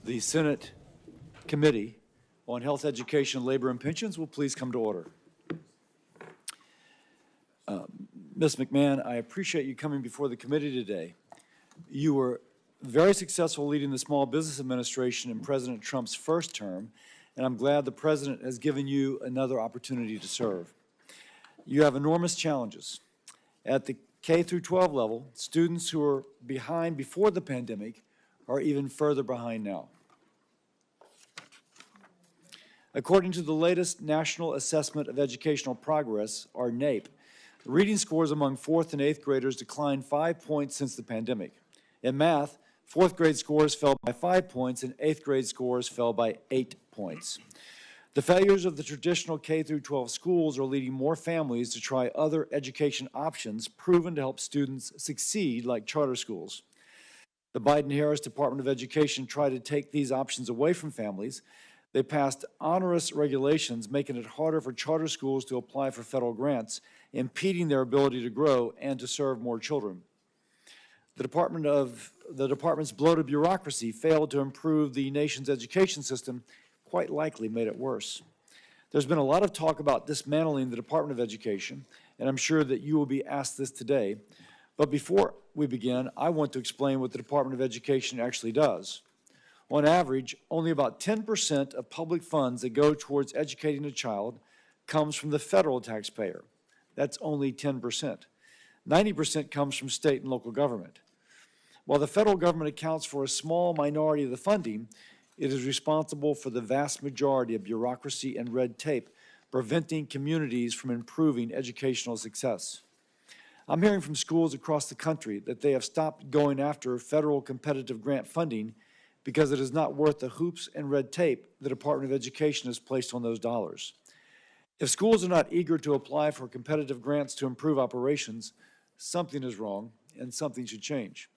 The Senate Committee on Health, Education, Labor, and Pensions will please come to order. Ms. McMahon, I appreciate you coming before the committee today. You were very successful leading the Small Business Administration in President Trump's first term, and I'm glad the President has given you another opportunity to serve. You have enormous challenges. At the K through 12 level, students who were behind before the pandemic are even further behind now. According to the latest National Assessment of Educational Progress, or NAEP, reading scores among 4th and 8th graders declined 5 points since the pandemic. In math, 4th grade scores fell by 5 points and 8th grade scores fell by 8 points. The failures of the traditional K through 12 schools are leading more families to try other education options proven to help students succeed, like charter schools. The Biden-Harris Department of Education tried to take these options away from families. They passed onerous regulations making it harder for charter schools to apply for federal grants, impeding their ability to grow and to serve more children. The department's bloated bureaucracy failed to improve the nation's education system, quite likely made it worse. There's been a lot of talk about dismantling the Department of Education, and I'm sure that you will be asked this today. But before we begin, I want to explain what the Department of Education actually does. On average, only about 10% of public funds that go towards educating a child comes from the federal taxpayer. That's only 10%. 90% comes from state and local government. While the federal government accounts for a small minority of the funding, it is responsible for the vast majority of bureaucracy and red tape, preventing communities from improving educational success. I'm hearing from schools across the country that they have stopped going after federal competitive grant funding because it is not worth the hoops and red tape the Department of Education has placed on those dollars. If schools are not eager to apply for competitive grants to improve operations, something is wrong and something should change.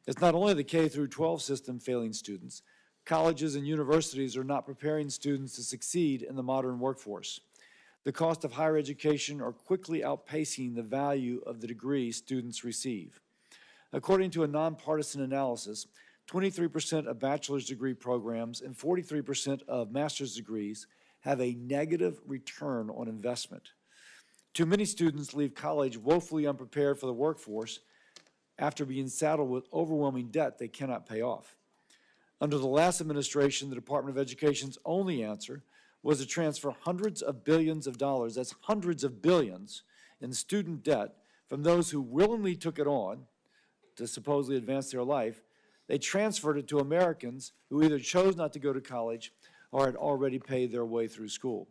It's not only the K through 12 system failing students. Colleges and universities are not preparing students to succeed in the modern workforce. The cost of higher education are quickly outpacing the value of the degree students receive. According to a nonpartisan analysis, 23% of bachelor's degree programs and 43% of master's degrees have a negative return on investment. Too many students leave college woefully unprepared for the workforce after being saddled with overwhelming debt they cannot pay off. Under the last administration, the Department of Education's only answer was to transfer hundreds of billions of dollars, that's hundreds of billions, in student debt from those who willingly took it on to supposedly advance their life. They transferred it to Americans who either chose not to go to college or had already paid their way through school.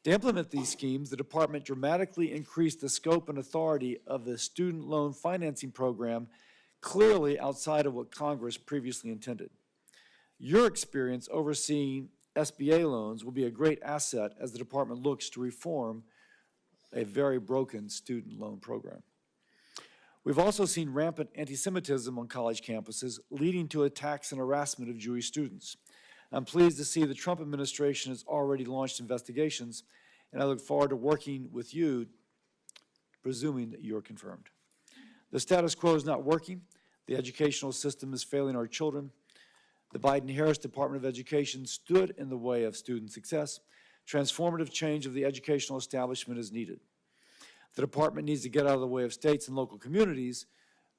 To implement these schemes, the department dramatically increased the scope and authority of the student loan financing program, clearly outside of what Congress previously intended. Your experience overseeing SBA loans will be a great asset as the department looks to reform a very broken student loan program. We've also seen rampant anti-Semitism on college campuses, leading to attacks and harassment of Jewish students. I'm pleased to see the Trump administration has already launched investigations, and I look forward to working with you, presuming that you're confirmed. The status quo is not working. The educational system is failing our children. The Biden-Harris Department of Education stood in the way of student success. Transformative change of the educational establishment is needed. The department needs to get out of the way of states and local communities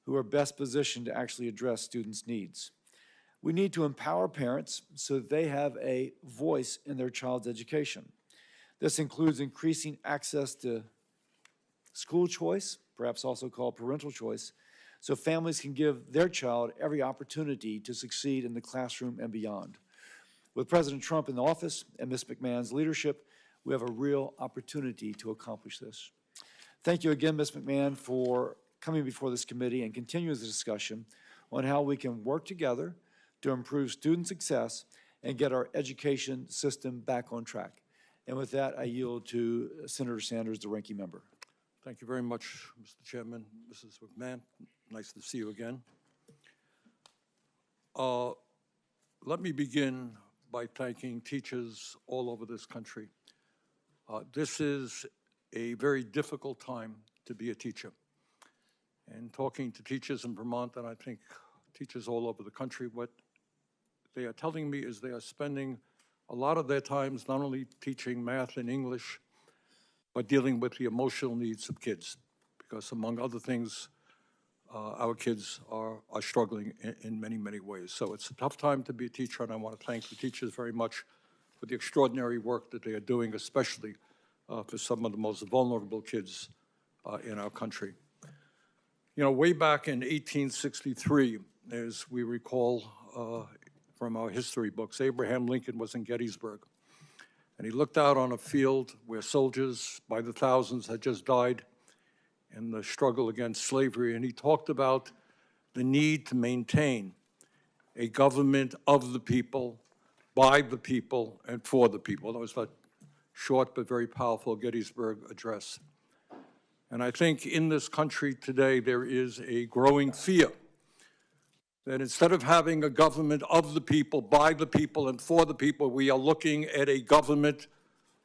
who are best positioned to actually address students' needs. We need to empower parents so that they have a voice in their child's education. This includes increasing access to school choice, perhaps also called parental choice, so families can give their child every opportunity to succeed in the classroom and beyond. With President Trump in office and Ms. McMahon's leadership, we have a real opportunity to accomplish this. Thank you again, Ms. McMahon, for coming before this committee and continuing the discussion on how we can work together to improve student success and get our education system back on track. And with that, I yield to Senator Sanders, the ranking member. Thank you very much, Mr. Chairman. Mrs. McMahon, nice to see you again. Let me begin by thanking teachers all over this country. This is a very difficult time to be a teacher. And talking to teachers in Vermont, and I think teachers all over the country, what they are telling me is they are spending a lot of their times not only teaching math and English, but dealing with the emotional needs of kids. Because among other things, our kids are struggling in many, many ways. So it's a tough time to be a teacher, and I want to thank the teachers very much for the extraordinary work that they are doing, especially for some of the most vulnerable kids in our country. You know, way back in 1863, as we recall from our history books, Abraham Lincoln was in Gettysburg, and he looked out on a field where soldiers by the thousands had just died in the struggle against slavery, and he talked about the need to maintain a government of the people, by the people, and for the people. That was that short but very powerful Gettysburg Address. And I think in this country today, there is a growing fear that instead of having a government of the people, by the people, and for the people, we are looking at a government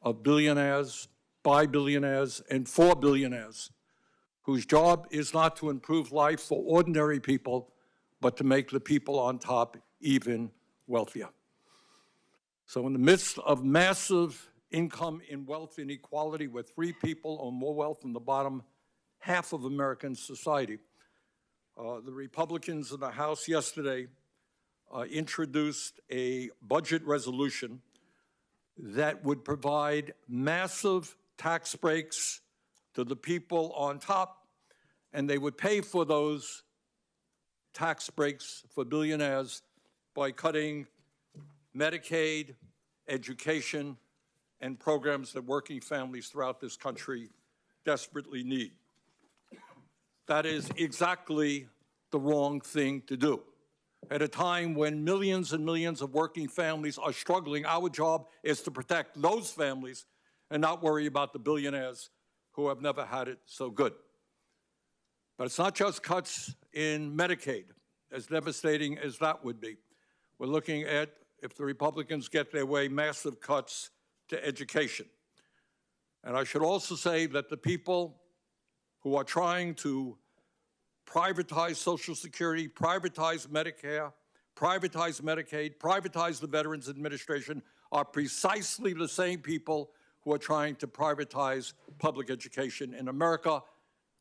of billionaires, by billionaires, and for billionaires, whose job is not to improve life for ordinary people, but to make the people on top even wealthier. So in the midst of massive income and wealth inequality, where 3 people own more wealth than the bottom half of American society, the Republicans in the House yesterday introduced a budget resolution that would provide massive tax breaks to the people on top, and they would pay for those tax breaks for billionaires by cutting Medicaid, education, and programs that working families throughout this country desperately need. That is exactly the wrong thing to do. At a time when millions and millions of working families are struggling, our job is to protect those families and not worry about the billionaires who have never had it so good. But it's not just cuts in Medicaid, as devastating as that would be. We're looking at, if the Republicans get their way, massive cuts to education. And I should also say that the people who are trying to privatize Social Security, privatize Medicare, privatize Medicaid, privatize the Veterans Administration are precisely the same people who are trying to privatize public education in America.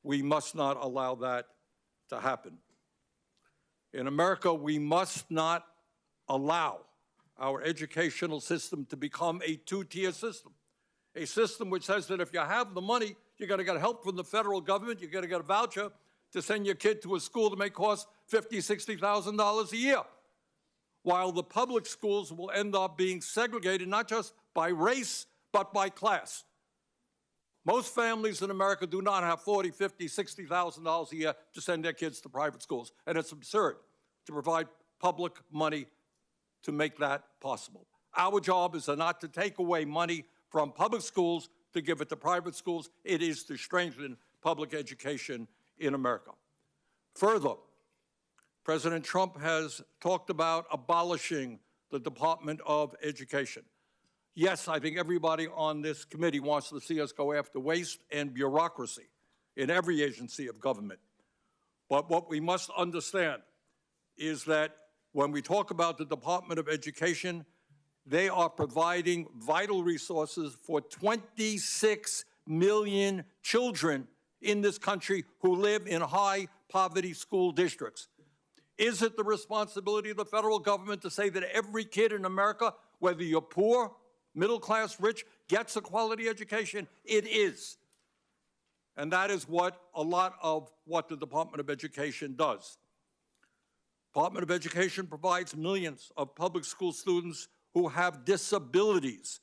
We must not allow that to happen. In America, we must not allow our educational system to become a 2-tier system, a system which says that if you have the money, you're going to get help from the federal government, you're going to get a voucher to send your kid to a school that may cost $50,000, $60,000 a year, while the public schools will end up being segregated not just by race, but by class. Most families in America do not have $40,000, $50,000, $60,000 a year to send their kids to private schools, and it's absurd to provide public money to make that possible. Our job is not to take away money from public schools to give it to private schools. It is to strengthen public education in America. Further, President Trump has talked about abolishing the Department of Education. Yes, I think everybody on this committee wants to see us go after waste and bureaucracy in every agency of government. But what we must understand is that when we talk about the Department of Education, they are providing vital resources for 26 million children in this country who live in high-poverty school districts. Is it the responsibility of the federal government to say that every kid in America, whether you're poor, middle class, rich, gets a quality education? It is. And that is what a lot of what the Department of Education does. Department of Education provides millions of public school students who have disabilities,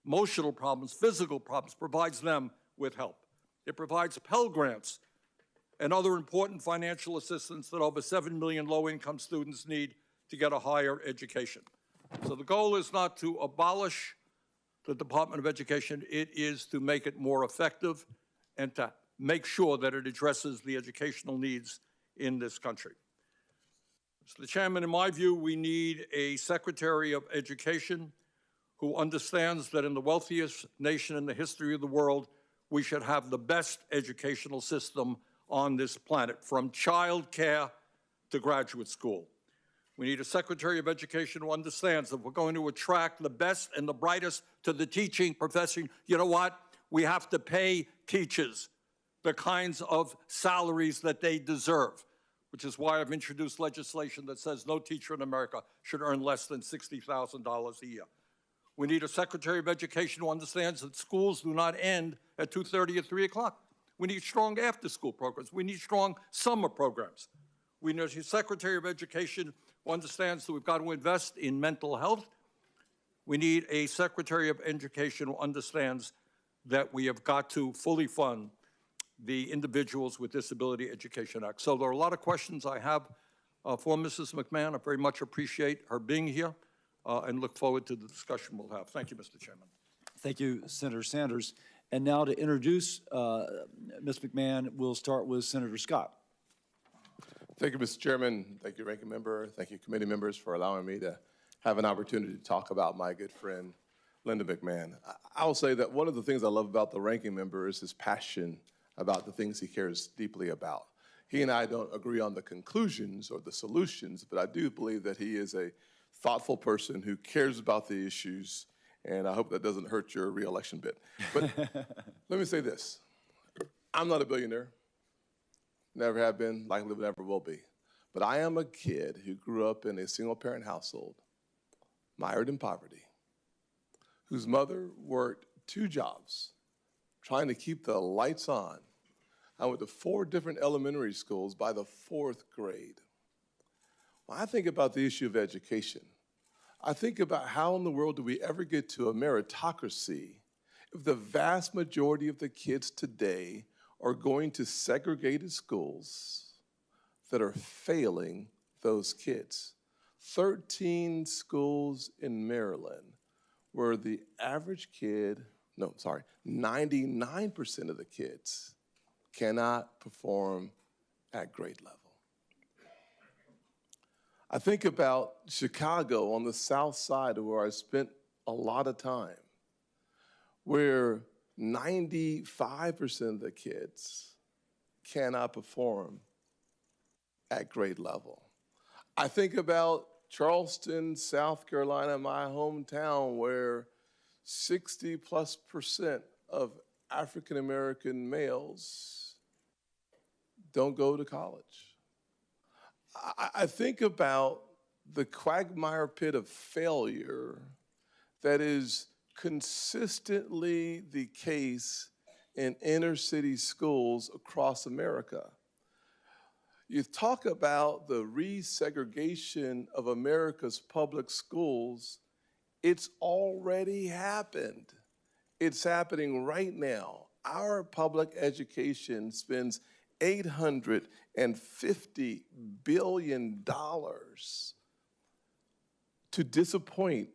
emotional problems, physical problems, provides them with help. It provides Pell Grants and other important financial assistance that over 7 million low-income students need to get a higher education. So the goal is not to abolish the Department of Education, it is to make it more effective and to make sure that it addresses the educational needs in this country. Mr. Chairman, in my view, we need a Secretary of Education who understands that in the wealthiest nation in the history of the world, we should have the best educational system on this planet, from child care to graduate school. We need a Secretary of Education who understands that we're going to attract the best and the brightest to the teaching profession. You know what? We have to pay teachers the kinds of salaries that they deserve, which is why I've introduced legislation that says no teacher in America should earn less than $60,000 a year. We need a Secretary of Education who understands that schools do not end at 2:30 or 3 o'clock. We need strong after-school programs. We need strong summer programs. We need a Secretary of Education who understands that we've got to invest in mental health. We need a Secretary of Education who understands that we have got to fully fund the Individuals with Disability Education Act. So there are a lot of questions I have for Mrs. McMahon. I very much appreciate her being here and look forward to the discussion we'll have. Thank you, Mr. Chairman. Thank you, Senator Sanders. And now to introduce Ms. McMahon, we'll start with Senator Scott. Thank you, Mr. Chairman. Thank you, Ranking Member. Thank you, committee members, for allowing me to have an opportunity to talk about my good friend, Linda McMahon. I will say that one of the things I love about the Ranking Member is his passion about the things he cares deeply about. He and I don't agree on the conclusions or the solutions, but I do believe that he is a thoughtful person who cares about the issues, and I hope that doesn't hurt your reelection bid. But let me say this. I'm not a billionaire. Never have been, likely never will be. But I am a kid who grew up in a single-parent household, mired in poverty, whose mother worked 2 jobs, trying to keep the lights on. I went to 4 different elementary schools by the 4th grade. When I think about the issue of education, I think about how in the world do we ever get to a meritocracy if the vast majority of the kids today are going to segregated schools that are failing those kids. 13 schools in Maryland where the average kid, 99% of the kids cannot perform at grade level. I think about Chicago on the south side where I spent a lot of time, where 95% of the kids cannot perform at grade level. I think about Charleston, South Carolina, my hometown, where 60+% of African American males don't go to college. I think about the quagmire pit of failure that is consistently the case in inner city schools across America. You talk about the resegregation of America's public schools, it's already happened. It's happening right now. Our public education spends $850 billion to disappoint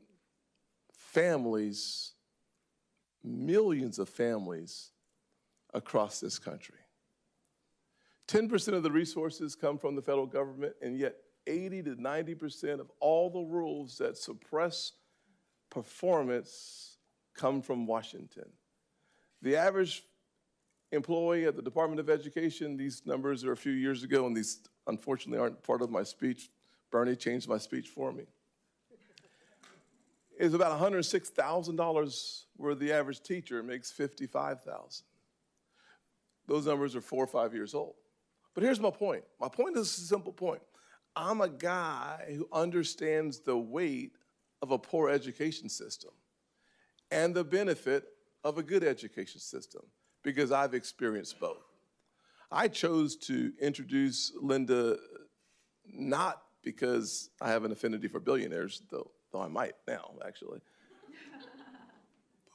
families, millions of families across this country. 10% of the resources come from the federal government, and yet 80 to 90% of all the rules that suppress performance come from Washington. The average employee at the Department of Education, these numbers are a few years ago, and these unfortunately aren't part of my speech. Bernie changed my speech for me. Is about $106,000, where the average teacher makes $55,000. Those numbers are 4 or 5 years old. But here's my point. My point is a simple point. I'm a guy who understands the weight of a poor education system and the benefit of a good education system, because I've experienced both. I chose to introduce Linda not because I have an affinity for billionaires, though I might now, actually,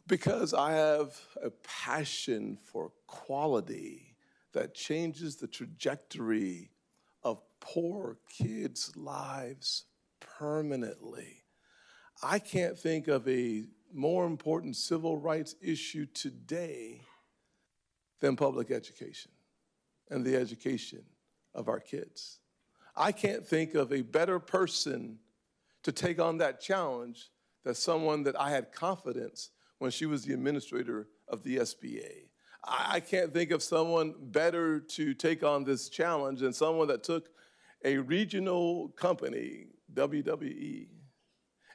because I have a passion for quality that changes the trajectory of poor kids' lives permanently. I can't think of a more important civil rights issue today than public education and the education of our kids. I can't think of a better person to take on that challenge than someone that I had confidence when she was the administrator of the SBA. I can't think of someone better to take on this challenge than someone that took a regional company WWE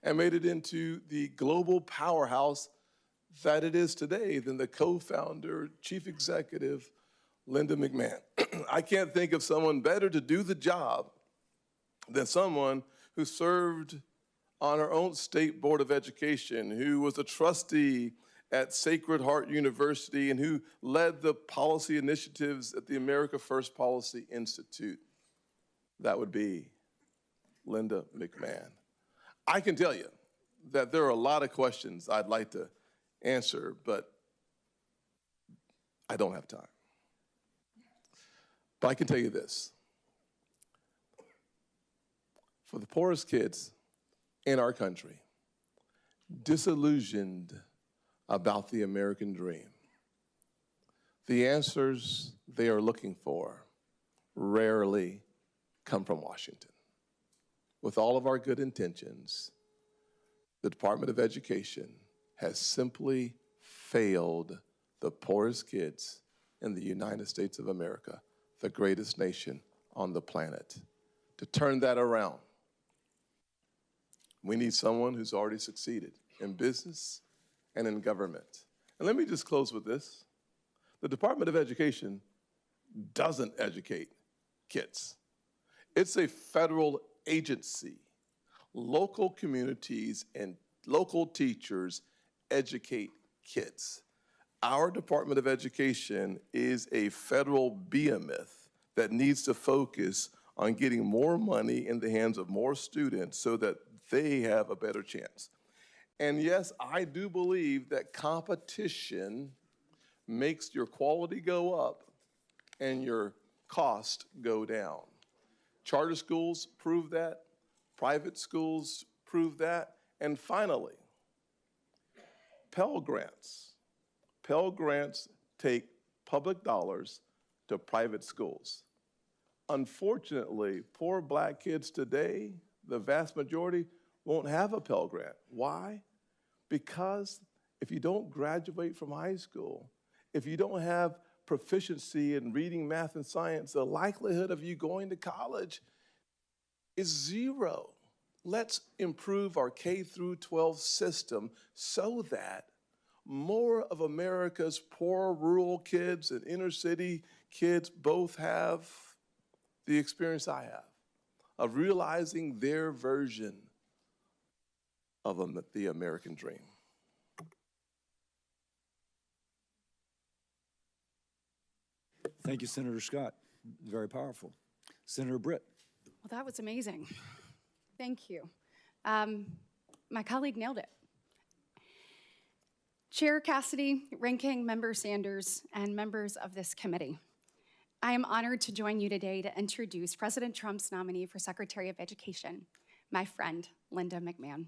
and made it into the global powerhouse that it is today than the co-founder, chief executive, Linda McMahon. I can't think of someone better to do the job than someone who served on her own state board of education, who was a trustee at Sacred Heart University, and who led the policy initiatives at the America First Policy Institute. That would be Linda McMahon. I can tell you that there are a lot of questions I'd like to answer, but I don't have time. But I can tell you this. For the poorest kids in our country, disillusioned about the American dream, the answers they are looking for rarely come from Washington. With all of our good intentions, the Department of Education has simply failed the poorest kids in the United States of America, the greatest nation on the planet. To turn that around, we need someone who's already succeeded in business and in government. And let me just close with this. The Department of Education doesn't educate kids. It's a federal agency. Local communities and local teachers educate kids. Our Department of Education is a federal behemoth that needs to focus on getting more money in the hands of more students so that they have a better chance. And yes, I do believe that competition makes your quality go up and your cost go down. Charter schools prove that, private schools prove that, and finally, Pell Grants. Pell Grants take public dollars to private schools. Unfortunately, poor black kids today, the vast majority, won't have a Pell Grant. Why? Because if you don't graduate from high school, if you don't have proficiency in reading, math, and science, the likelihood of you going to college is zero. Let's improve our K through 12 system so that more of America's poor rural kids and inner city kids both have the experience I have of realizing their version of the American dream. Thank you, Senator Scott. Very powerful. Senator Britt. Well, that was amazing. Thank you. My colleague nailed it. Chair Cassidy, Ranking Member Sanders, and members of this committee, I am honored to join you today to introduce President Trump's nominee for Secretary of Education, my friend, Linda McMahon.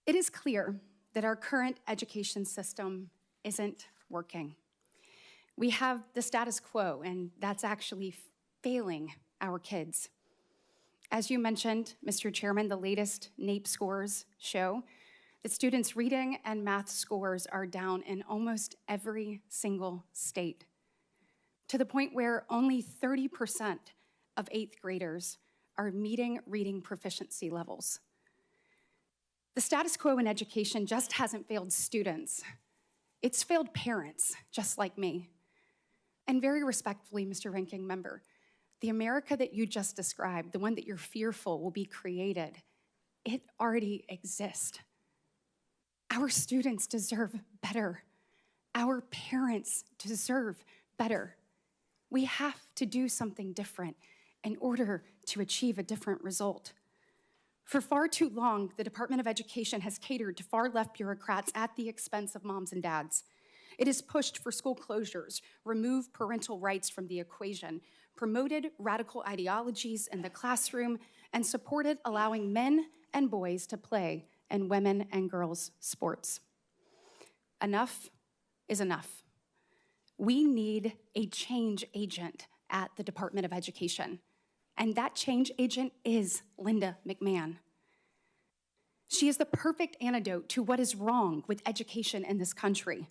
It is clear that our current education system isn't working. We have the status quo, and that's actually failing our kids. As you mentioned, Mr. Chairman, the latest NAEP scores show that students' reading and math scores are down in almost every single state, to the point where only 30% of 8th graders are meeting reading proficiency levels. The status quo in education just hasn't failed students. It's failed parents, just like me. And very respectfully, Mr. Ranking Member, the America that you just described, the one that you're fearful will be created, it already exists. Our students deserve better. Our parents deserve better. We have to do something different in order to achieve a different result. For far too long, the Department of Education has catered to far-left bureaucrats at the expense of moms and dads. It has pushed for school closures, removed parental rights from the equation, promoted radical ideologies in the classroom, and supported allowing men and boys to play in women and girls' sports. Enough is enough. We need a change agent at the Department of Education, and that change agent is Linda McMahon. She is the perfect antidote to what is wrong with education in this country.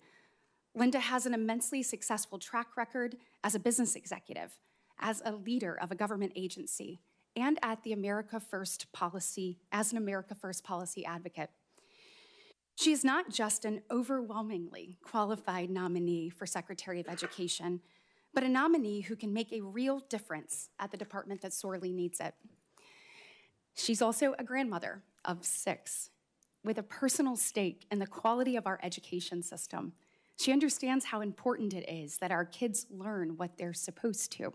Linda has an immensely successful track record as a business executive, as a leader of a government agency, and at the America First policy, as an America First policy advocate. She is not just an overwhelmingly qualified nominee for Secretary of Education, but a nominee who can make a real difference at the department that sorely needs it. She's also a grandmother of 6, with a personal stake in the quality of our education system. She understands how important it is that our kids learn what they're supposed to,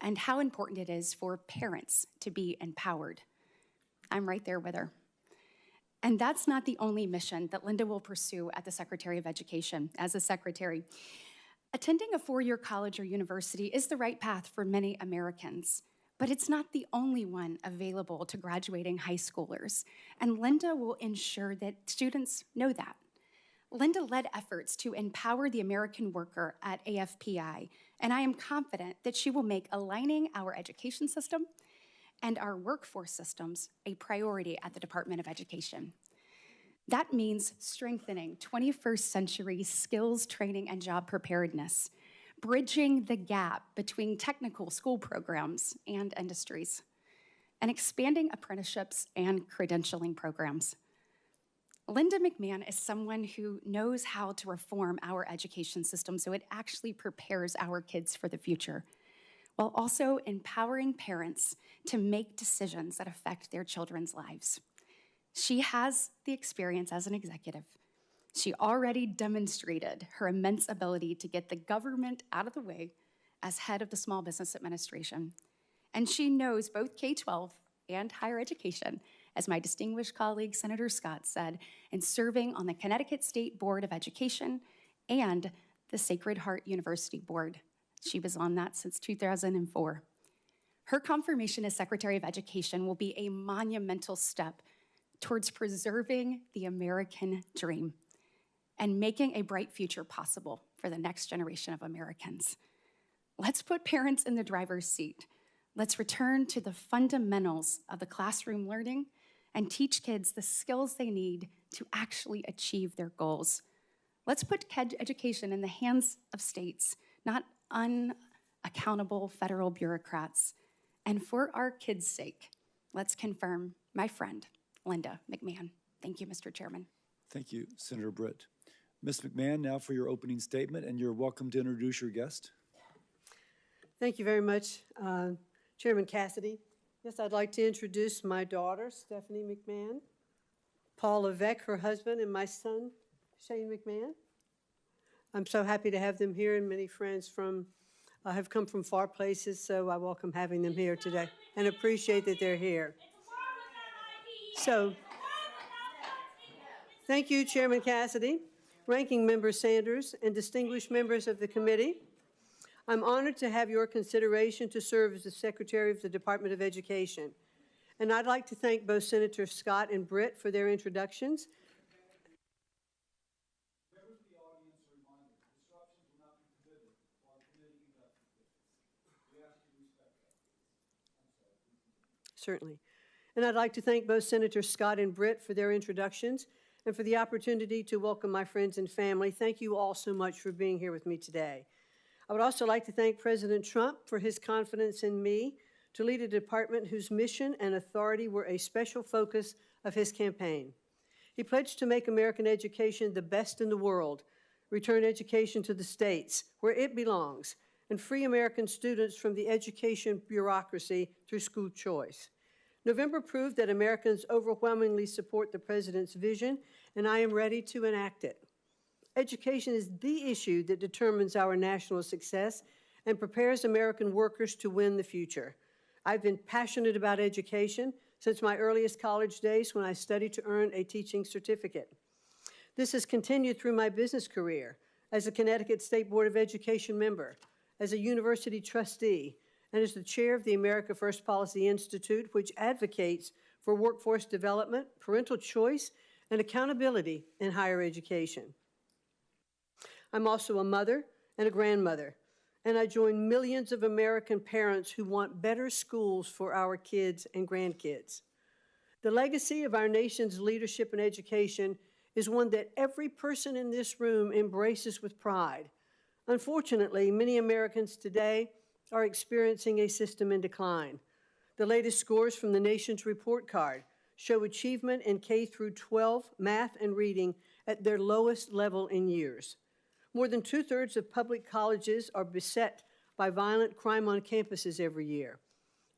and how important it is for parents to be empowered. I'm right there with her. And that's not the only mission that Linda will pursue at the Secretary of Education as a secretary. Attending a 4-year college or university is the right path for many Americans, but it's not the only one available to graduating high schoolers, and Linda will ensure that students know that. Linda led efforts to empower the American worker at AFPI, and I am confident that she will make aligning our education system and our workforce systems a priority at the Department of Education. That means strengthening 21st century skills, training, and job preparedness, bridging the gap between technical school programs and industries, and expanding apprenticeships and credentialing programs. Linda McMahon is someone who knows how to reform our education system so it actually prepares our kids for the future, while also empowering parents to make decisions that affect their children's lives. She has the experience as an executive. She already demonstrated her immense ability to get the government out of the way as head of the Small Business Administration. And she knows both K-12 and higher education, as my distinguished colleague, Senator Scott, said, in serving on the Connecticut State Board of Education and the Sacred Heart University Board. She was on that since 2004. Her confirmation as Secretary of Education will be a monumental step towards preserving the American dream and making a bright future possible for the next generation of Americans. Let's put parents in the driver's seat. Let's return to the fundamentals of the classroom learning and teach kids the skills they need to actually achieve their goals. Let's put education in the hands of states, not unaccountable federal bureaucrats. And for our kids' sake, let's confirm my friend, Linda McMahon. Thank you, Mr. Chairman. Thank you, Senator Britt. Ms. McMahon, now for your opening statement, and you're welcome to introduce your guest. Thank you very much, Chairman Cassidy. Yes, I'd like to introduce my daughter, Stephanie McMahon, Paul Levesque, her husband, and my son, Shane McMahon. I'm so happy to have them here, and many friends have come from far places, so I welcome having them here today and appreciate that they're here. So, thank you, Chairman Cassidy, Ranking Member Sanders, and distinguished members of the committee. I'm honored to have your consideration to serve as the Secretary of the Department of Education. And I'd like to thank both Senator Scott and Britt for their introductions. Members of the audience are reminded disruptions will not be permitted while the committee conducts business. We ask you to respect that. Certainly. And I'd like to thank both Senator Scott and Britt for their introductions and for the opportunity to welcome my friends and family. Thank you all so much for being here with me today. I would also like to thank President Trump for his confidence in me to lead a department whose mission and authority were a special focus of his campaign. He pledged to make American education the best in the world, return education to the states where it belongs, and free American students from the education bureaucracy through school choice. November proved that Americans overwhelmingly support the president's vision, and I am ready to enact it. Education is the issue that determines our national success and prepares American workers to win the future. I've been passionate about education since my earliest college days when I studied to earn a teaching certificate. This has continued through my business career as a Connecticut State Board of Education member, as a university trustee, and as the chair of the America First Policy Institute, which advocates for workforce development, parental choice, and accountability in higher education. I'm also a mother and a grandmother, and I join millions of American parents who want better schools for our kids and grandkids. The legacy of our nation's leadership in education is one that every person in this room embraces with pride. Unfortunately, many Americans today are experiencing a system in decline. The latest scores from the nation's report card show achievement in K through 12 math and reading at their lowest level in years. More than 2/3 of public colleges are beset by violent crime on campuses every year.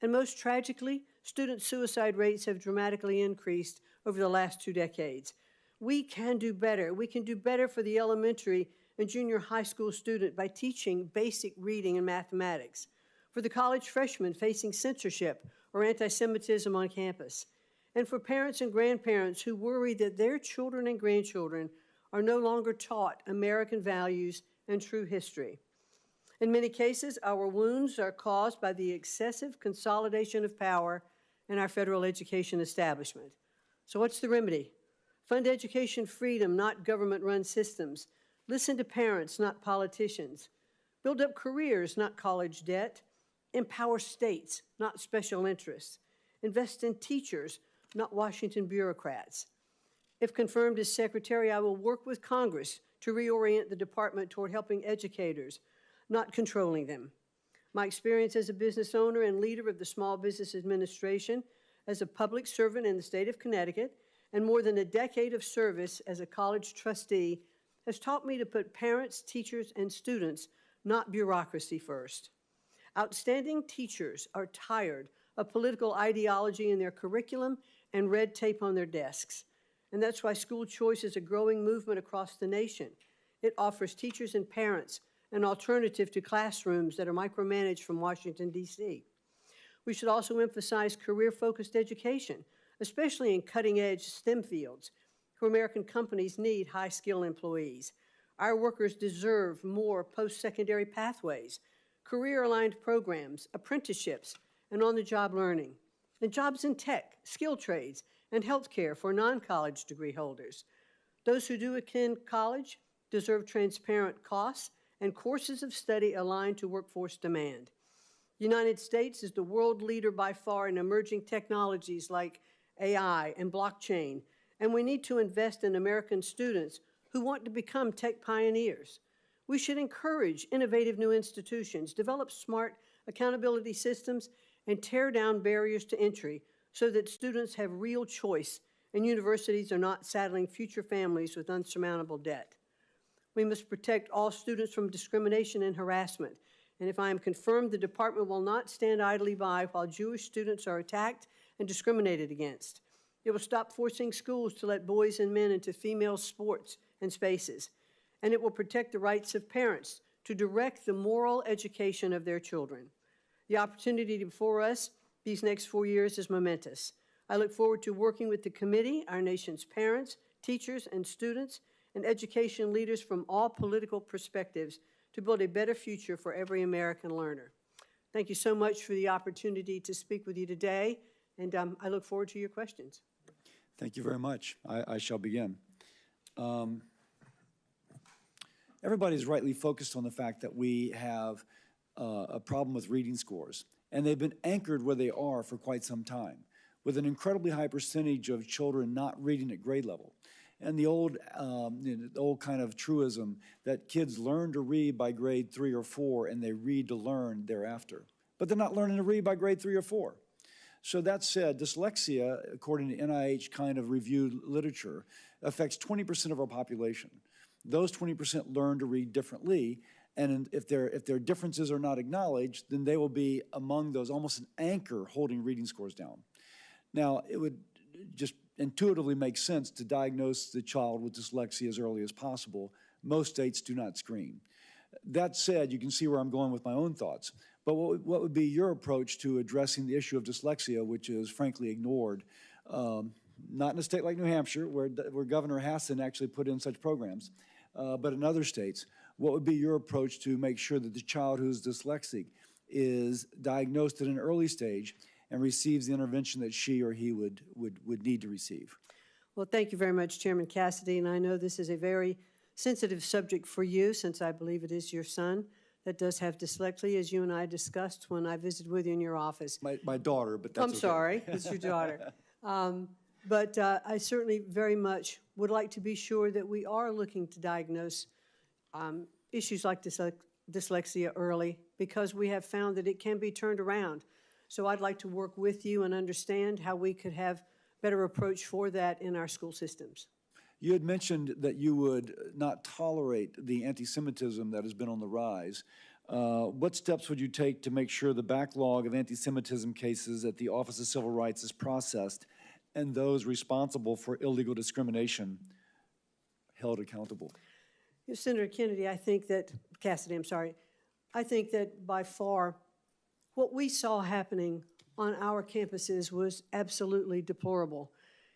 And most tragically, student suicide rates have dramatically increased over the last 2 decades. We can do better. We can do better for the elementary and junior high school student by teaching basic reading and mathematics, for the college freshman facing censorship or anti-Semitism on campus, and for parents and grandparents who worry that their children and grandchildren are no longer taught American values and true history. In many cases, our wounds are caused by the excessive consolidation of power in our federal education establishment. So what's the remedy? Fund education freedom, not government-run systems. Listen to parents, not politicians. Build up careers, not college debt. Empower states, not special interests. Invest in teachers, not Washington bureaucrats. If confirmed as secretary, I will work with Congress to reorient the department toward helping educators, not controlling them. My experience as a business owner and leader of the Small Business Administration, as a public servant in the state of Connecticut, and more than a decade of service as a college trustee has taught me to put parents, teachers, and students, not bureaucracy, first. Outstanding teachers are tired of political ideology in their curriculum and red tape on their desks. And that's why school choice is a growing movement across the nation. It offers teachers and parents an alternative to classrooms that are micromanaged from Washington, D.C. We should also emphasize career-focused education, especially in cutting-edge STEM fields, where American companies need high-skilled employees. Our workers deserve more post-secondary pathways, career-aligned programs, apprenticeships, and on-the-job learning, and jobs in tech, skilled trades, and healthcare for non-college degree holders. Those who do attend college deserve transparent costs and courses of study aligned to workforce demand. The United States is the world leader by far in emerging technologies like AI and blockchain, and we need to invest in American students who want to become tech pioneers. We should encourage innovative new institutions, develop smart accountability systems, and tear down barriers to entry so that students have real choice and universities are not saddling future families with unsurmountable debt. We must protect all students from discrimination and harassment, and if I am confirmed, the department will not stand idly by while Jewish students are attacked and discriminated against. It will stop forcing schools to let boys and men into female sports and spaces, and it will protect the rights of parents to direct the moral education of their children. The opportunity before us these next 4 years is momentous. I look forward to working with the committee, our nation's parents, teachers, and students, and education leaders from all political perspectives to build a better future for every American learner. Thank you so much for the opportunity to speak with you today, and I look forward to your questions. Thank you very much. I shall begin. Everybody's rightly focused on the fact that we have a problem with reading scores, and they've been anchored where they are for quite some time, with an incredibly high percentage of children not reading at grade level. And the old kind of truism that kids learn to read by grade 3 or 4 and they read to learn thereafter. But they're not learning to read by grade 3 or 4. So that said, dyslexia, according to NIH kind of reviewed literature, affects 20% of our population. Those 20% learn to read differently, and if their differences are not acknowledged, then they will be among those, almost an anchor holding reading scores down. Now, it would just intuitively make sense to diagnose the child with dyslexia as early as possible. Most states do not screen. That said, you can see where I'm going with my own thoughts. But what would be your approach to addressing the issue of dyslexia, which is frankly ignored, not in a state like New Hampshire, where Governor Hassan actually put in such programs, but in other states? What would be your approach to make sure that the child who's dyslexic is diagnosed at an early stage and receives the intervention that she or he would need to receive? Well, thank you very much, Chairman Cassidy, and I know this is a very sensitive subject for you, since I believe it is your son that does have dyslexia, as you and I discussed when I visited with you in your office. My daughter, but that's I'm sorry, it's your daughter. But I certainly very much would like to be sure that we are looking to diagnose issues like dyslexia early, because we have found that it can be turned around. So I'd like to work with you and understand how we could have better approach for that in our school systems. You had mentioned that you would not tolerate the anti-Semitism that has been on the rise. What steps would you take to make sure the backlog of anti-Semitism cases at the Office of Civil Rights is processed and those responsible for illegal discrimination held accountable? Senator Kennedy, Cassidy, I think that by far what we saw happening on our campuses was absolutely deplorable.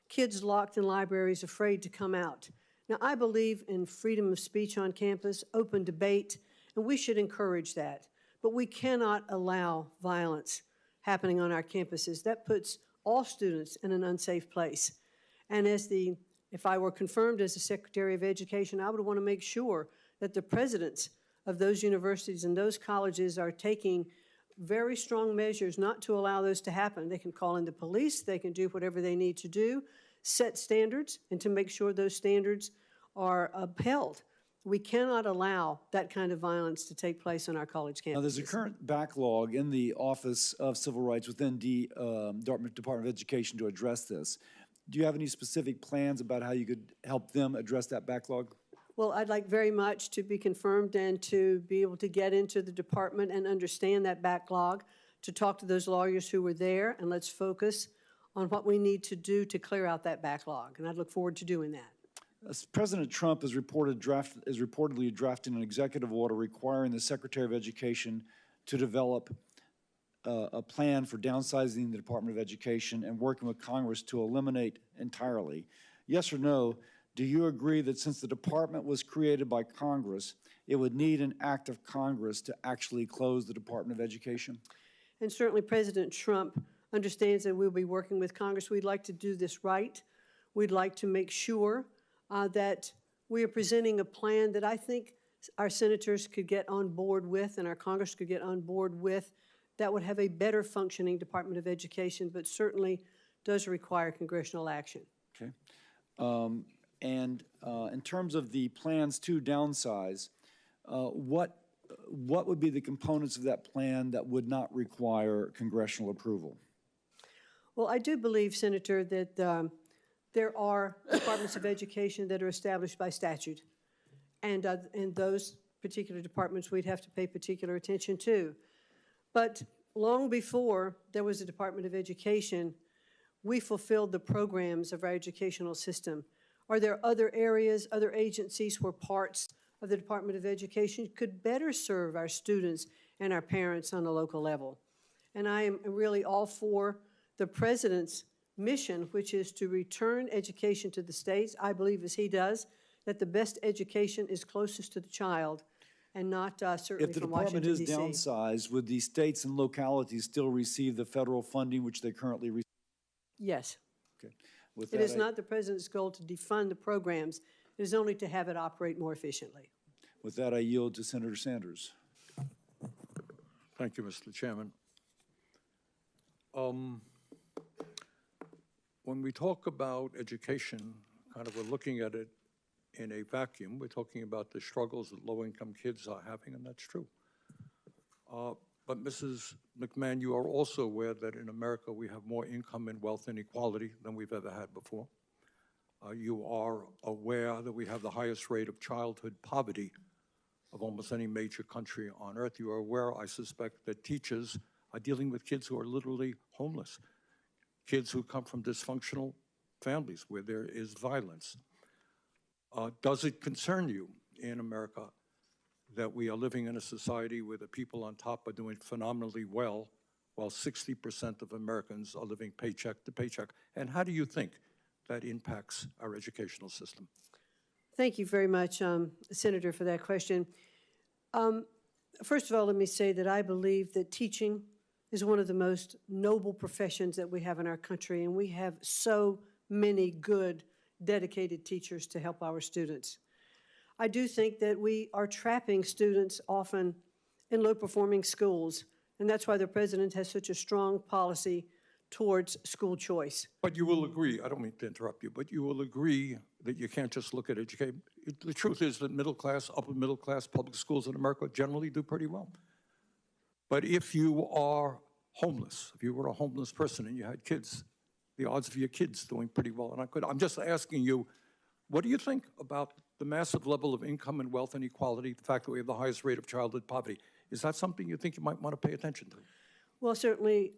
Kids locked in libraries, afraid to come out. Now, I believe in freedom of speech on campus, open debate, and we should encourage that. But we cannot allow violence happening on our campuses. That puts all students in an unsafe place. And if I were confirmed as the Secretary of Education, I would want to make sure that the presidents of those universities and those colleges are taking very strong measures not to allow those to happen. They can call in the police, they can do whatever they need to do, set standards, and to make sure those standards are upheld. We cannot allow that kind of violence to take place on our college campuses. Now, there's a current backlog in the Office of Civil Rights within the Department of Education to address this. Do you have any specific plans about how you could help them address that backlog? Well, I'd like very much to be confirmed and to be able to get into the department and understand that backlog, to talk to those lawyers who were there, and let's focus on what we need to do to clear out that backlog, and I look forward to doing that. President Trump is reportedly drafting an executive order requiring the Secretary of Education to develop a plan for downsizing the Department of Education and working with Congress to eliminate entirely. Yes or no, do you agree that since the department was created by Congress, it would need an act of Congress to actually close the Department of Education? And certainly President Trump understands that we'll be working with Congress. We'd like to do this right. We'd like to make sure that we are presenting a plan that I think our senators could get on board with and our Congress could get on board with that would have a better functioning Department of Education, but certainly does require congressional action. Okay. In terms of the plans to downsize, what would be the components of that plan that would not require congressional approval? Well, I do believe, Senator, that there are departments of education that are established by statute, and those particular departments we'd have to pay particular attention to. But long before there was a Department of Education, we fulfilled the programs of our educational system. Are there other areas, other agencies where parts of the Department of Education could better serve our students and our parents on a local level? And I am really all for the President's mission, which is to return education to the states. I believe, as he does, that the best education is closest to the child and not certainly from Washington, D.C. If the department is downsized, would the states and localities still receive the federal funding which they currently receive? Yes. Okay. With It that, is not the President's goal to defund the programs. It is only to have it operate more efficiently. With that, I yield to Senator Sanders. Thank you, Mr. Chairman. When we talk about education, we're looking at it in a vacuum. We're talking about the struggles that low-income kids are having, and that's true. But Mrs. McMahon, you are also aware that in America we have more income and wealth inequality than we've ever had before. You are aware that we have the highest rate of childhood poverty of almost any major country on earth. You are aware, I suspect, that teachers are dealing with kids who are literally homeless, kids who come from dysfunctional families where there is violence. Does it concern you in America that we are living in a society where the people on top are doing phenomenally well, while 60% of Americans are living paycheck to paycheck? And how do you think that impacts our educational system? Thank you very much, Senator, for that question. First of all, let me say that I believe that teaching is one of the most noble professions that we have in our country, and we have so many good, dedicated teachers to help our students. I do think that we are trapping students often in low-performing schools, and that's why the President has such a strong policy towards school choice. But you will agree, I don't mean to interrupt you, but you will agree that you can't just look at education. The truth is that middle class, upper middle class public schools in America generally do pretty well. But if you are homeless, if you were a homeless person and you had kids, the odds of your kids doing pretty well are not good. I'm just asking you, what do you think about the massive level of income and wealth inequality, the fact that we have the highest rate of childhood poverty? Is that something you think you might want to pay attention to? Well, certainly,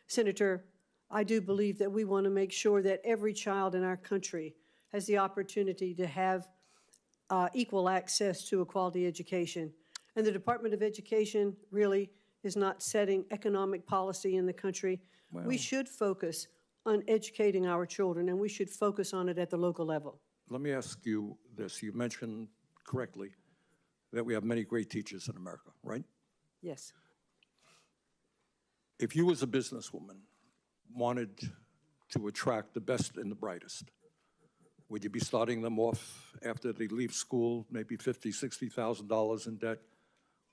Senator, I do believe that we want to make sure that every child in our country has the opportunity to have equal access to a quality education. And the Department of Education really is not setting economic policy in the country. We should focus on educating our children, and we should focus on it at the local level. Let me ask you this. You mentioned correctly that we have many great teachers in America, right? Yes. If you as a businesswoman wanted to attract the best and the brightest, would you be starting them off after they leave school, maybe $50,000, $60,000 in debt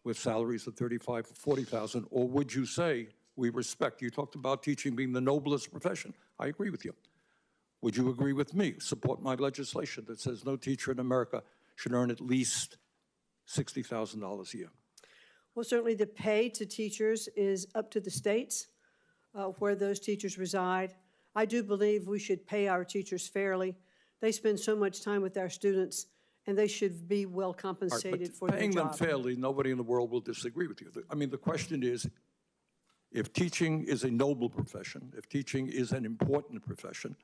with salaries of $35,000 or $40,000? Or would you say, we respect, you talked about teaching being the noblest profession. I agree with you. Would you agree with me, support my legislation that says no teacher in America should earn at least $60,000 a year? Well, certainly the pay to teachers is up to the states where those teachers reside. I do believe we should pay our teachers fairly. They spend so much time with our students, and they should be well compensated for their job. Paying them fairly, nobody in the world will disagree with you. I mean, the question is, if teaching is a noble profession, if teaching is an important profession,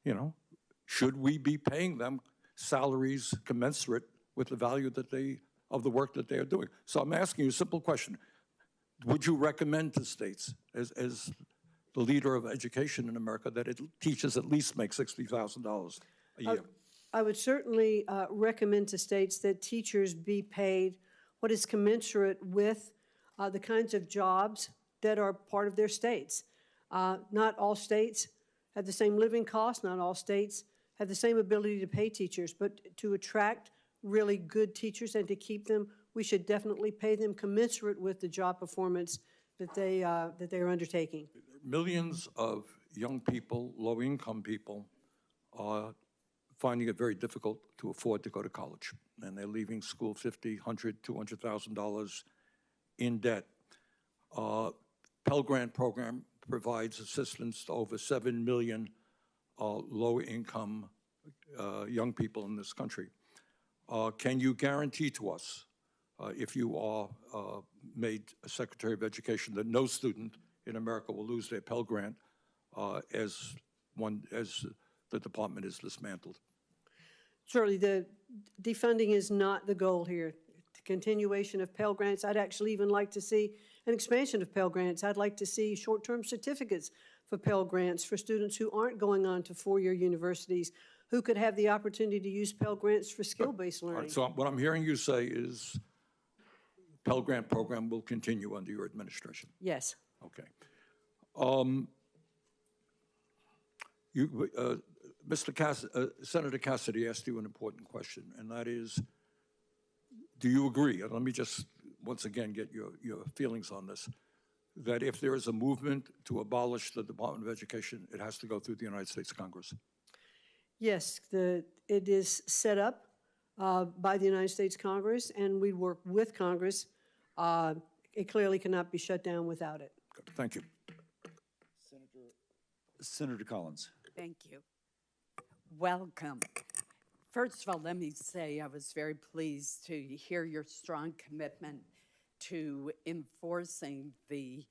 you know, should we be paying them salaries commensurate with the value that of the work that they are doing? So I'm asking you a simple question. Would you recommend to states, as the leader of education in America, that teachers at least make $60,000 a year? I would certainly recommend to states that teachers be paid what is commensurate with the kinds of jobs that are part of their states. Not all states have the same living costs. Not all states have the same ability to pay teachers, but to attract really good teachers and to keep them, we should definitely pay them commensurate with the job performance that they are undertaking. Millions of young people, low-income people, are finding it very difficult to afford to go to college, and they're leaving school $50,000, $100,000, $200,000 in debt. Pell Grant program provides assistance to over 7 million low-income young people in this country. Can you guarantee to us, if you are made a Secretary of Education, that no student in America will lose their Pell Grant as the department is dismantled? Certainly, the defunding is not the goal here. The continuation of Pell Grants, I'd actually even like to see an expansion of Pell Grants. I'd like to see short-term certificates for Pell Grants for students who aren't going on to four-year universities, who could have the opportunity to use Pell Grants for skill-based learning. All right, so what I'm hearing you say is Pell Grant program will continue under your administration. Yes. Okay. Senator Cassidy asked you an important question, and that is, do you agree, and let me just once again get your feelings on this, that if there is a movement to abolish the Department of Education, it has to go through the United States Congress? Yes, it is set up by the United States Congress, and we work with Congress. It clearly cannot be shut down without it. Good. Thank you. Senator Collins. Thank you. Welcome. First of all, let me say I was very pleased to hear your strong commitment to enforcing the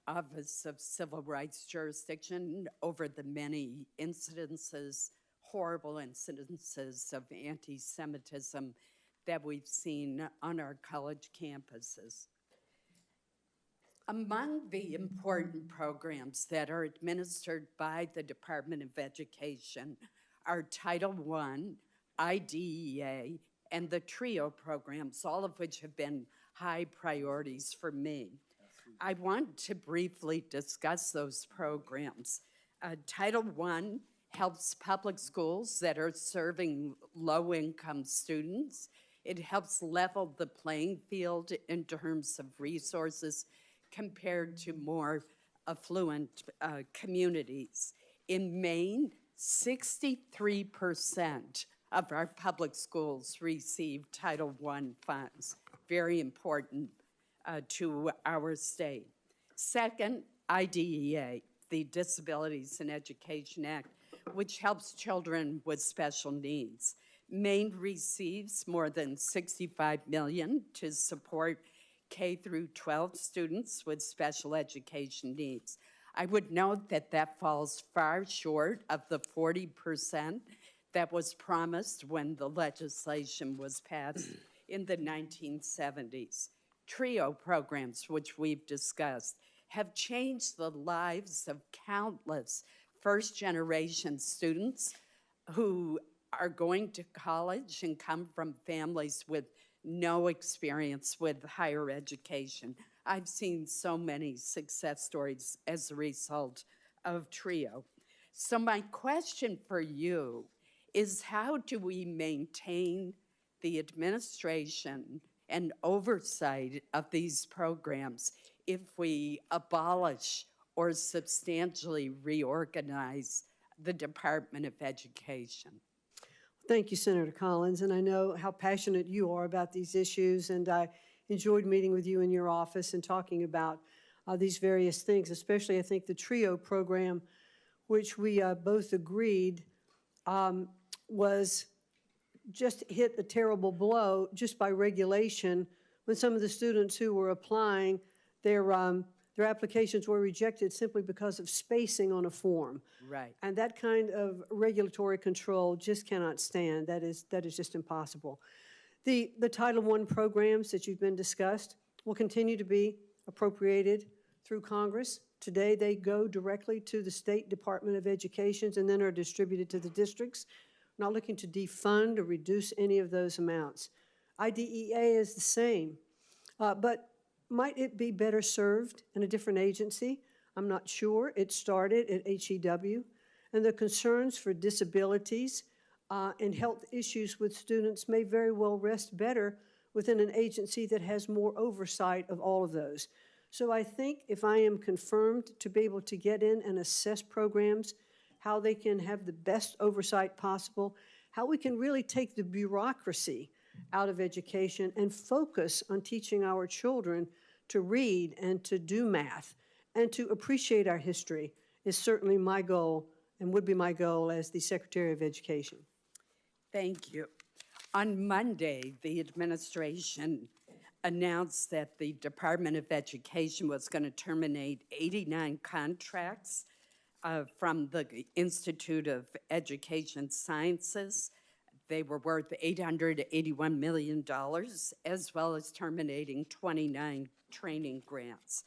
Office of Civil Rights jurisdiction over the many incidences, horrible incidences of anti-Semitism that we've seen on our college campuses. Among the important programs that are administered by the Department of Education are Title I, IDEA, and the TRIO programs, all of which have been high priorities for me. I want to briefly discuss those programs. Title I helps public schools that are serving low-income students. It helps level the playing field in terms of resources compared to more affluent communities. In Maine, 63% of our public schools receive Title I funds. Very important to our state. Second, IDEA, the Disabilities in Education Act, which helps children with special needs. Maine receives more than $65 million to support K through 12 students with special education needs. I would note that that falls far short of the 40% that was promised when the legislation was passed in the 1970s. TRIO programs, which we've discussed, have changed the lives of countless first-generation students who are going to college and come from families with no experience with higher education. I've seen so many success stories as a result of TRIO. So my question for you is, how do we maintain the administration and oversight of these programs if we abolish or substantially reorganize the Department of Education? Thank you, Senator Collins, and I know how passionate you are about these issues, and I enjoyed meeting with you in your office and talking about these various things, especially I think the TRIO program, which we both agreed was just hit a terrible blow just by regulation when some of the students who were applying, their applications were rejected simply because of spacing on a form. Right. And that kind of regulatory control just cannot stand. That is just impossible. The Title I programs that you've been discussed will continue to be appropriated through Congress. Today, they go directly to the State Department of Education and then are distributed to the districts. We're not looking to defund or reduce any of those amounts. IDEA is the same, but might it be better served in a different agency? I'm not sure. It started at HEW, and the concerns for disabilities and health issues with students may very well rest better within an agency that has more oversight of all of those. So I think if I am confirmed to be able to get in and assess programs, how they can have the best oversight possible, how we can really take the bureaucracy out of education and focus on teaching our children to read and to do math and to appreciate our history is certainly my goal and would be my goal as the Secretary of Education. Thank you. On Monday, the administration announced that the Department of Education was going to terminate 89 contracts from the Institute of Education Sciences. They were worth $881 million, as well as terminating 29 training grants.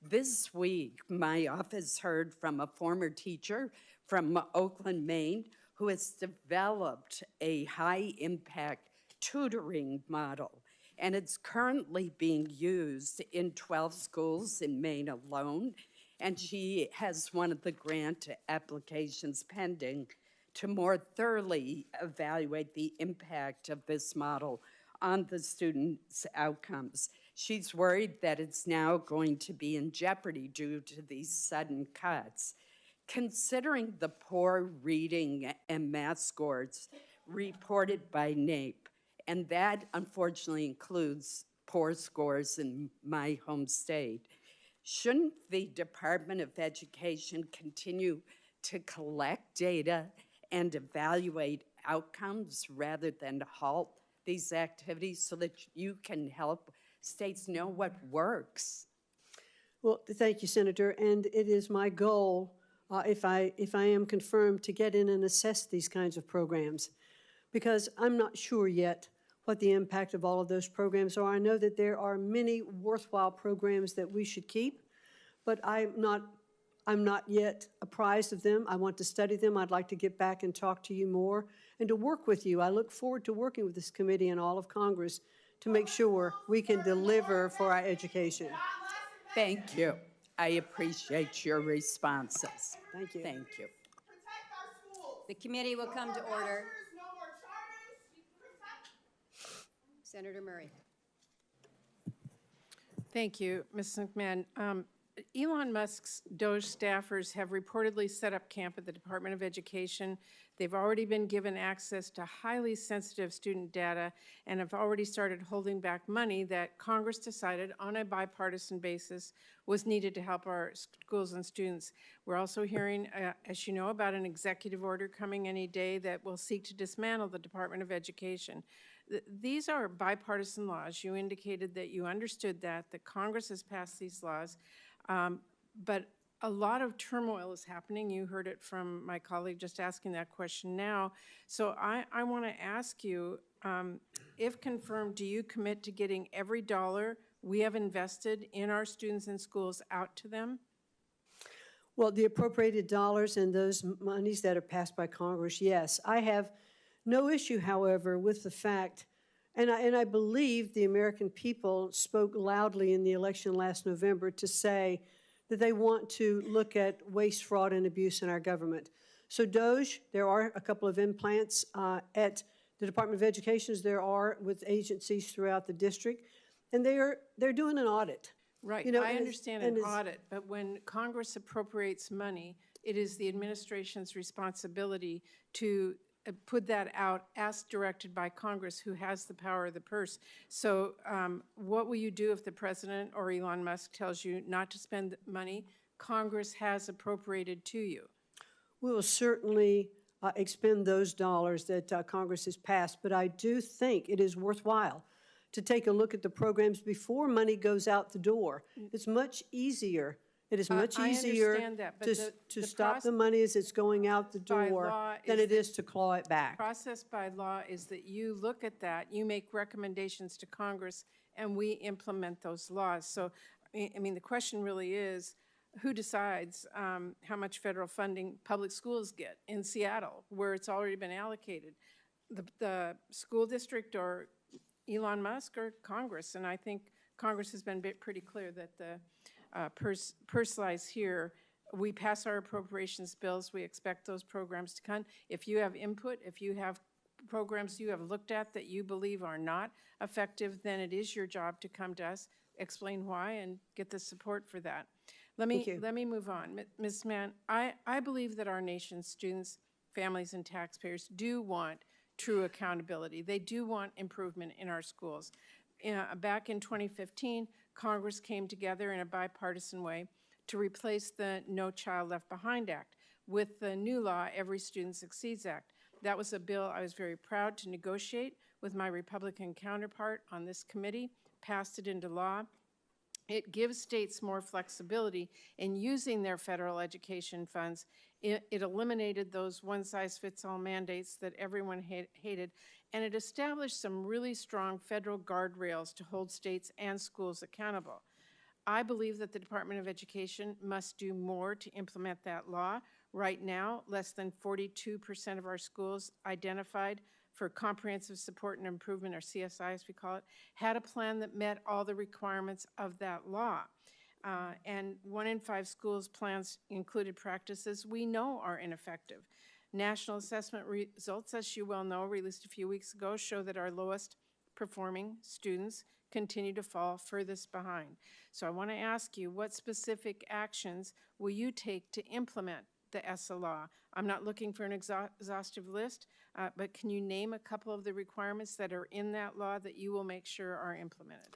This week, my office heard from a former teacher from Oakland, Maine, who has developed a high-impact tutoring model, and it's currently being used in 12 schools in Maine alone, and she has one of the grant applications pending to more thoroughly evaluate the impact of this model on the students' outcomes. She's worried that it's now going to be in jeopardy due to these sudden cuts. Considering the poor reading and math scores reported by NAEP, and that unfortunately includes poor scores in my home state, shouldn't the Department of Education continue to collect data and evaluate outcomes rather than halt these activities so that you can help states know what works? Well, thank you, Senator, and it is my goal, if I am confirmed, to get in and assess these kinds of programs, because I'm not sure yet what the impact of all of those programs are. I know that there are many worthwhile programs that we should keep, but I'm not yet apprised of them. I want to study them. I'd like to get back and talk to you more and to work with you. I look forward to working with this committee and all of Congress to make sure we can deliver for our education. Thank you. I appreciate your responses. Thank you. Thank you. The committee will come to order. Senator Murray. Thank you, Ms. McMahon. Elon Musk's DOGE staffers have reportedly set up camp at the Department of Education. They've already been given access to highly sensitive student data and have already started holding back money that Congress decided on a bipartisan basis was needed to help our schools and students. We're also hearing, as you know, about an executive order coming any day that will seek to dismantle the Department of Education. These are bipartisan laws. You indicated that you understood that Congress has passed these laws. But a lot of turmoil is happening. You heard it from my colleague just asking that question now. So I want to ask you, if confirmed, do you commit to getting every dollar we have invested in our students and schools out to them? Well, the appropriated dollars and those monies that are passed by Congress, yes. I have no issue, however, with the fact, and I believe the American people spoke loudly in the election last November to say that they want to look at waste, fraud, and abuse in our government. So DOGE, there are a couple of implants at the Department of Education, as there are with agencies throughout the district, and they're doing an audit. Right, You know, I understand an audit, but when Congress appropriates money, it is the administration's responsibility to put that out as directed by Congress, who has the power of the purse. So what will you do if the president or Elon Musk tells you not to spend money Congress has appropriated to you? We will certainly expend those dollars that Congress has passed, but I do think it is worthwhile to take a look at the programs before money goes out the door. It's much easier. It is much easier to stop the money as it's going out the door than it is to claw it back. The process by law is that you look at that, you make recommendations to Congress, and we implement those laws. So, I mean, the question really is, who decides how much federal funding public schools get in Seattle, where it's already been allocated? The school district or Elon Musk or Congress? And I think Congress has been pretty clear that the purse lies here. We pass our appropriations bills. We expect those programs to come. If you have input, if you have programs you have looked at that you believe are not effective, then it is your job to come to us, explain why, and get the support for that. Let me move on. Ms. Mann, I believe that our nation's students, families, and taxpayers do want true accountability. They do want improvement in our schools. Back in 2015, Congress came together in a bipartisan way to replace the No Child Left Behind Act with the new law, Every Student Succeeds Act. That was a bill I was very proud to negotiate with my Republican counterpart on this committee, passed it into law. It gives states more flexibility in using their federal education funds. It eliminated those one-size-fits-all mandates that everyone hated, and it established some really strong federal guardrails to hold states and schools accountable. I believe that the Department of Education must do more to implement that law. Right now, less than 42% of our schools identified for comprehensive support and improvement, or CSI as we call it, had a plan that met all the requirements of that law. And 1 in 5 schools' plans included practices we know are ineffective. National assessment results, as you well know, released a few weeks ago, show that our lowest performing students continue to fall furthest behind. So I want to ask you, what specific actions will you take to implement the ESSA law? I'm not looking for an exhaustive list, but can you name a couple of the requirements that are in that law that you will make sure are implemented?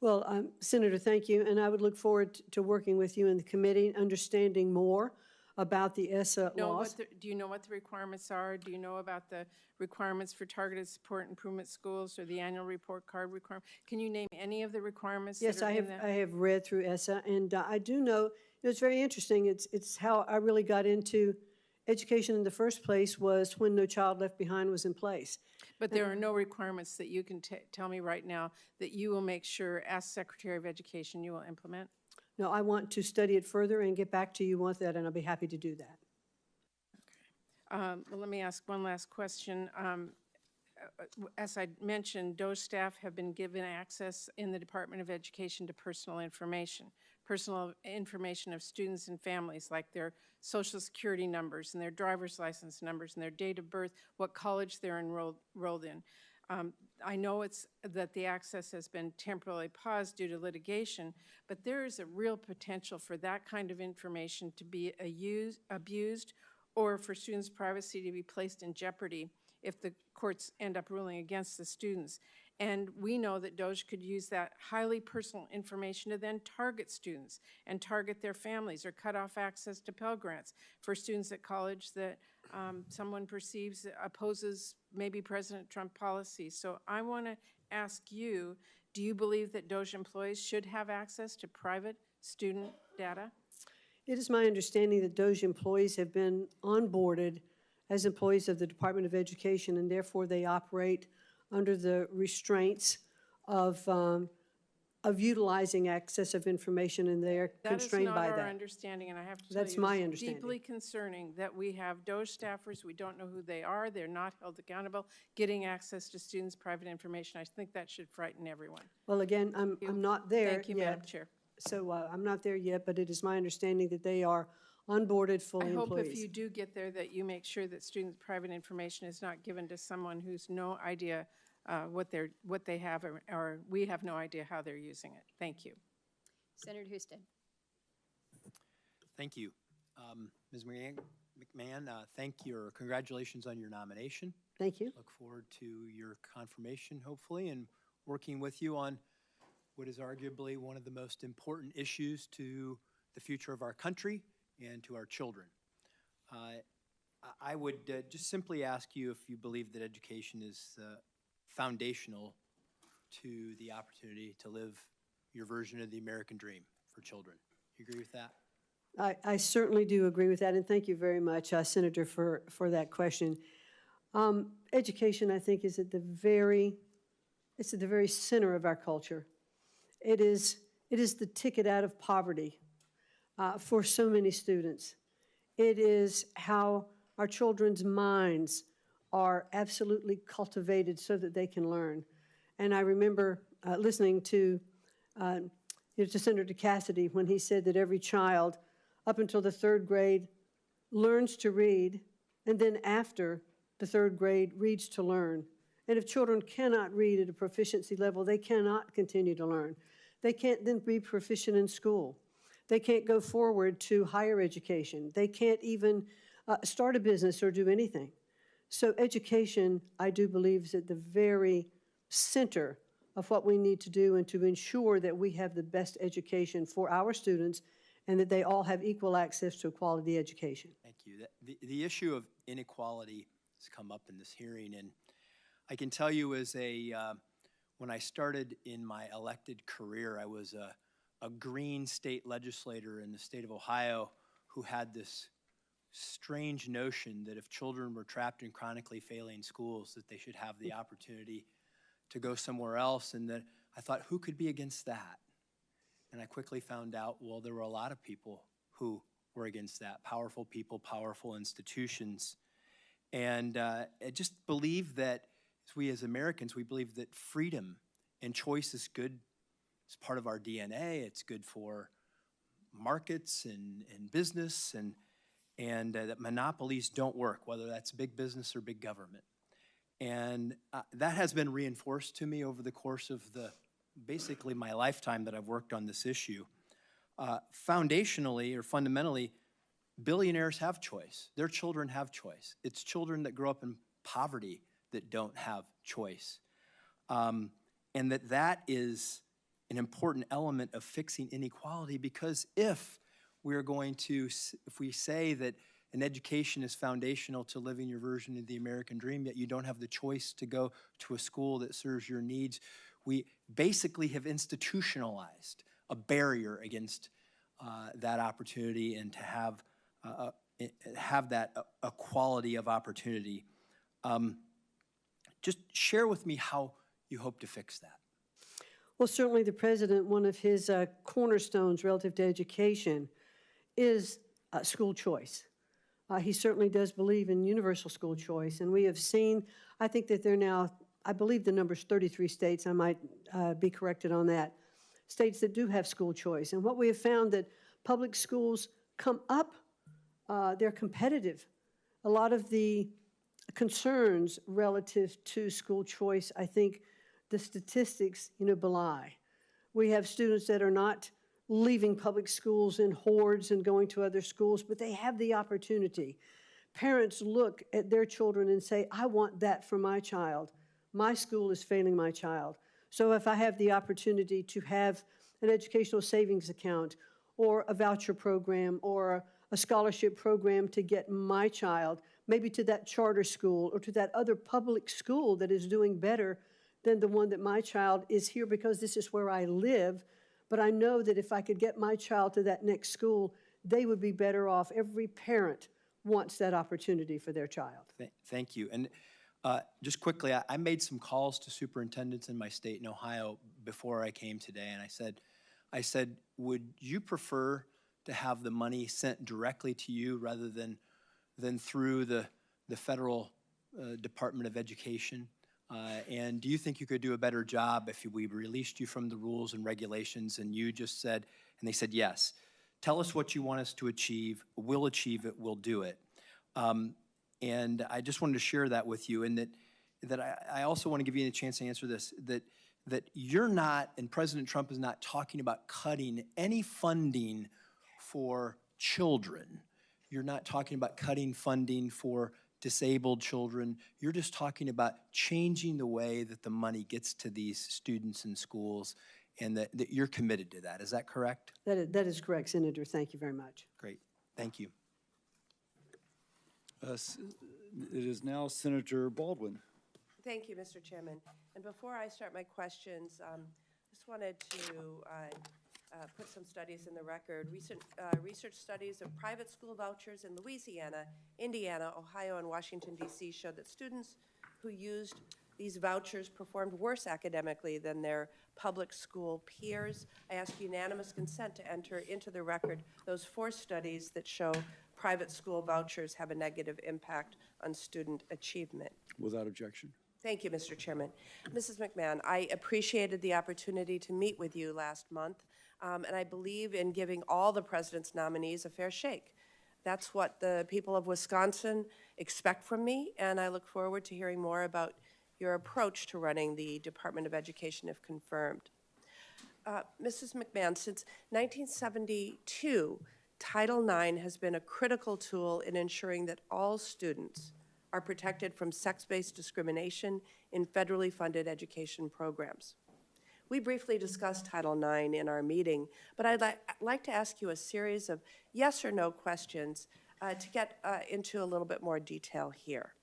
Well, Senator, thank you, and I would look forward to working with you in the committee, understanding more about the ESSA laws. Do you know what the requirements are? Do you know about the requirements for targeted support improvement schools or the annual report card requirement? Can you name any of the requirements? Yes, that are in I have read through ESSA, and I do know, it's very interesting. It's how I really got into education in the first place, was when No Child Left Behind was in place. But there are no requirements that you can tell me right now that you will make sure, as Secretary of Education, you will implement? No, I want to study it further and get back to you with that, and I'll be happy to do that. Okay. Well, let me ask one last question. As I mentioned, DOE staff have been given access in the Department of Education to personal information of students and families, like their Social Security numbers and their driver's license numbers and their date of birth, what college they're enrolled in. I know that the access has been temporarily paused due to litigation, but there is a real potential for that kind of information to be abused or for students' privacy to be placed in jeopardy if the courts end up ruling against the students. And we know that DOJ could use that highly personal information to then target students and target their families or cut off access to Pell Grants for students at college that someone perceives opposes maybe President Trump policy. So I want to ask you, do you believe that DOJ employees should have access to private student data? It is my understanding that DOJ employees have been onboarded as employees of the Department of Education, and therefore they operate under the restraints of utilizing access of information, and they are constrained by that. That is not our understanding, and I have to tell That's you, my it's understanding. deeply concerning that we have DOJ staffers, we don't know who they are, they're not held accountable, getting access to students' private information. I think that should frighten everyone. Well, again, I'm not there Thank you, Madam yet, Chair. so I'm not there yet, but it is my understanding that they are onboarded fully I hope employees. if you do get there that you make sure that students' private information is not given to someone who's no idea what they have, or we have no idea how they're using it. Thank you. Senator Houston. Thank you. Ms. McMahon, congratulations on your nomination. Thank you. Look forward to your confirmation, hopefully, and working with you on what is arguably one of the most important issues to the future of our country and to our children. I would just simply ask you if you believe that education is foundational to the opportunity to live your version of the American dream for children. Do you agree with that? I certainly do agree with that, and thank you very much, Senator, for that question. Education, I think, is at the very center of our culture. It is the ticket out of poverty for so many students. It is how our children's minds are absolutely cultivated so that they can learn. And I remember listening to Senator Cassidy when he said that every child up until the 3rd grade learns to read, and then after the 3rd grade reads to learn. And if children cannot read at a proficiency level, they cannot continue to learn. They can't then be proficient in school. They can't go forward to higher education. They can't even start a business or do anything. So education, I do believe, is at the very center of what we need to do and to ensure that we have the best education for our students and that they all have equal access to a quality education. Thank you. The issue of inequality has come up in this hearing, and I can tell you when I started in my elected career, I was a green state legislator in the state of Ohio who had this strange notion that if children were trapped in chronically failing schools, that they should have the opportunity to go somewhere else, and that I thought, who could be against that? And I quickly found out, well, there were a lot of people who were against that, powerful people, powerful institutions. And I just believe that we as Americans, we believe that freedom and choice is good. It's part of our DNA. It's good for markets and business, and that monopolies don't work, whether that's big business or big government. And that has been reinforced to me over the course of basically my lifetime that I've worked on this issue. Foundationally or fundamentally, billionaires have choice. Their children have choice. It's children that grow up in poverty that don't have choice. And that is an important element of fixing inequality, because if we say that an education is foundational to living your version of the American dream, yet you don't have the choice to go to a school that serves your needs, we basically have institutionalized a barrier against that opportunity and to have that equality of opportunity. Just share with me how you hope to fix that. Well, certainly the president, one of his cornerstones relative to education is school choice. He certainly does believe in universal school choice, and we have seen, I think that there are now, I believe the number's 33 states, I might be corrected on that, states that do have school choice. And what we have found that public schools come up, they're competitive. A lot of the concerns relative to school choice, I think the statistics, belie. We have students that are not leaving public schools in hordes and going to other schools, but they have the opportunity. Parents look at their children and say, I want that for my child. My school is failing my child. So if I have the opportunity to have an educational savings account or a voucher program or a scholarship program to get my child maybe to that charter school or to that other public school that is doing better than the one that my child is here because this is where I live, but I know that if I could get my child to that next school, they would be better off. Every parent wants that opportunity for their child. Thank you. And just quickly, I made some calls to superintendents in my state in Ohio before I came today, and I said, would you prefer to have the money sent directly to you rather than through the federal Department of Education? And do you think you could do a better job if we released you from the rules and regulations and you just said, and they said, yes, tell us what you want us to achieve, we'll achieve it, we'll do it. And I just wanted to share that with you, and that I also want to give you a chance to answer this, that you're not, and President Trump is not talking about cutting any funding for children. You're not talking about cutting funding for disabled children. You're just talking about changing the way that the money gets to these students in schools, and that you're committed to that. Is that correct? That is correct, Senator. Thank you very much. Great. Thank you. It is now Senator Baldwin. Thank you, Mr. Chairman. And before I start my questions, just wanted to put some studies in the record. Recent research studies of private school vouchers in Louisiana, Indiana, Ohio, and Washington, D.C. showed that students who used these vouchers performed worse academically than their public school peers. I ask unanimous consent to enter into the record those 4 studies that show private school vouchers have a negative impact on student achievement. Without objection. Thank you, Mr. Chairman. Mrs. McMahon, I appreciated the opportunity to meet with you last month, and I believe in giving all the president's nominees a fair shake. That's what the people of Wisconsin expect from me, and I look forward to hearing more about your approach to running the Department of Education if confirmed. Mrs. McMahon, since 1972, Title IX has been a critical tool in ensuring that all students are protected from sex-based discrimination in federally funded education programs. We briefly discussed Title IX in our meeting, but I'd like to ask you a series of yes or no questions to get into a little bit more detail here.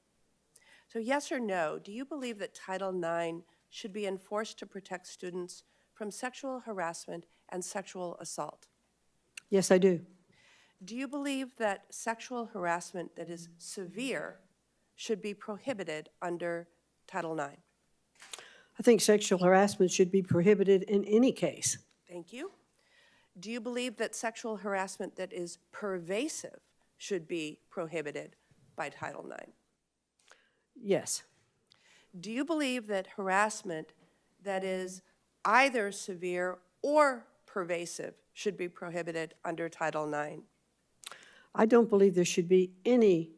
So yes or no, do you believe that Title IX should be enforced to protect students from sexual harassment and sexual assault? Yes, I do. Do you believe that sexual harassment that is severe should be prohibited under Title IX? I think sexual harassment should be prohibited in any case. Thank you. Do you believe that sexual harassment that is pervasive should be prohibited by Title IX? Yes. Do you believe that harassment that is either severe or pervasive should be prohibited under Title IX? I don't believe there should be any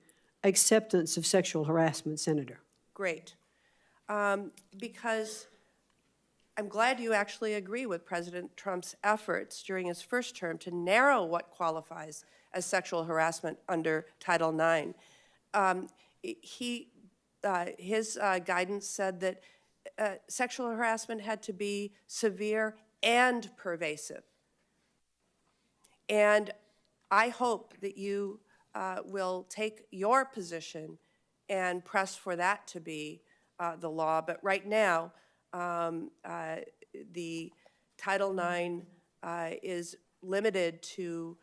acceptance of sexual harassment, Senator. Great. Because I'm glad you actually agree with President Trump's efforts during his first term to narrow what qualifies as sexual harassment under Title IX. His guidance said that sexual harassment had to be severe and pervasive. And I hope that you will take your position and press for that to be the law. But right now, the Title IX is limited to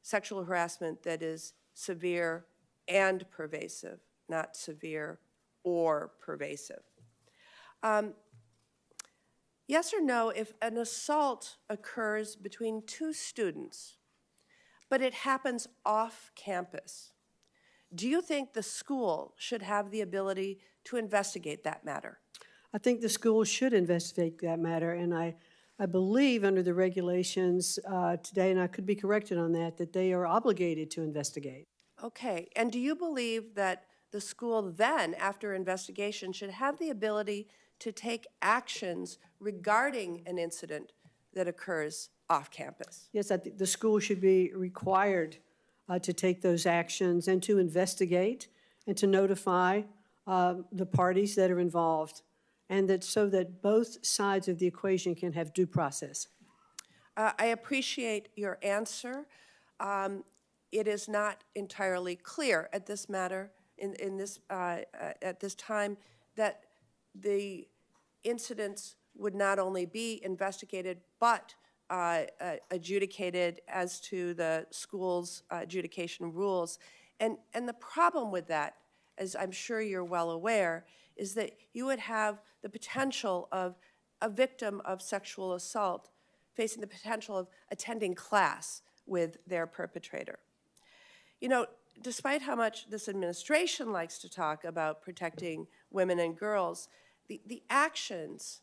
sexual harassment that is severe and pervasive, not severe or pervasive. Yes or no, if an assault occurs between 2 students, but it happens off campus, do you think the school should have the ability to investigate that matter? I think the school should investigate that matter, and I believe under the regulations today, and I could be corrected on that, that they are obligated to investigate. Okay, and do you believe that the school then, after investigation, should have the ability to take actions regarding an incident that occurs off campus. Yes, I think the school should be required to take those actions and to investigate and to notify the parties that are involved, and that so that both sides of the equation can have due process. I appreciate your answer. It is not entirely clear at this matter, at this time, that the incidents would not only be investigated, but adjudicated as to the school's adjudication rules. And the problem with that, as I'm sure you're well aware, is that you would have the potential of a victim of sexual assault facing the potential of attending class with their perpetrator. You know, despite how much this administration likes to talk about protecting women and girls, the actions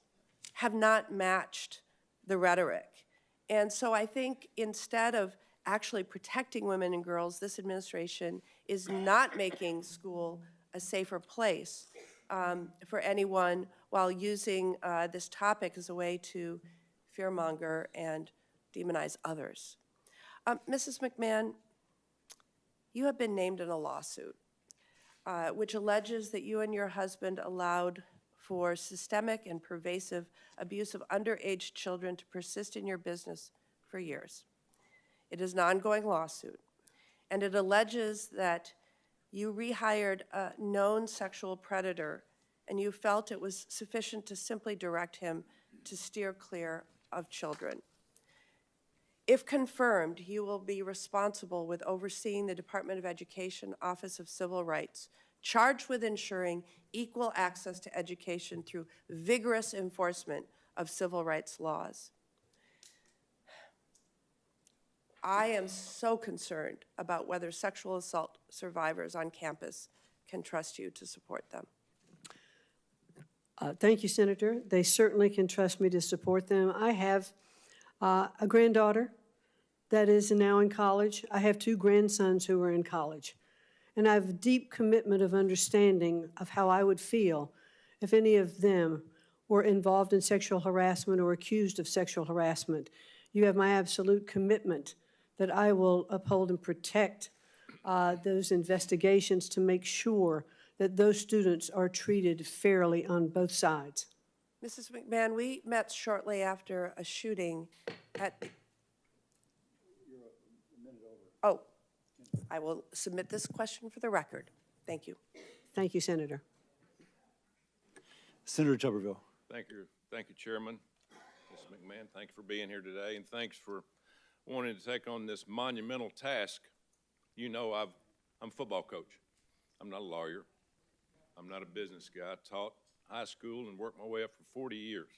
have not matched the rhetoric. And so I think instead of actually protecting women and girls, this administration is not making school a safer place for anyone, while using this topic as a way to fearmonger and demonize others. Mrs. McMahon, you have been named in a lawsuit which alleges that you and your husband allowed for systemic and pervasive abuse of underage children to persist in your business for years. It is an ongoing lawsuit, and it alleges that you rehired a known sexual predator and you felt it was sufficient to simply direct him to steer clear of children. If confirmed, you will be responsible with overseeing the Department of Education Office of Civil Rights, charged with ensuring equal access to education through vigorous enforcement of civil rights laws. I am so concerned about whether sexual assault survivors on campus can trust you to support them. Thank you, Senator. They certainly can trust me to support them. I have a granddaughter that is now in college. I have 2 grandsons who are in college. And I have a deep commitment of understanding of how I would feel if any of them were involved in sexual harassment or accused of sexual harassment. You have my absolute commitment that I will uphold and protect those investigations to make sure that those students are treated fairly on both sides. Mrs. McMahon, we met shortly after a shooting at... Oh, I will submit this question for the record. Thank you. Thank you, Senator. Senator Tuberville. Thank you, Chairman. Ms. McMahon, thank you for being here today, and thanks for wanting to take on this monumental task. You know, I'm a football coach. I'm not a lawyer. I'm not a business guy. I taught high school and worked my way up for 40 years.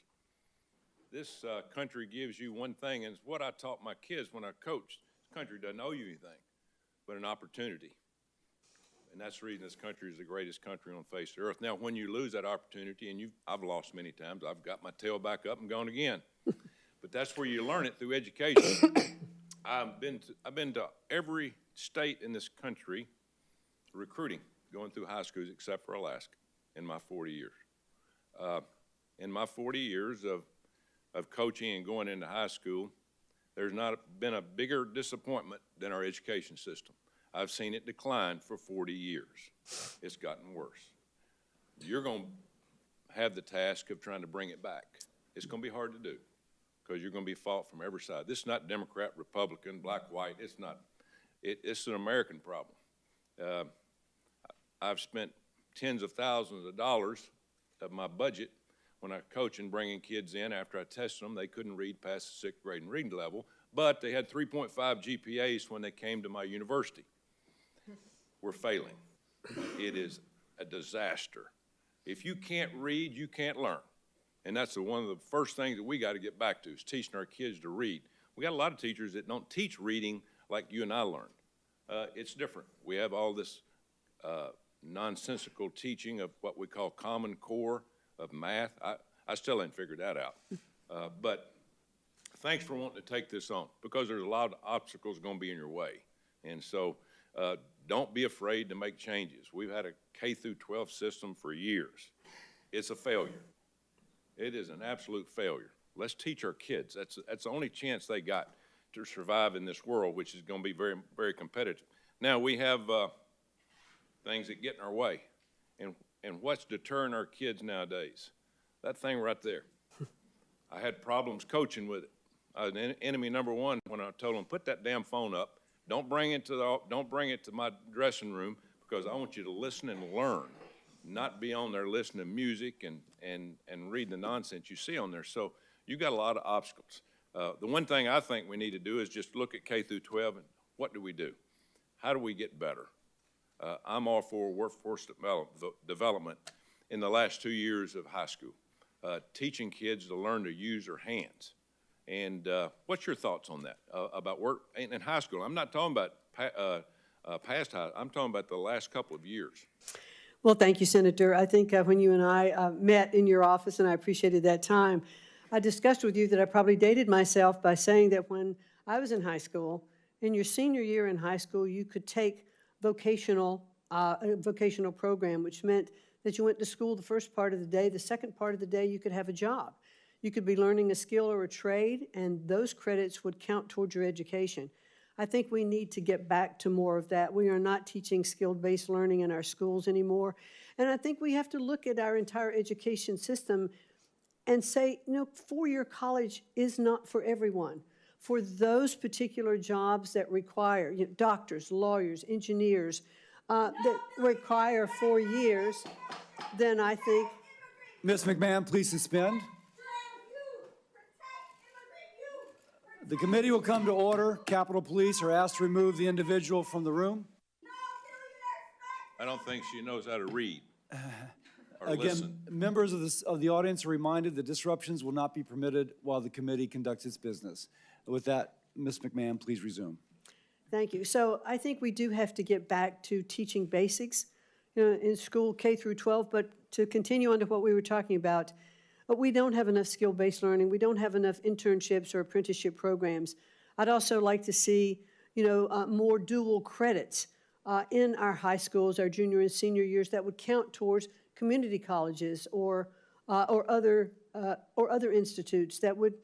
This country gives you one thing, and it's what I taught my kids when I coached. This country doesn't owe you anything but an opportunity. And that's the reason this country is the greatest country on the face of the earth. Now, when you lose that opportunity, and I've lost many times, I've got my tail back up and gone again. But that's where you learn it, through education. I've been to every state in this country recruiting, going through high schools except for Alaska in my 40 years. In my 40 years of coaching and going into high school, there's not been a bigger disappointment than our education system. I've seen it decline for 40 years. It's gotten worse. You're going to have the task of trying to bring it back. It's going to be hard to do because you're going to be fought from every side. This is not Democrat, Republican, black, white. It's not. It's an American problem. I've spent tens of thousands of dollars of my budget when I coach and bringing kids in. After I tested them, they couldn't read past the 6th grade and reading level, but they had 3.5 GPAs when they came to my university. We're failing. It is a disaster. If you can't read, you can't learn. And that's one of the first things that we got to get back to, is teaching our kids to read. We got a lot of teachers that don't teach reading like you and I learned. It's different. We have all this nonsensical teaching of what we call Common Core of math. I still ain't figured that out. But thanks for wanting to take this on, because there's a lot of obstacles going to be in your way. And so Don't be afraid to make changes. We've had a K through 12 system for years. It's a failure. It is an absolute failure. Let's teach our kids. That's the only chance they got to survive in this world, which is going to be very, very competitive. Now, we have things that get in our way. And what's deterring our kids nowadays? That thing right there. I had problems coaching with it. I was enemy number one when I told them, put that damn phone up. Don't bring it to my dressing room, because I want you to listen and learn, not be on there listening to music and reading the nonsense you see on there. So you got a lot of obstacles. The one thing I think we need to do is just look at K through 12 and what do we do? How do we get better? I'm all for workforce development in the last 2 years of high school, teaching kids to learn to use their hands. And what's your thoughts on that, about work in high school? I'm not talking about past high, I'm talking about the last couple of years. Well, thank you, Senator. I think when you and I met in your office, and I appreciated that time, I discussed with you that I probably dated myself by saying that when I was in high school, in your senior year in high school, you could take a vocational program, which meant that you went to school the first part of the day. The second part of the day, you could have a job. You could be learning a skill or a trade, and those credits would count towards your education. I think we need to get back to more of that. We are not teaching skill-based learning in our schools anymore. And I think we have to look at our entire education system and say, you know, four-year college is not for everyone. For those particular jobs that require, you know, doctors, lawyers, engineers, that require 4 years, then I think... Ms. McMahon, please suspend. The committee will come to order. Capitol Police are asked to remove the individual from the room. I don't think she knows how to read or Again, listen. members of the audience are reminded that disruptions will not be permitted while the committee conducts its business. With that, Ms. McMahon, please resume. Thank you. So I think we do have to get back to teaching basics, you know, in school K through 12, but to continue on to what we were talking about, but we don't have enough skill-based learning. We don't have enough internships or apprenticeship programs. I'd also like to see, you know, more dual credits in our high schools, our junior and senior years, that would count towards community colleges or other institutes that would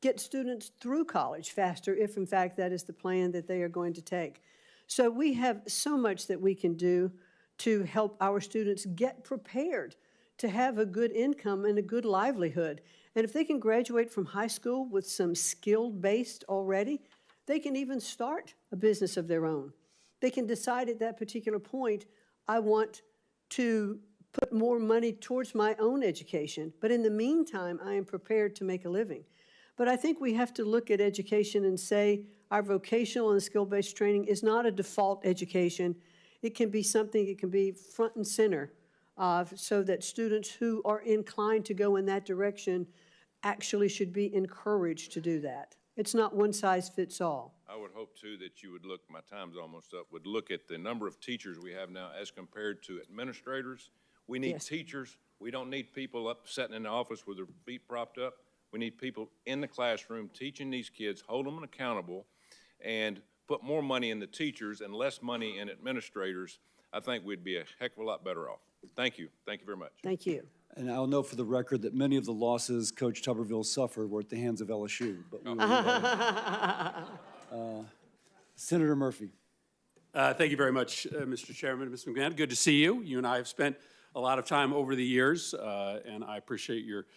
get students through college faster if, in fact, that is the plan that they are going to take. So we have so much that we can do to help our students get prepared to have a good income and a good livelihood. And if they can graduate from high school with some skill-based already, they can even start a business of their own. They can decide at that particular point, I want to put more money towards my own education, but in the meantime, I am prepared to make a living. But I think we have to look at education and say our vocational and skill-based training is not a default education. It can be something, it can be front and center, so that students who are inclined to go in that direction actually should be encouraged to do that. It's not one size fits all. I would hope, too, that you would look, my time's almost up, would look at the number of teachers we have now as compared to administrators. We need teachers. We don't need people up sitting in the office with their feet propped up. We need people in the classroom teaching these kids, hold them accountable, and put more money in the teachers and less money in administrators. I think we'd be a heck of a lot better off. Thank you. Thank you very much. Thank you. And I'll note for the record that many of the losses Coach Tuberville suffered were at the hands of LSU. But Senator Murphy. Thank you very much, Mr. Chairman. Ms. McMahon, good to see you. You and I have spent a lot of time over the years, and I appreciate your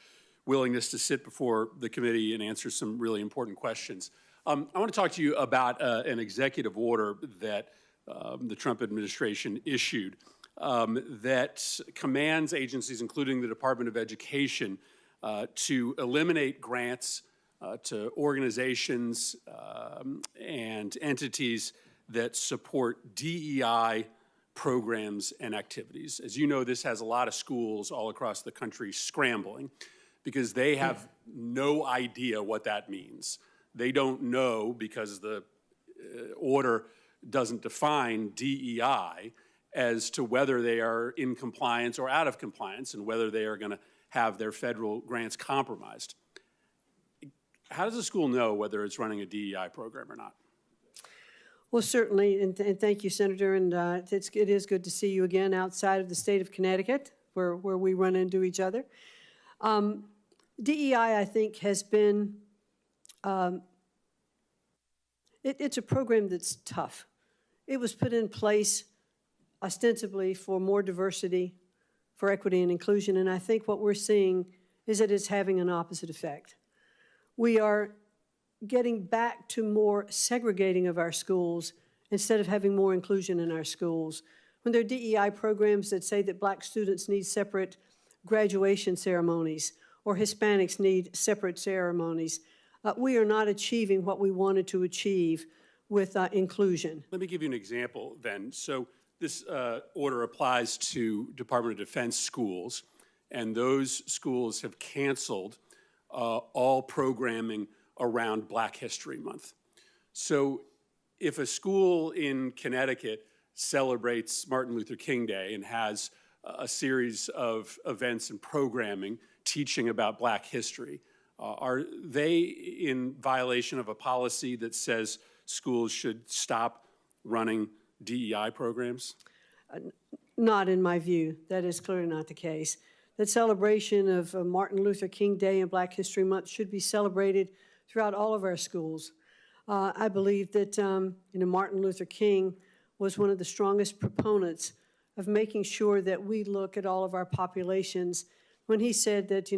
willingness to sit before the committee and answer some really important questions. I want to talk to you about an executive order that the Trump administration issued that commands agencies, including the Department of Education, to eliminate grants to organizations and entities that support DEI programs and activities. As you know, this has a lot of schools all across the country scrambling because they have no idea what that means. They don't know because the order doesn't define DEI as to whether they are in compliance or out of compliance and whether they are going to have their federal grants compromised. How does a school know whether it's running a DEI program or not? Well, certainly, and thank you, Senator, and it is good to see you again outside of the state of Connecticut, where we run into each other. DEI, I think, has been, it's a program that's tough. It was put in place ostensibly for more diversity, for equity and inclusion, and I think what we're seeing is that it's having an opposite effect. We are getting back to more segregating of our schools instead of having more inclusion in our schools. When there are DEI programs that say that Black students need separate graduation ceremonies or Hispanics need separate ceremonies, we are not achieving what we wanted to achieve with inclusion. Let me give you an example then. So this order applies to Department of Defense schools, and those schools have canceled all programming around Black History Month. So if a school in Connecticut celebrates Martin Luther King Day and has a series of events and programming teaching about Black history, are they in violation of a policy that says schools should stop running DEI programs? Not in my view. That is clearly not the case. That celebration of Martin Luther King Day and Black History Month should be celebrated throughout all of our schools. I believe that Martin Luther King was one of the strongest proponents of making sure that we look at all of our populations when he said that,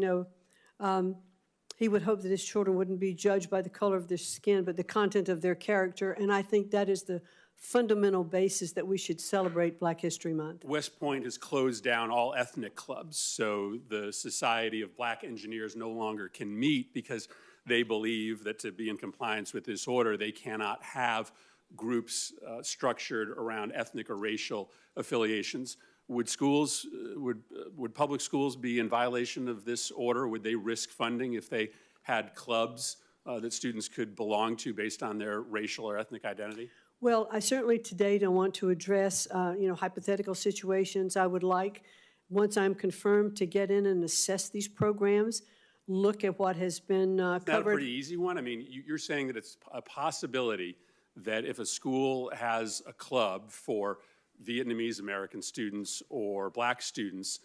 he would hope that his children wouldn't be judged by the color of their skin, but the content of their character. And I think that is the fundamental basis that we should celebrate Black History Month. West Point has closed down all ethnic clubs, so the Society of Black Engineers no longer can meet because they believe that to be in compliance with this order, they cannot have groups structured around ethnic or racial affiliations. Would schools, would public schools be in violation of this order? Would they risk funding if they had clubs that students could belong to based on their racial or ethnic identity? Well, I certainly today don't want to address, hypothetical situations. I would like, once I'm confirmed, to get in and assess these programs, look at what has been covered. Is that a pretty easy one? I mean, you're saying that it's a possibility that if a school has a club for Vietnamese American students or Black students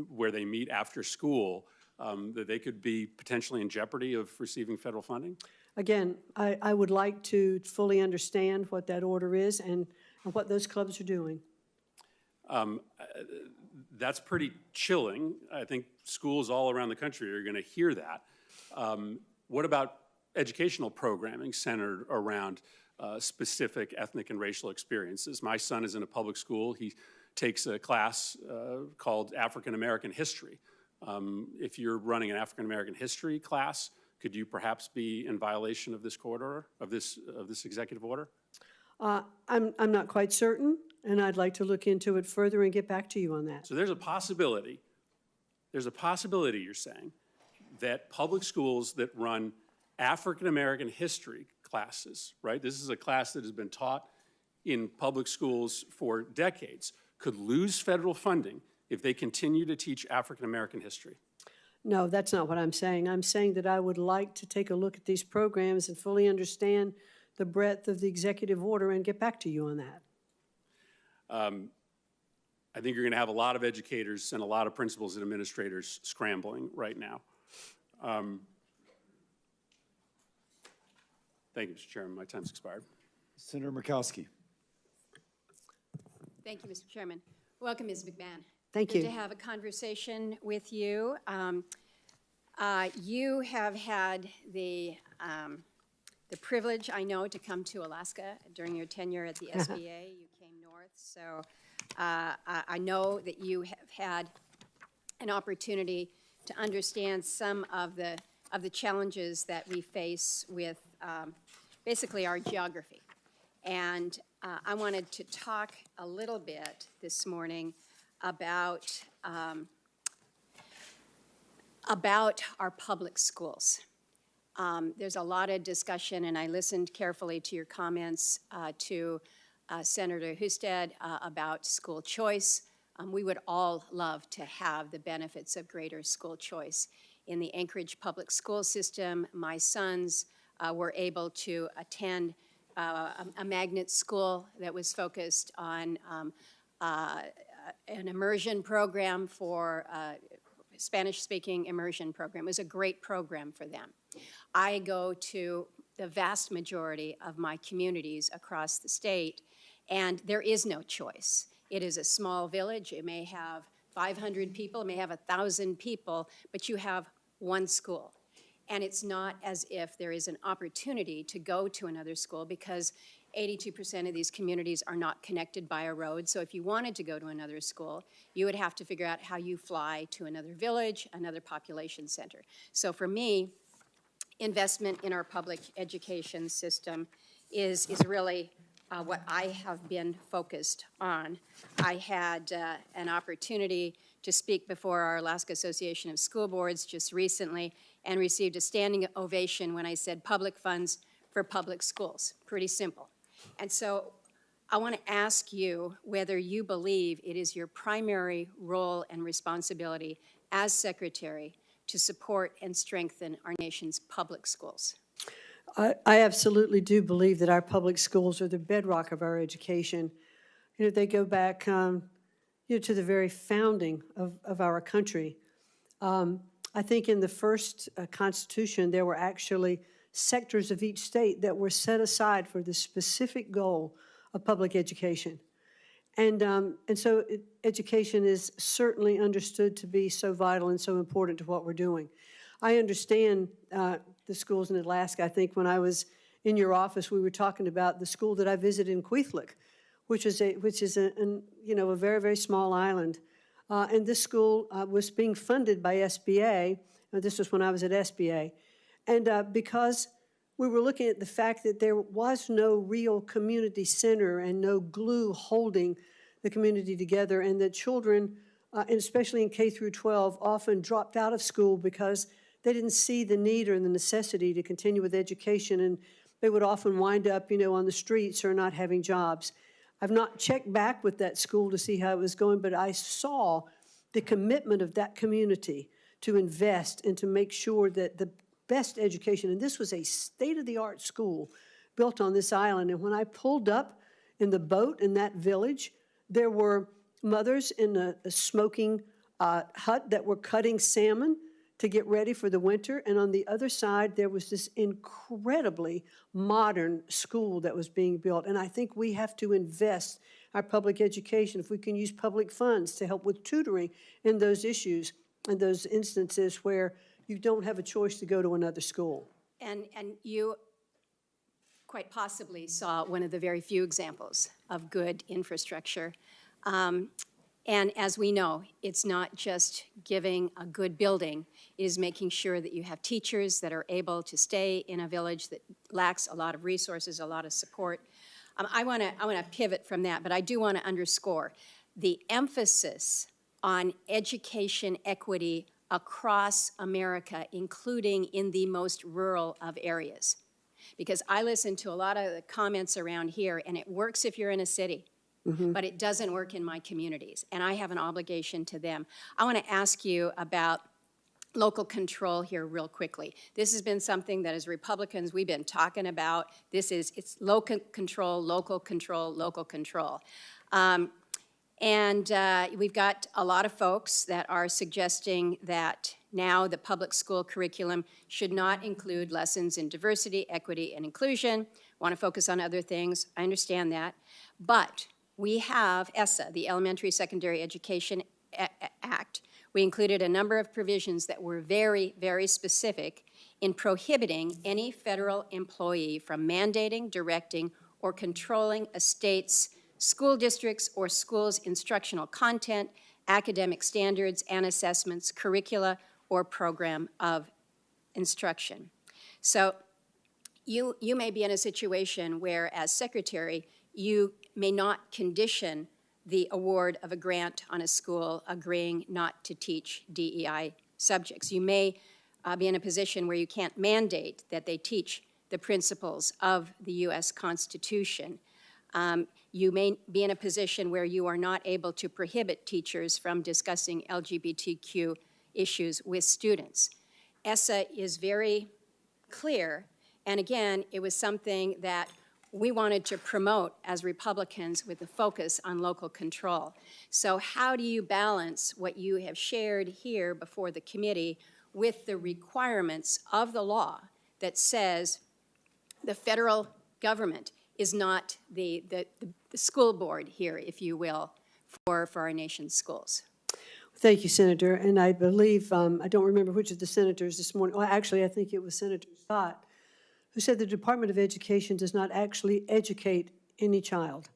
where they meet after school, that they could be potentially in jeopardy of receiving federal funding? Again, I would like to fully understand what that order is and what those clubs are doing. That's pretty chilling. I think schools all around the country are going to hear that. What about educational programming centered around specific ethnic and racial experiences? My son is in a public school. He takes a class called African American History. If you're running an African American history class, could you perhaps be in violation of this court order, of this executive order? I'm not quite certain, and I'd like to look into it further and get back to you on that. So there's a possibility, you're saying, that public schools that run African American history classes, right? This is a class that has been taught in public schools for decades, could lose federal funding if they continue to teach African American history. No, that's not what I'm saying. I'm saying that I would like to take a look at these programs and fully understand the breadth of the executive order and get back to you on that. I think you're going to have a lot of educators and a lot of principals and administrators scrambling right now. Thank you, Mr. Chairman. My time's expired. Senator Murkowski. Thank you, Mr. Chairman. Welcome, Ms. McMahon. Thank Good you. to have a conversation with you. You have had the privilege, I know, to come to Alaska during your tenure at the SBA. You came north, so I know that you have had an opportunity to understand some of the challenges that we face with basically our geography. And I wanted to talk a little bit this morning about our public schools. There's a lot of discussion, and I listened carefully to your comments to Senator Husted about school choice. We would all love to have the benefits of greater school choice. In the Anchorage public school system, my sons were able to attend a magnet school that was focused on an immersion program for Spanish-speaking immersion program. It was a great program for them. I go to the vast majority of my communities across the state, and there is no choice. It is a small village. It may have 500 people, it may have 1,000 people, but you have one school. And it's not as if there is an opportunity to go to another school, because 82% of these communities are not connected by a road. So if you wanted to go to another school, you would have to figure out how you fly to another village, another population center. So for me, investment in our public education system is really what I have been focused on. I had an opportunity to speak before our Alaska Association of School Boards just recently and received a standing ovation when I said public funds for public schools. Pretty simple. And so I want to ask you whether you believe it is your primary role and responsibility as Secretary to support and strengthen our nation's public schools. I absolutely do believe that our public schools are the bedrock of our education. You know, they go back to the very founding of our country. I think in the first Constitution, there were actually sectors of each state that were set aside for the specific goal of public education. And so education is certainly understood to be so vital and so important to what we're doing. I understand the schools in Alaska. I think when I was in your office, we were talking about the school that I visited in Kwethluk, which is a very, very small island. And this school was being funded by SBA. This was when I was at SBA. And because we were looking at the fact that there was no real community center and no glue holding the community together, and that children, and especially in K through 12, often dropped out of school because they didn't see the need or the necessity to continue with education, and they would often wind up, on the streets or not having jobs. I've not checked back with that school to see how it was going, but I saw the commitment of that community to invest and to make sure that the best education, and this was a state-of-the-art school built on this island. And when I pulled up in the boat in that village, there were mothers in a smoking hut that were cutting salmon to get ready for the winter. And on the other side, there was this incredibly modern school that was being built. And I think we have to invest our public education, if we can use public funds to help with tutoring in those issues and those instances where you don't have a choice to go to another school. And you quite possibly saw one of the very few examples of good infrastructure. And as we know, it's not just giving a good building, it is making sure that you have teachers that are able to stay in a village that lacks a lot of resources, a lot of support. I want to pivot from that, but I do want to underscore the emphasis on education equity across America, including in the most rural of areas. Because I listen to a lot of the comments around here, and it works if you're in a city. Mm-hmm. But it doesn't work in my communities, and I have an obligation to them. I want to ask you about local control here real quickly. This has been something that as Republicans we've been talking about. It's local control, local control, local control. And we've got a lot of folks that are suggesting that now the public school curriculum should not include lessons in diversity, equity, and inclusion. Want to focus on other things. I understand that. But we have ESSA, the Elementary Secondary Education Act. We included a number of provisions that were very, very specific in prohibiting any federal employee from mandating, directing, or controlling a state's school districts or schools' instructional content, academic standards and assessments, curricula, or program of instruction. So you may be in a situation where, as secretary, you may not condition the award of a grant on a school agreeing not to teach DEI subjects. You may be in a position where you can't mandate that they teach the principles of the U.S. Constitution. You may be in a position where you are not able to prohibit teachers from discussing LGBTQ issues with students. ESSA is very clear, and again, it was something that we wanted to promote as Republicans with the focus on local control. So how do you balance what you have shared here before the committee with the requirements of the law that says the federal government is not the school board here, if you will, for our nation's schools? Thank you, Senator. And I believe, I don't remember which of the senators this morning, well, actually, I think it was Senator Scott, who said the Department of Education does not actually educate any child.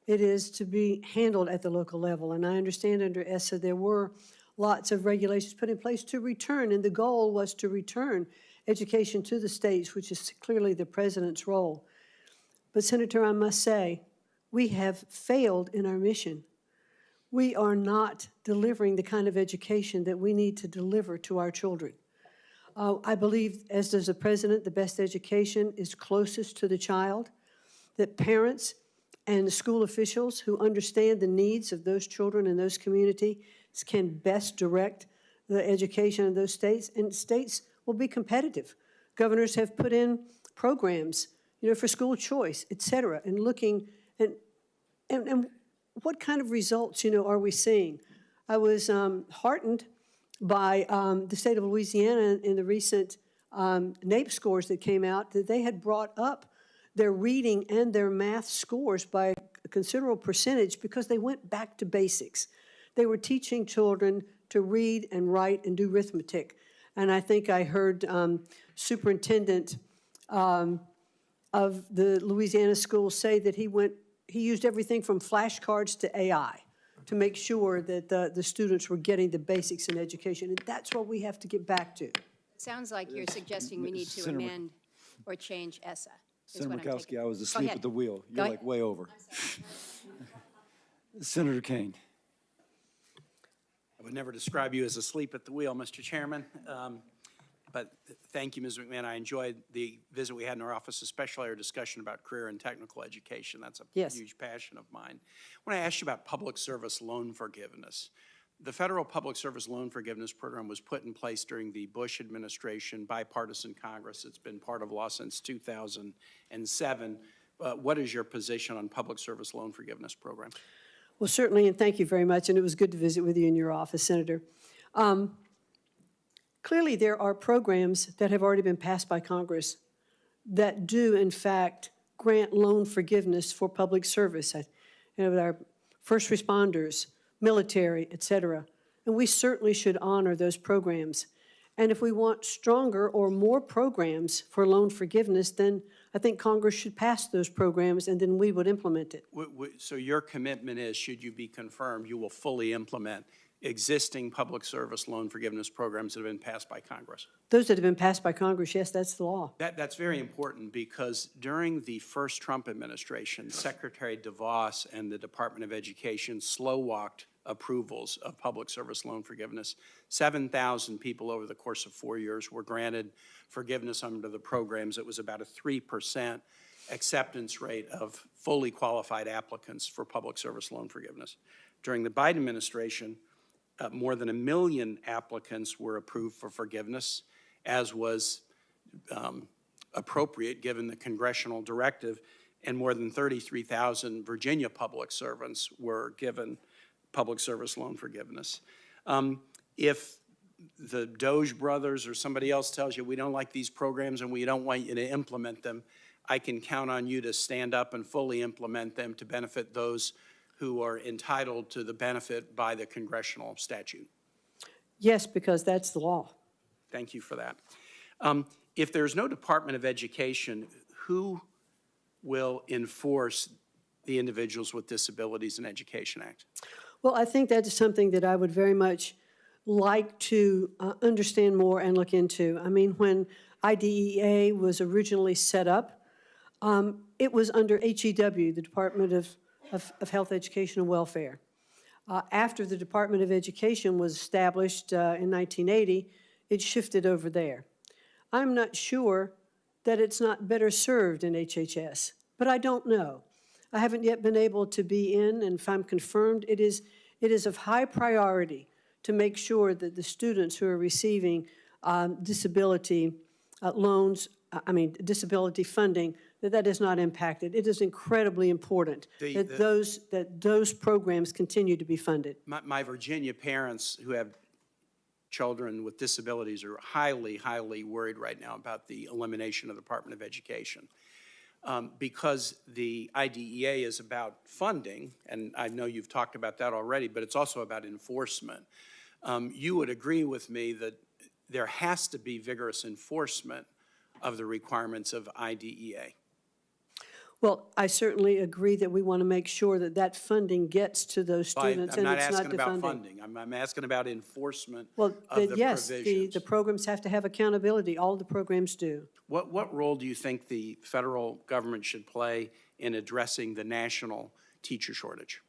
It is to be handled at the local level. And I understand under ESSA there were lots of regulations put in place to return, and the goal was to return education to the states, which is clearly the president's role. But Senator, I must say, we have failed in our mission. We are not delivering the kind of education that we need to deliver to our children. I believe, as does the president, the best education is closest to the child, that parents and the school officials who understand the needs of those children in those communities can best direct the education of those states, and states will be competitive. Governors have put in programs, for school choice, et cetera, and looking, and what kind of results, are we seeing? I was heartened by the state of Louisiana in the recent NAEP scores that came out, that they had brought up their reading and their math scores by a considerable percentage because they went back to basics. They were teaching children to read and write and do arithmetic. And I think I heard superintendent of the Louisiana school say that he used everything from flashcards to AI to make sure that the students were getting the basics in education. And that's what we have to get back to. It sounds like you're suggesting we need to Senator amend or change ESSA. Senator Murkowski, I was Go asleep ahead. at the wheel. Go You're ahead. like way over. Senator Kane. I would never describe you as asleep at the wheel, Mr. Chairman. But thank you, Ms. McMahon. I enjoyed the visit we had in our office, especially our discussion about career and technical education. That's a huge passion of mine. I want to ask you about public service loan forgiveness. The federal public service loan forgiveness program was put in place during the Bush administration, bipartisan Congress. It's been part of law since 2007. What is your position on public service loan forgiveness program? Well, certainly, and thank you very much, and it was good to visit with you in your office, Senator. Clearly, there are programs that have already been passed by Congress that do, in fact, grant loan forgiveness for public service. Our first responders, military, et cetera. And we certainly should honor those programs. And if we want stronger or more programs for loan forgiveness, then I think Congress should pass those programs and then we would implement it. So your commitment is, should you be confirmed, you will fully implement existing public service loan forgiveness programs that have been passed by Congress? Those that have been passed by Congress, yes, that's the law. That's very important because during the first Trump administration, Secretary DeVos and the Department of Education slow-walked approvals of public service loan forgiveness. 7,000 people over the course of 4 years were granted forgiveness under the programs. It was about a 3% acceptance rate of fully qualified applicants for public service loan forgiveness. During the Biden administration, more than 1 million applicants were approved for forgiveness, as was appropriate given the congressional directive, and more than 33,000 Virginia public servants were given public service loan forgiveness. If the Doge brothers or somebody else tells you we don't like these programs and we don't want you to implement them, I can count on you to stand up and fully implement them to benefit those who are entitled to the benefit by the congressional statute. Yes, because that's the law. Thank you for that. If there's no Department of Education, who will enforce the Individuals with Disabilities in Education Act? Well, I think that is something that I would very much like to understand more and look into. I mean, when IDEA was originally set up, it was under HEW, the Department of Health, Education, and Welfare. After the Department of Education was established in 1980, it shifted over there. I'm not sure that it's not better served in HHS, but I don't know. I haven't yet been able to be in, and if I'm confirmed, it is of high priority to make sure that the students who are receiving disability loans, disability funding, that is not impacted. It is incredibly important that those programs continue to be funded. My Virginia parents who have children with disabilities are highly, highly worried right now about the elimination of the Department of Education. Because the IDEA is about funding, and I know you've talked about that already, but it's also about enforcement. You would agree with me that there has to be vigorous enforcement of the requirements of IDEA. Well, I certainly agree that we want to make sure that that funding gets to those students and it's not defunding. I'm not asking about funding. I'm asking about enforcement Well, of the yes, provisions. the programs have to have accountability. All the programs do. What role do you think the federal government should play in addressing the national teacher shortage?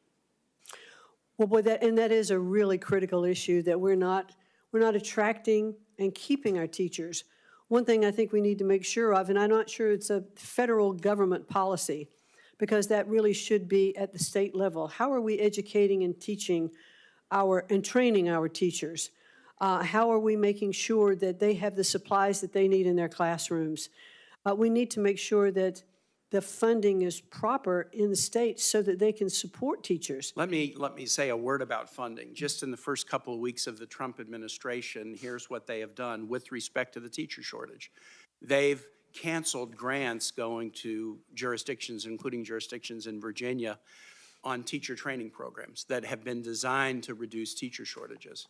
Well, boy, that is a really critical issue, that we're not attracting and keeping our teachers. One thing I think we need to make sure of, and I'm not sure it's a federal government policy, because that really should be at the state level. How are we educating and teaching and training our teachers? How are we making sure that they have the supplies that they need in their classrooms? We need to make sure that the funding is proper in the state so that they can support teachers. Let me say a word about funding. Just in the first couple of weeks of the Trump administration, here's what they have done with respect to the teacher shortage. They've canceled grants going to jurisdictions, including jurisdictions in Virginia, on teacher training programs that have been designed to reduce teacher shortages.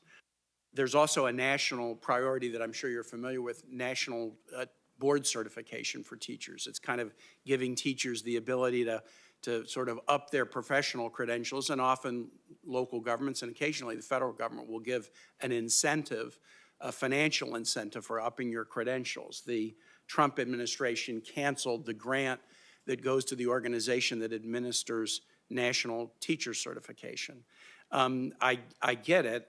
There's also a national priority that I'm sure you're familiar with, national board certification for teachers. It's kind of giving teachers the ability to sort of up their professional credentials, and often local governments and occasionally the federal government will give an incentive, a financial incentive for upping your credentials. The Trump administration canceled the grant that goes to the organization that administers national teacher certification. I get it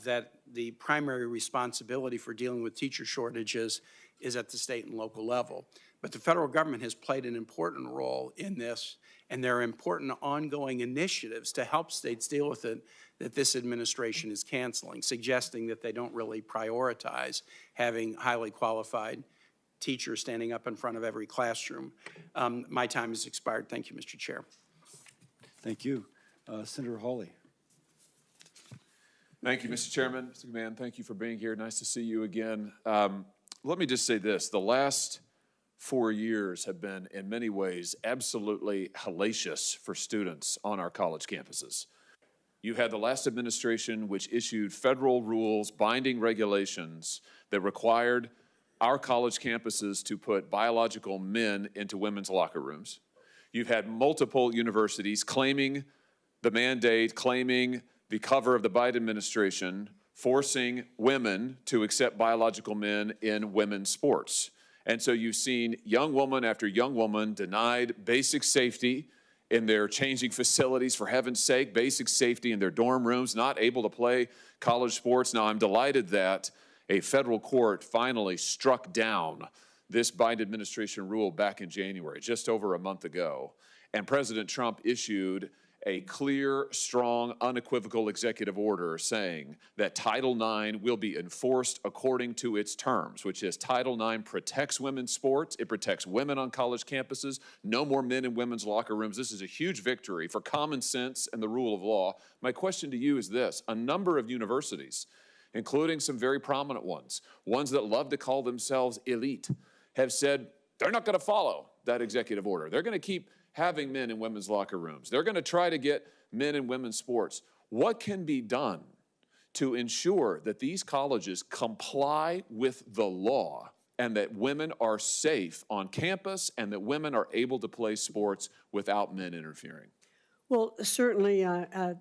that the primary responsibility for dealing with teacher shortages is at the state and local level. But the federal government has played an important role in this, and there are important ongoing initiatives to help states deal with it that this administration is canceling, suggesting that they don't really prioritize having highly qualified teachers standing up in front of every classroom. My time has expired. Thank you, Mr. Chair. Thank you. Senator Hawley. Thank you, Mr. Chairman. Mr. McMahon, thank you for being here. Nice to see you again. Let me just say this. The last 4 years have been, in many ways, absolutely hellacious for students on our college campuses. You had the last administration which issued federal rules, binding regulations that required our college campuses to put biological men into women's locker rooms. You've had multiple universities claiming the mandate, claiming the cover of the Biden administration, forcing women to accept biological men in women's sports. And so you've seen young woman after young woman denied basic safety in their changing facilities, for heaven's sake, basic safety in their dorm rooms, not able to play college sports. Now, I'm delighted that a federal court finally struck down this Biden administration rule back in January, just over a month ago. And President Trump issued a clear, strong, unequivocal executive order saying that Title IX will be enforced according to its terms, which is Title IX protects women's sports, it protects women on college campuses, no more men in women's locker rooms. This is a huge victory for common sense and the rule of law. My question to you is this: a number of universities, including some very prominent ones that love to call themselves elite, have said they're not going to follow that executive order. They're going to keep having men in women's locker rooms. They're going to try to get men in women's sports. What can be done to ensure that these colleges comply with the law and that women are safe on campus and that women are able to play sports without men interfering? Well, certainly, I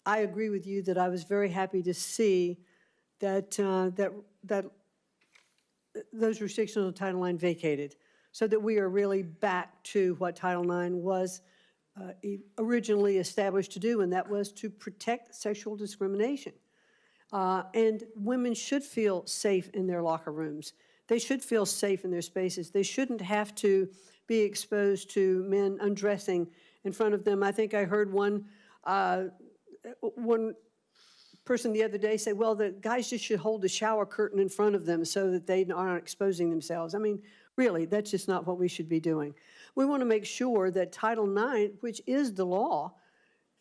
agree with you that I was very happy to see that those restrictions on Title IX vacated, so that we are really back to what Title IX was originally established to do, and that was to protect sexual discrimination. And women should feel safe in their locker rooms. They should feel safe in their spaces. They shouldn't have to be exposed to men undressing in front of them. I think I heard one person the other day say, well, the guys just should hold the shower curtain in front of them so that they aren't exposing themselves. I mean, Really, that's just not what we should be doing. We want to make sure that Title IX, which is the law,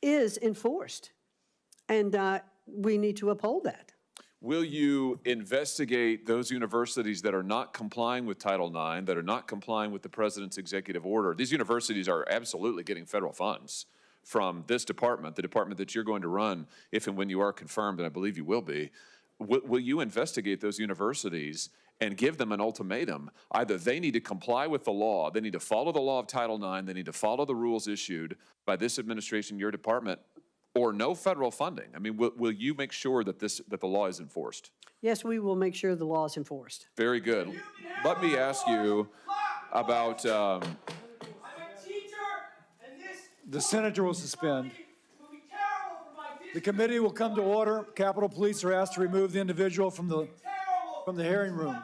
is enforced. And we need to uphold that. Will you investigate those universities that are not complying with Title IX, that are not complying with the president's executive order? These universities are absolutely getting federal funds from this department, the department that you're going to run if and when you are confirmed, and I believe you will be. Will you investigate those universities and give them an ultimatum? Either they need to comply with the law, they need to follow the law of Title IX, they need to follow the rules issued by this administration, your department, or no federal funding. I mean, will you make sure that that the law is enforced? Yes, we will make sure the law is enforced. Very good. Let me ask you about. The senator will suspend. The committee will come to order. Capitol Police are asked to remove the individual from the hearing room.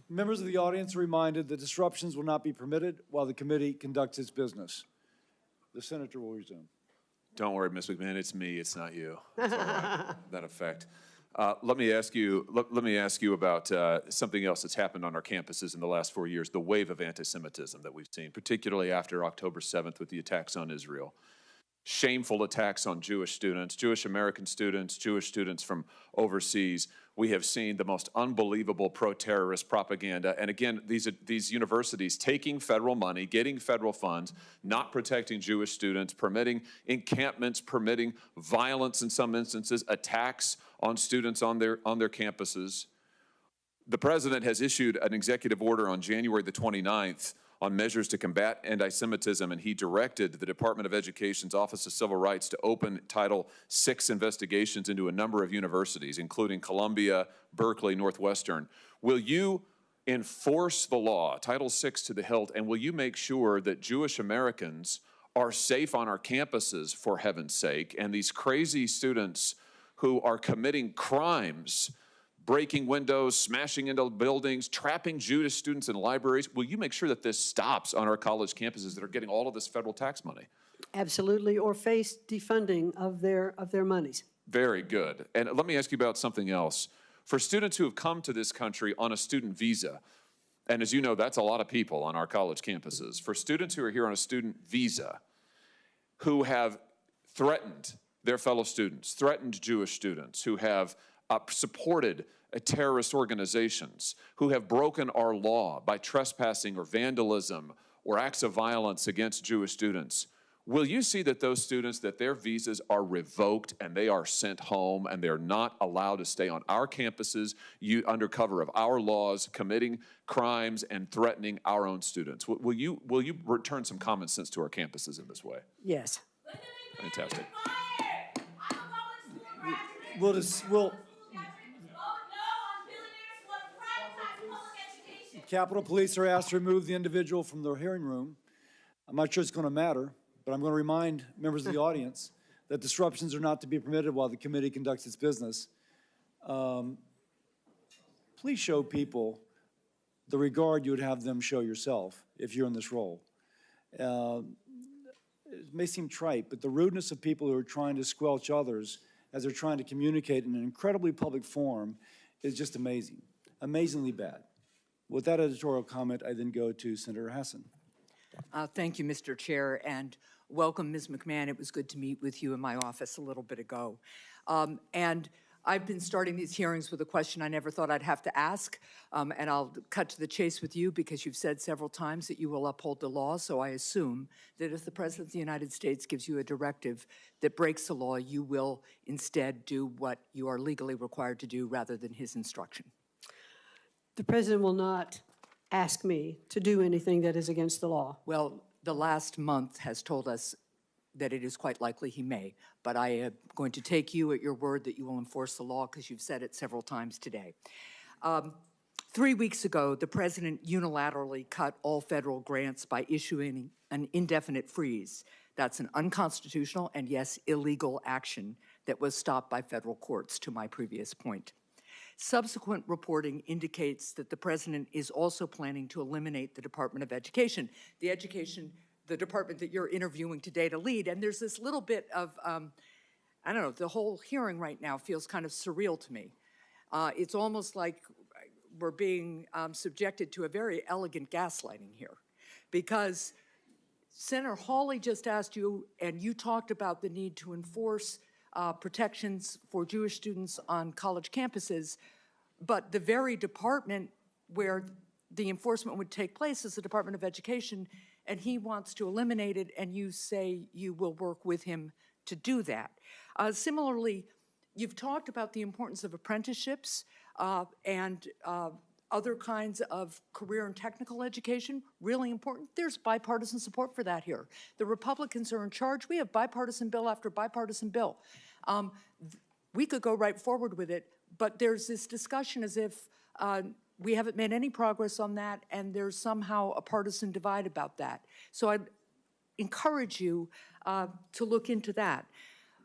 Members of the audience are reminded that disruptions will not be permitted while the committee conducts its business. The senator will resume. Don't worry, Ms. McMahon, it's me, it's not you. It's all right. That effect. Let me ask you about something else that's happened on our campuses in the last 4 years, the wave of anti-Semitism that we've seen, particularly after October 7th with the attacks on Israel. Shameful attacks on Jewish students, Jewish American students, Jewish students from overseas. We have seen the most unbelievable pro-terrorist propaganda. And again, these universities taking federal money, getting federal funds, not protecting Jewish students, permitting encampments, permitting violence in some instances, attacks on students on their campuses. The president has issued an executive order on January the 29th on measures to combat anti-Semitism, and he directed the Department of Education's Office of Civil Rights to open Title VI investigations into a number of universities, including Columbia, Berkeley, Northwestern. Will you enforce the law, Title VI to the hilt, and will you make sure that Jewish Americans are safe on our campuses, for heaven's sake, and these crazy students who are committing crimes, breaking windows, smashing into buildings, trapping Jewish students in libraries? Will you make sure that this stops on our college campuses that are getting all of this federal tax money? Absolutely, or face defunding of their monies. Very good. And let me ask you about something else. For students who have come to this country on a student visa, and as you know, that's a lot of people on our college campuses. For students who are here on a student visa, who have threatened their fellow students, threatened Jewish students, who have supported terrorist organizations, who have broken our law by trespassing or vandalism or acts of violence against Jewish students, will you see that those students, that their visas are revoked and they are sent home and they're not allowed to stay on our campuses under cover of our laws, committing crimes and threatening our own students? Will you return some common sense to our campuses in this way? Yes. Fantastic. Capitol Police are asked to remove the individual from the hearing room. I'm not sure it's going to matter, but I'm going to remind members of the audience that disruptions are not to be permitted while the committee conducts its business. Please show people the regard you would have them show yourself if you're in this role. It may seem trite, but the rudeness of people who are trying to squelch others as they're trying to communicate in an incredibly public forum is just amazing, amazingly bad. With that editorial comment, I then go to Senator Hassan. Thank you, Mr. Chair, and welcome, Ms. McMahon. It was good to meet with you in my office a little bit ago. And I've been starting these hearings with a question I never thought I'd have to ask, and I'll cut to the chase with you because you've said several times that you will uphold the law, so I assume that if the President of the United States gives you a directive that breaks the law, you will instead do what you are legally required to do rather than his instruction. The President will not ask me to do anything that is against the law. Well, the last month has told us that it is quite likely he may, but I am going to take you at your word that you will enforce the law because you've said it several times today. 3 weeks ago, the President unilaterally cut all federal grants by issuing an indefinite freeze. That's an unconstitutional and, yes, illegal action that was stopped by federal courts, to my previous point. Subsequent reporting indicates that the President is also planning to eliminate the Department of Education, the department that you're interviewing today to lead. And there's this little bit of, I don't know, the whole hearing right now feels kind of surreal to me. It's almost like we're being subjected to a very elegant gaslighting here, because Senator Hawley just asked you, and you talked about the need to enforce protections for Jewish students on college campuses, but the very department where the enforcement would take place is the Department of Education, and he wants to eliminate it, and you say you will work with him to do that. Similarly, you've talked about the importance of apprenticeships and other kinds of career and technical education, really important. There's bipartisan support for that here. The Republicans are in charge. We have bipartisan bill after bipartisan bill. We could go right forward with it, but there's this discussion as if we haven't made any progress on that, and there's somehow a partisan divide about that. So I'd encourage you to look into that.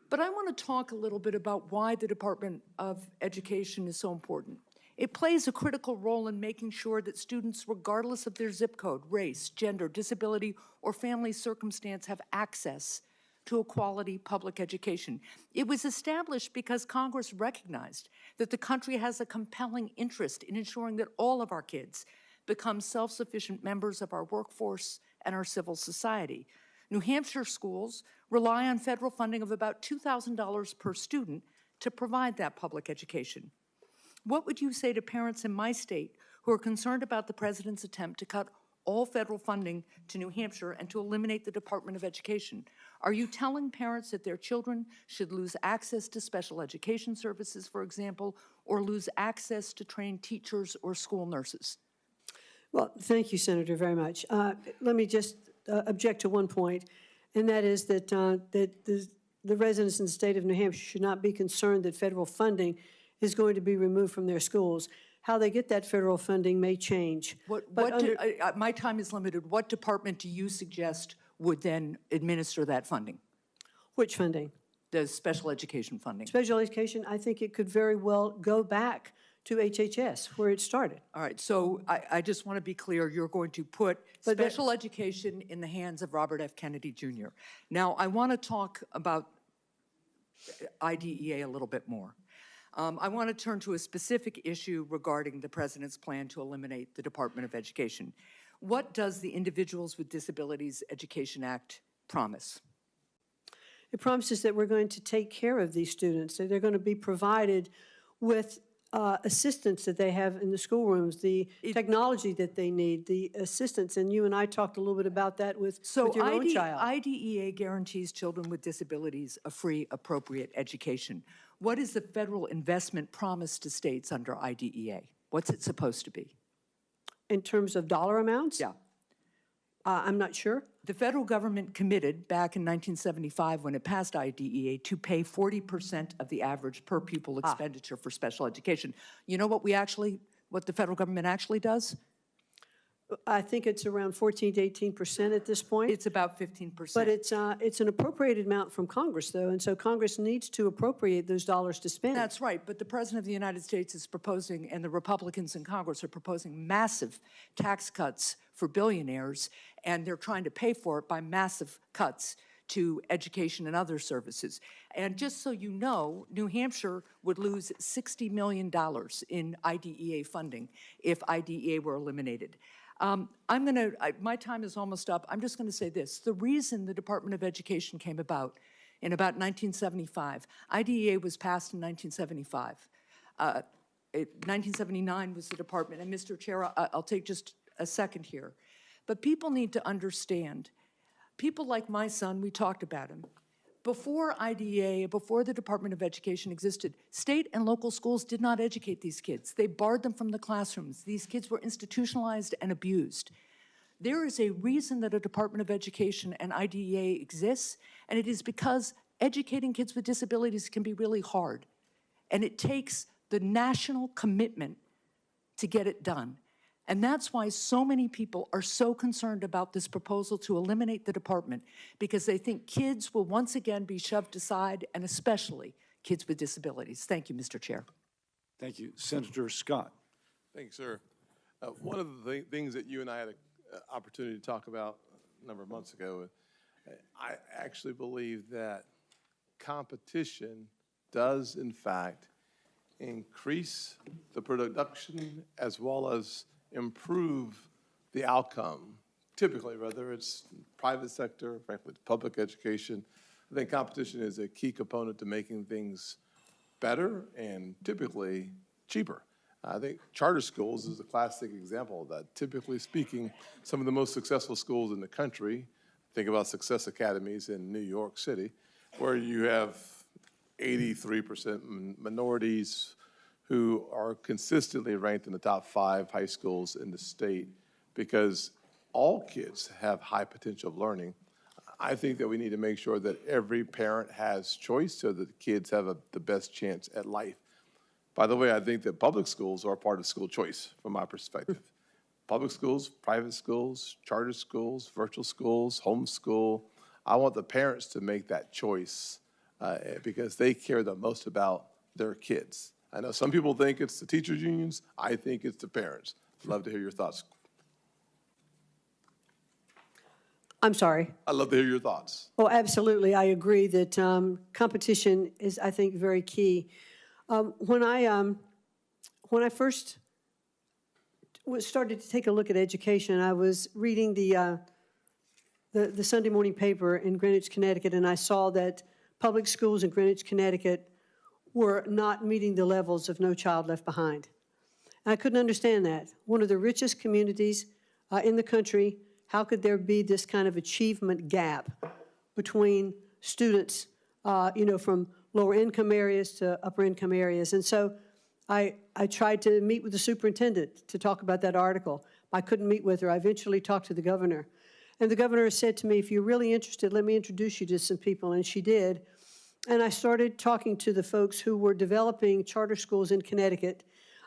But I want to talk a little bit about why the Department of Education is so important. It plays a critical role in making sure that students, regardless of their zip code, race, gender, disability, or family circumstance, have access to a quality public education. It was established because Congress recognized that the country has a compelling interest in ensuring that all of our kids become self-sufficient members of our workforce and our civil society. New Hampshire schools rely on federal funding of about $2,000 per student to provide that public education. What would you say to parents in my state who are concerned about the president's attempt to cut all federal funding to New Hampshire and to eliminate the Department of Education? Are you telling parents that their children should lose access to special education services, for example, or lose access to trained teachers or school nurses? Well, thank you, Senator, very much. Let me just object to one point, and that is that, the residents in the state of New Hampshire should not be concerned that federal funding is going to be removed from their schools. How they get that federal funding may change. My time is limited. What department do you suggest would then administer that funding? Which funding? The special education funding. Special education, I think it could very well go back to HHS, where it started. All right, so I just want to be clear, you're going to put special education in the hands of Robert F. Kennedy Jr. Now, I want to talk about IDEA a little bit more. I want to turn to a specific issue regarding the president's plan to eliminate the Department of Education. What does the Individuals with Disabilities Education Act promise? It promises that we're going to take care of these students, that they're going to be provided with assistance that they have in the schoolrooms, the technology that they need, the assistance, and you and I talked a little bit about that with your own child. IDEA guarantees children with disabilities a free, appropriate education. What is the federal investment promise to states under IDEA? What's it supposed to be? In terms of dollar amounts? Yeah. I'm not sure. The federal government committed back in 1975 when it passed IDEA to pay 40% of the average per pupil expenditure for special education. You know what what the federal government actually does? I think it's around 14 to 18% at this point. It's about 15%. But it's an appropriated amount from Congress, though, and so Congress needs to appropriate those dollars to spend. That's right, but the President of the United States is proposing, and the Republicans in Congress are proposing massive tax cuts for billionaires, and they're trying to pay for it by massive cuts to education and other services. And just so you know, New Hampshire would lose $60 million in IDEA funding if IDEA were eliminated. My time is almost up. I'm just going to say this. The reason the Department of Education came about in about 1975, IDEA was passed in 1975. 1979 was the department. And Mr. Chair, I'll take just a second here. But people need to understand, people like my son, we talked about him. Before IDEA, before the Department of Education existed, state and local schools did not educate these kids. They barred them from the classrooms. These kids were institutionalized and abused. There is a reason that a Department of Education and IDEA exists, and it is because educating kids with disabilities can be really hard. And it takes the national commitment to get it done. And that's why so many people are so concerned about this proposal to eliminate the department, because they think kids will once again be shoved aside, and especially kids with disabilities. Thank you, Mr. Chair. Thank you. Senator Scott. Thank you, sir. One of the things that you and I had an opportunity to talk about a number of months ago, I actually believe that competition does, in fact, increase the production as well as improve the outcome. Typically, whether it's private sector, frankly, public education, I think competition is a key component to making things better and typically cheaper. I think charter schools is a classic example of that. Typically speaking, some of the most successful schools in the country, think about success academies in New York City, where you have 83% minorities who are consistently ranked in the top 5 high schools in the state because all kids have high potential of learning. I think that we need to make sure that every parent has choice so that the kids have the best chance at life. By the way, I think that public schools are part of school choice from my perspective. Public schools, private schools, charter schools, virtual schools, homeschool. I want the parents to make that choice because they care the most about their kids. I know some people think it's the teachers' unions. I think it's the parents. I'd love to hear your thoughts. I'm sorry. I'd love to hear your thoughts. Oh, absolutely. I agree that competition is, I think, very key. When I first started to take a look at education, I was reading the Sunday morning paper in Greenwich, Connecticut, and I saw that public schools in Greenwich, Connecticut were not meeting the levels of No Child Left Behind. And I couldn't understand that. One of the richest communities in the country, how could there be this kind of achievement gap between students, from lower income areas to upper income areas? And so I tried to meet with the superintendent to talk about that article. I couldn't meet with her. I eventually talked to the governor. And the governor said to me, if you're really interested, let me introduce you to some people. And she did. And I started talking to the folks who were developing charter schools in Connecticut,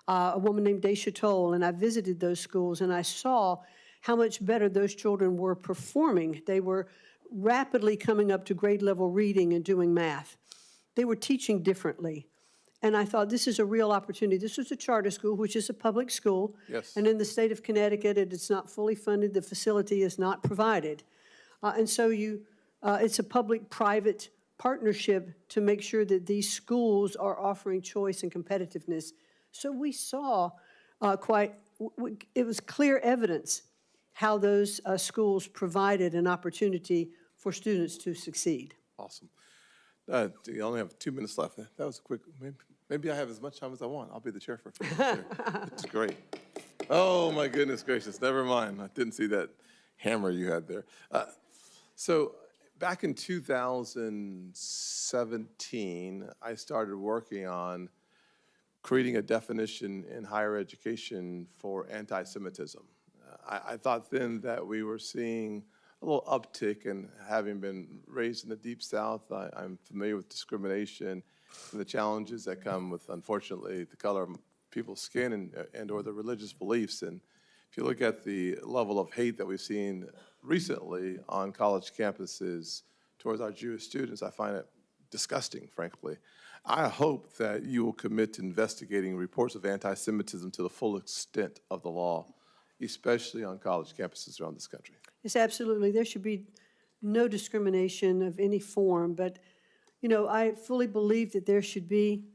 a woman named Daisha Toll, and I visited those schools, and I saw how much better those children were performing. They were rapidly coming up to grade level reading and doing math. They were teaching differently. And I thought, this is a real opportunity. This was a charter school, which is a public school. Yes. And in the state of Connecticut, it's not fully funded. The facility is not provided. And so it's a public-private partnership to make sure that these schools are offering choice and competitiveness. So we saw it was clear evidence how those schools provided an opportunity for students to succeed. Awesome. You only have 2 minutes left. That was a quick, maybe I have as much time as I want. I'll be the chair for a few minutes. It's great. Oh, my goodness gracious. Never mind. I didn't see that hammer you had there. So back in 2017, I started working on creating a definition in higher education for anti-Semitism. I thought then that we were seeing a little uptick, and having been raised in the Deep South, I'm familiar with discrimination and the challenges that come with, unfortunately, the color of people's skin and or their religious beliefs. And if you look at the level of hate that we've seen recently on college campuses towards our Jewish students, I find it disgusting, frankly. I hope that you will commit to investigating reports of anti-Semitism to the full extent of the law, especially on college campuses around this country. Yes, absolutely. There should be no discrimination of any form, but, I fully believe that there should be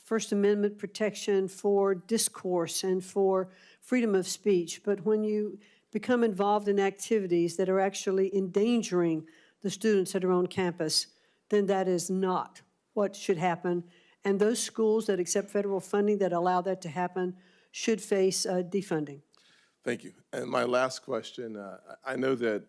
First Amendment protection for discourse and for freedom of speech. But when you become involved in activities that are actually endangering the students that are on campus, then that is not what should happen. And those schools that accept federal funding that allow that to happen should face defunding. Thank you. And my last question, I know that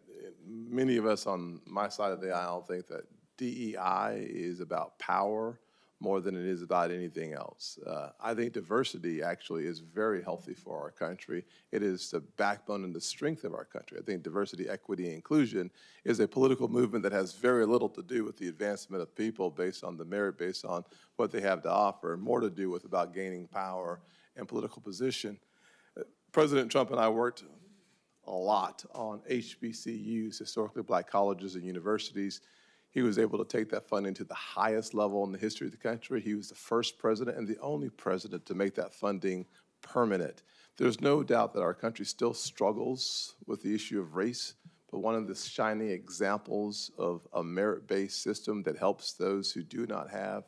many of us on my side of the aisle think that DEI is about power more than it is about anything else. I think diversity actually is very healthy for our country. It is the backbone and the strength of our country. I think diversity, equity, and inclusion is a political movement that has very little to do with the advancement of people based on the merit, based on what they have to offer, and more to do with about gaining power and political position. President Trump and I worked a lot on HBCUs, historically black colleges and universities. He was able to take that funding to the highest level in the history of the country. He was the first president and the only president to make that funding permanent. There's no doubt that our country still struggles with the issue of race, but one of the shining examples of a merit-based system that helps those who do not have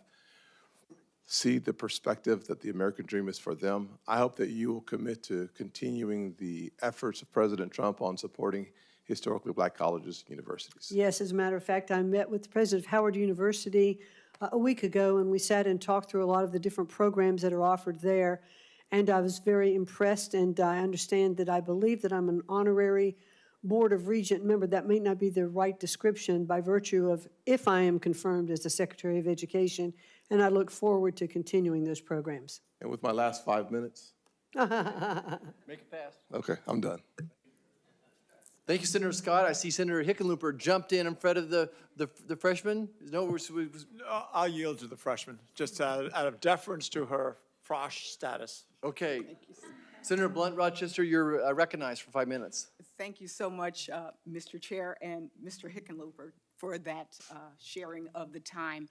see the perspective that the American dream is for them. I hope that you will commit to continuing the efforts of President Trump on supporting historically black colleges and universities. Yes, as a matter of fact, I met with the president of Howard University a week ago, and we sat and talked through a lot of the different programs that are offered there. And I was very impressed, and I understand that I believe that I'm an honorary Board of Regent member. That may not be the right description by virtue of if I am confirmed as the Secretary of Education, and I look forward to continuing those programs. And with my last 5 minutes? Make it fast. Okay, I'm done. Thank you, Senator Scott. I see Senator Hickenlooper jumped in front of the freshman. No, I'll yield to the freshman, just out of deference to her frosh status. Okay. Senator Blunt Rochester, you're recognized for 5 minutes. Thank you so much, Mr. Chair and Mr. Hickenlooper, for that sharing of the time.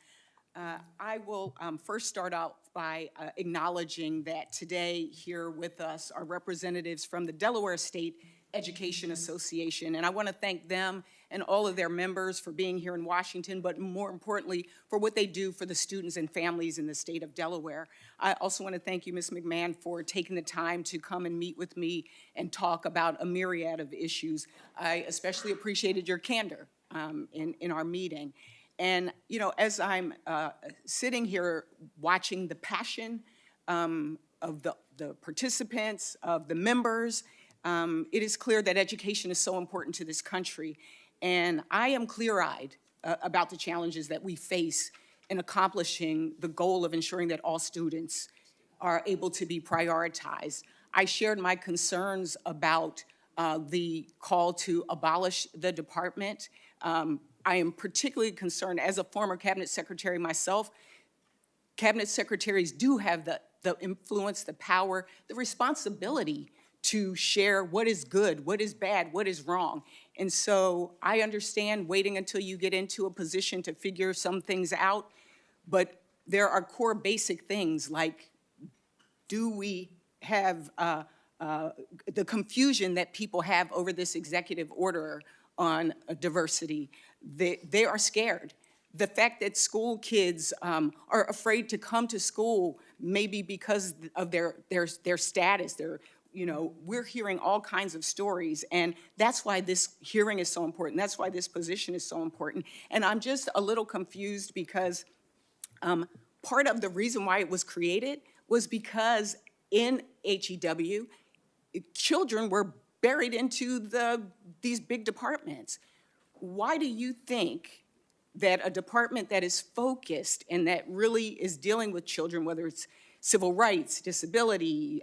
I will first start out by acknowledging that today here with us are representatives from the Delaware State Education Association, and I want to thank them and all of their members for being here in Washington, but more importantly, for what they do for the students and families in the state of Delaware. I also want to thank you, Ms. McMahon, for taking the time to come and meet with me and talk about a myriad of issues. I especially appreciated your candor in our meeting. And, you know, as I'm sitting here watching the passion of the participants, of the members, it is clear that education is so important to this country. And I am clear-eyed about the challenges that we face in accomplishing the goal of ensuring that all students are able to be prioritized. I shared my concerns about the call to abolish the department. I am particularly concerned, as a former cabinet secretary myself, cabinet secretaries do have the influence, the power, the responsibility to share what is good, what is bad, what is wrong. And so I understand waiting until you get into a position to figure some things out, but there are core basic things like, do we have the confusion that people have over this executive order on diversity? They are scared. The fact that school kids are afraid to come to school, maybe because of their status, you know, we're hearing all kinds of stories, and that's why this hearing is so important. That's why this position is so important. And I'm just a little confused because part of the reason why it was created was because in HEW, children were buried into these big departments. Why do you think that a department that is focused and that really is dealing with children, whether it's civil rights, disability,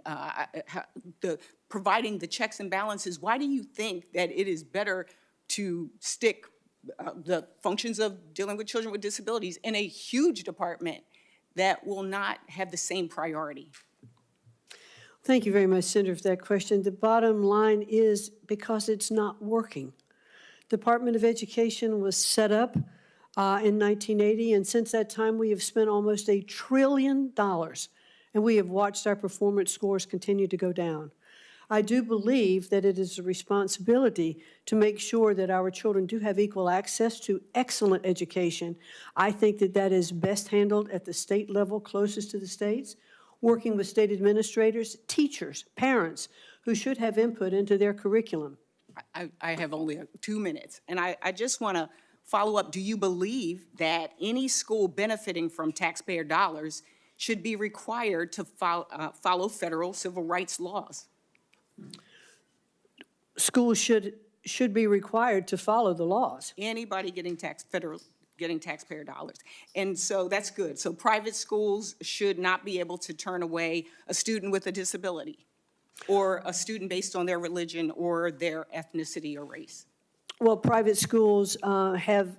providing the checks and balances, why do you think that it is better to stick the functions of dealing with children with disabilities in a huge department that will not have the same priority? Thank you very much, Senator, for that question. The bottom line is because it's not working. Department of Education was set up in 1980, and since that time we have spent almost $1 trillion, and we have watched our performance scores continue to go down. I do believe that it is a responsibility to make sure that our children do have equal access to excellent education. I think that that is best handled at the state level, closest to the states, working with state administrators, teachers, parents, who should have input into their curriculum. I have only 2 minutes, and I just want to follow up. Do you believe that any school benefiting from taxpayer dollars should be required to follow federal civil rights laws? Schools should be required to follow the laws. Anybody getting taxpayer dollars. And so that's good. So private schools should not be able to turn away a student with a disability or a student based on their religion or their ethnicity or race. Well, private schools aren't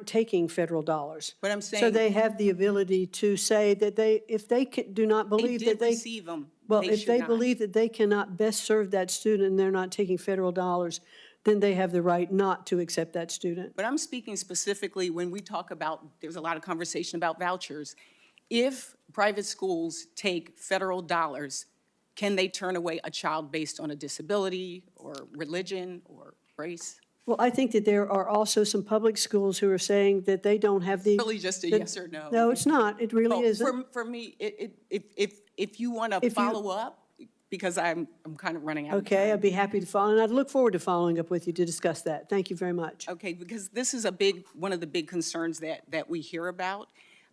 taking federal dollars. But I'm saying, so they have the ability to say that if they do not believe that they receive them. Well, if they believe that they cannot best serve that student and they're not taking federal dollars, then they have the right not to accept that student. But I'm speaking specifically when we talk about, there's a lot of conversation about vouchers. If private schools take federal dollars, can they turn away a child based on a disability or religion or race? Well, I think that there are also some public schools who are saying that they don't have the. Really just a yes or no? No, it's not. It really isn't. For me, if you want to follow up, because I'm kind of running out of time. Okay, I'd be happy to follow, and I'd look forward to following up with you to discuss that. Thank you very much. Okay, because this is one of the big concerns that we hear about.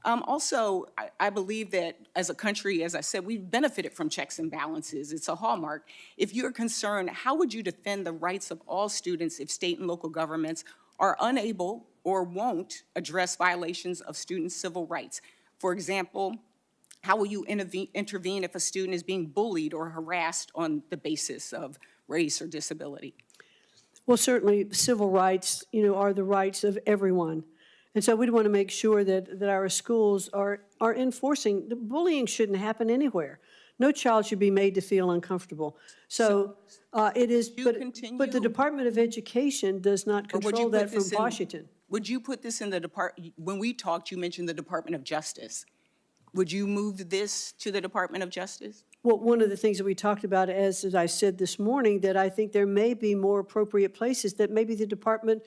Also, I believe that as a country, as I said, we've benefited from checks and balances. It's a hallmark. If you're concerned, how would you defend the rights of all students if state and local governments are unable or won't address violations of students' civil rights? For example, how will you intervene if a student is being bullied or harassed on the basis of race or disability? Well, certainly, civil rights, are the rights of everyone. And so we'd want to make sure that our schools are enforcing. The bullying shouldn't happen anywhere. No child should be made to feel uncomfortable. So it is, but the Department of Education does not control that from Washington. Would you put this in the department? When we talked, you mentioned the Department of Justice. Would you move this to the Department of Justice? Well, one of the things that we talked about, as I said this morning, that I think there may be more appropriate places that maybe the Department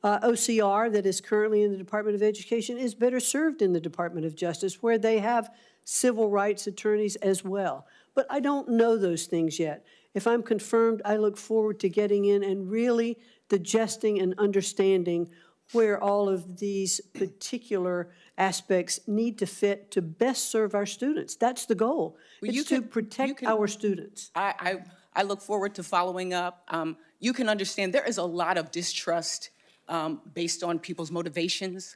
OCR that is currently in the Department of Education is better served in the Department of Justice, where they have civil rights attorneys as well. But I don't know those things yet. If I'm confirmed, I look forward to getting in and really digesting and understanding where all of these particular aspects need to fit to best serve our students. That's the goal. It's to protect our students. I look forward to following up. You can understand there is a lot of distrust based on people's motivations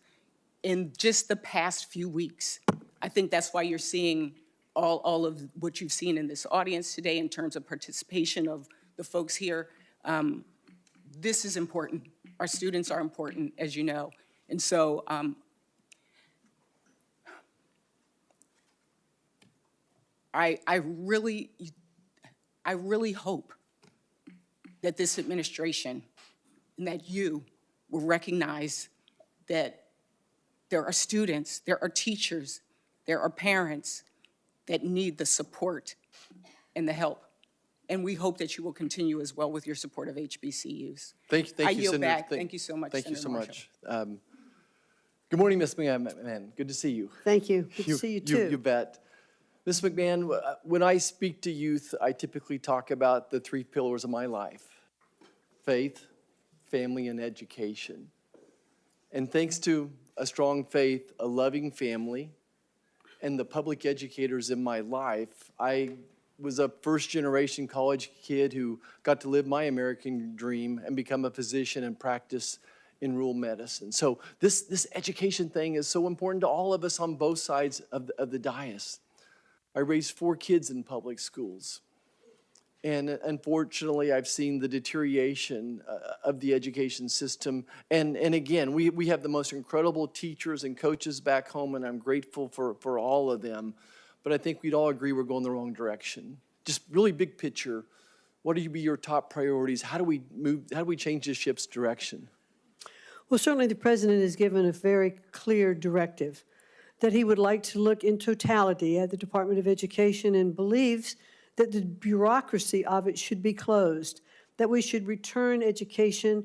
in just the past few weeks. I think that's why you're seeing all of what you've seen in this audience today in terms of participation of the folks here. This is important. Our students are important, as you know. And so I really hope that this administration and that you will recognize that there are students, there are teachers, there are parents that need the support and the help. And we hope that you will continue as well with your support of HBCUs. Thank you, I yield Senator. back. Thank you so much, Thank you Senator so Marshall. much. Good morning, Ms. McMahon. Good to see you. Thank you. Good to see you too. You bet. Ms. McMahon, when I speak to youth, I typically talk about the three pillars of my life: faith, family, and education. And thanks to a strong faith, a loving family, and the public educators in my life, I was a first-generation college kid who got to live my American dream and become a physician and practice in rural medicine. So this education thing is so important to all of us on both sides of the dais. I raised 4 kids in public schools. And unfortunately, I've seen the deterioration of the education system. And again, we have the most incredible teachers and coaches back home, and I'm grateful for all of them. But I think we'd all agree we're going the wrong direction. Just really big picture, what would be your top priorities? How do we change this ship's direction? Well, certainly the President has given a very clear directive that he would like to look in totality at the Department of Education and believes that the bureaucracy of it should be closed, that we should return education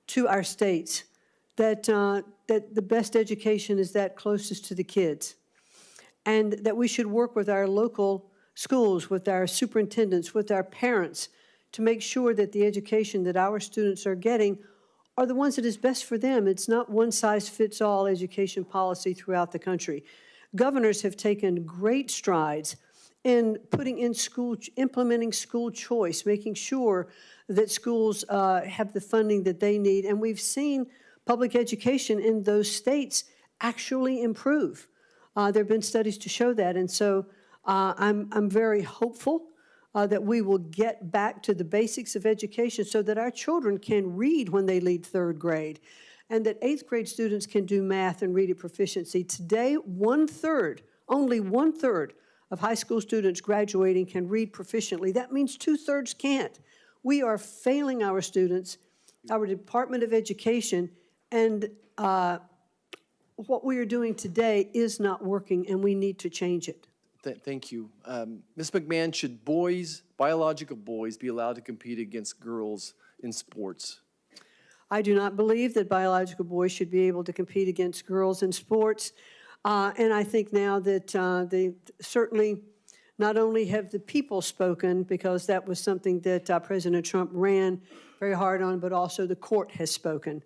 to our states, that the best education is that closest to the kids, and that we should work with our local schools, with our superintendents, with our parents, to make sure that the education that our students are getting are the ones that is best for them. It's not one-size-fits-all education policy throughout the country. Governors have taken great strides in implementing school choice, making sure that schools have the funding that they need. And we've seen public education in those states actually improve. There have been studies to show that. And so I'm very hopeful that we will get back to the basics of education so that our children can read when they leave 3rd grade, and that 8th grade students can do math and reading proficiency. Today, only one third of high school students graduating can read proficiently. That means 2/3 can't. We are failing our students, our Department of Education, and what we are doing today is not working, and we need to change it. Thank you. Ms. McMahon, should biological boys, be allowed to compete against girls in sports? I do not believe that biological boys should be able to compete against girls in sports. And I think now that they certainly not only have the people spoken, because that was something that President Trump ran very hard on, but also the court has spoken.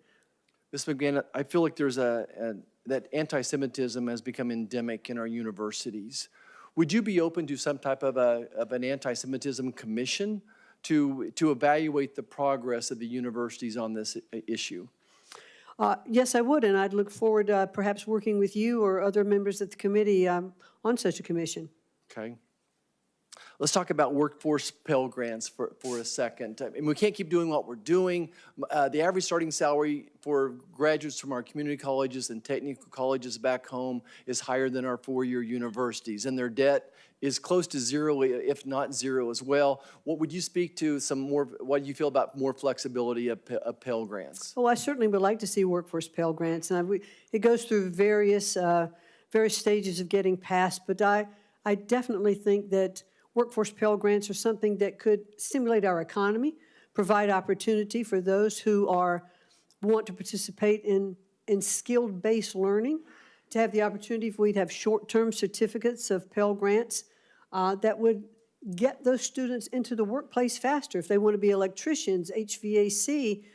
Ms. McMahon, I feel like there's that anti-Semitism has become endemic in our universities. Would you be open to some type of an anti-Semitism commission to evaluate the progress of the universities on this issue? Yes, I would, and I'd look forward to perhaps working with you or other members of the committee on such a commission. Okay. Let's talk about workforce Pell Grants for a second. I mean, we can't keep doing what we're doing. The average starting salary for graduates from our community colleges and technical colleges back home is higher than our four-year universities, and their debt is close to zero, if not zero as well. What would you speak to what do you feel about more flexibility of Pell Grants? Oh, I certainly would like to see workforce Pell Grants, and it goes through various stages of getting passed, but I definitely think that workforce Pell Grants are something that could stimulate our economy, provide opportunity for those who want to participate in skilled-based learning, to have the opportunity for we'd have short-term certificates of Pell Grants that would get those students into the workplace faster if they want to be electricians, HVAC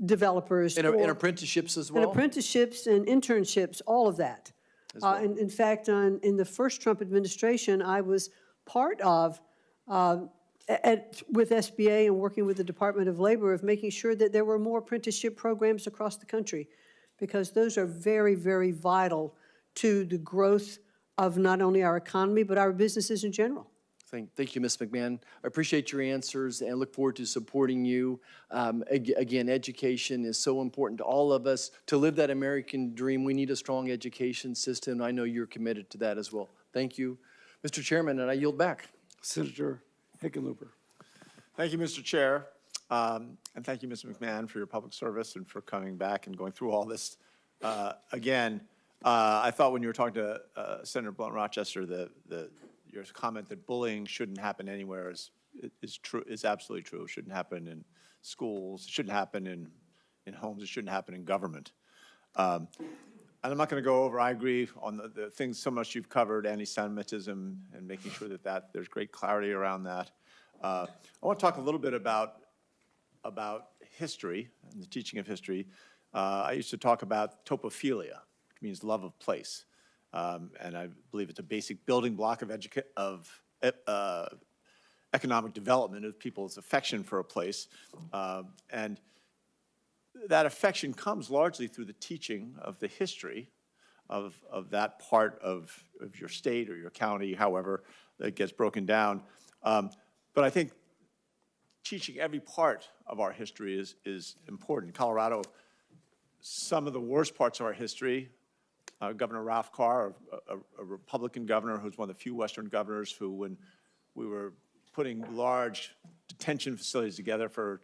developers. And apprenticeships as well? And apprenticeships and internships, all of that. Well. In fact, in the first Trump administration, I was part of, with SBA and working with the Department of Labor, of making sure that there were more apprenticeship programs across the country, because those are very, very vital to the growth of not only our economy, but our businesses in general. Thank you, Ms. McMahon. I appreciate your answers and look forward to supporting you. Again, education is so important to all of us. To live that American dream, we need a strong education system. I know you're committed to that as well. Thank you, Mr. Chairman, and I yield back. Senator Hickenlooper. Thank you, Mr. Chair. And thank you, Ms. McMahon, for your public service and for coming back and going through all this. Again, I thought when you were talking to Senator Blunt-Rochester, your comment that bullying shouldn't happen anywhere is true, is absolutely true. It shouldn't happen in schools. It shouldn't happen in homes. It shouldn't happen in government. And I'm not going to go over, I agree on the things so much you've covered, anti-Semitism and making sure that there's great clarity around that. I want to talk a little bit about history and the teaching of history. I used to talk about topophilia, which means love of place. And I believe it's a basic building block of economic development of people's affection for a place. And that affection comes largely through the teaching of the history of that part of your state or your county, however that gets broken down. But I think teaching every part of our history is important. Colorado, some of the worst parts of our history, Governor Ralph Carr, a Republican governor who's one of the few Western governors who, when we were putting large detention facilities together for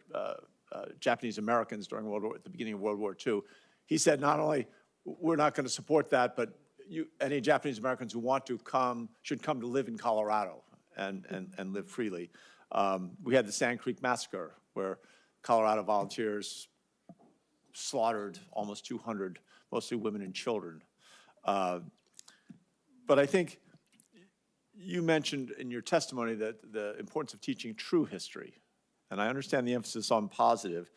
Japanese Americans during at the beginning of World War II, he said not only we're not going to support that, but any Japanese Americans who want to come should come to live in Colorado and live freely. We had the Sand Creek Massacre, where Colorado volunteers slaughtered almost 200, mostly women and children. But I think you mentioned in your testimony that the importance of teaching true history. And I understand the emphasis on positive,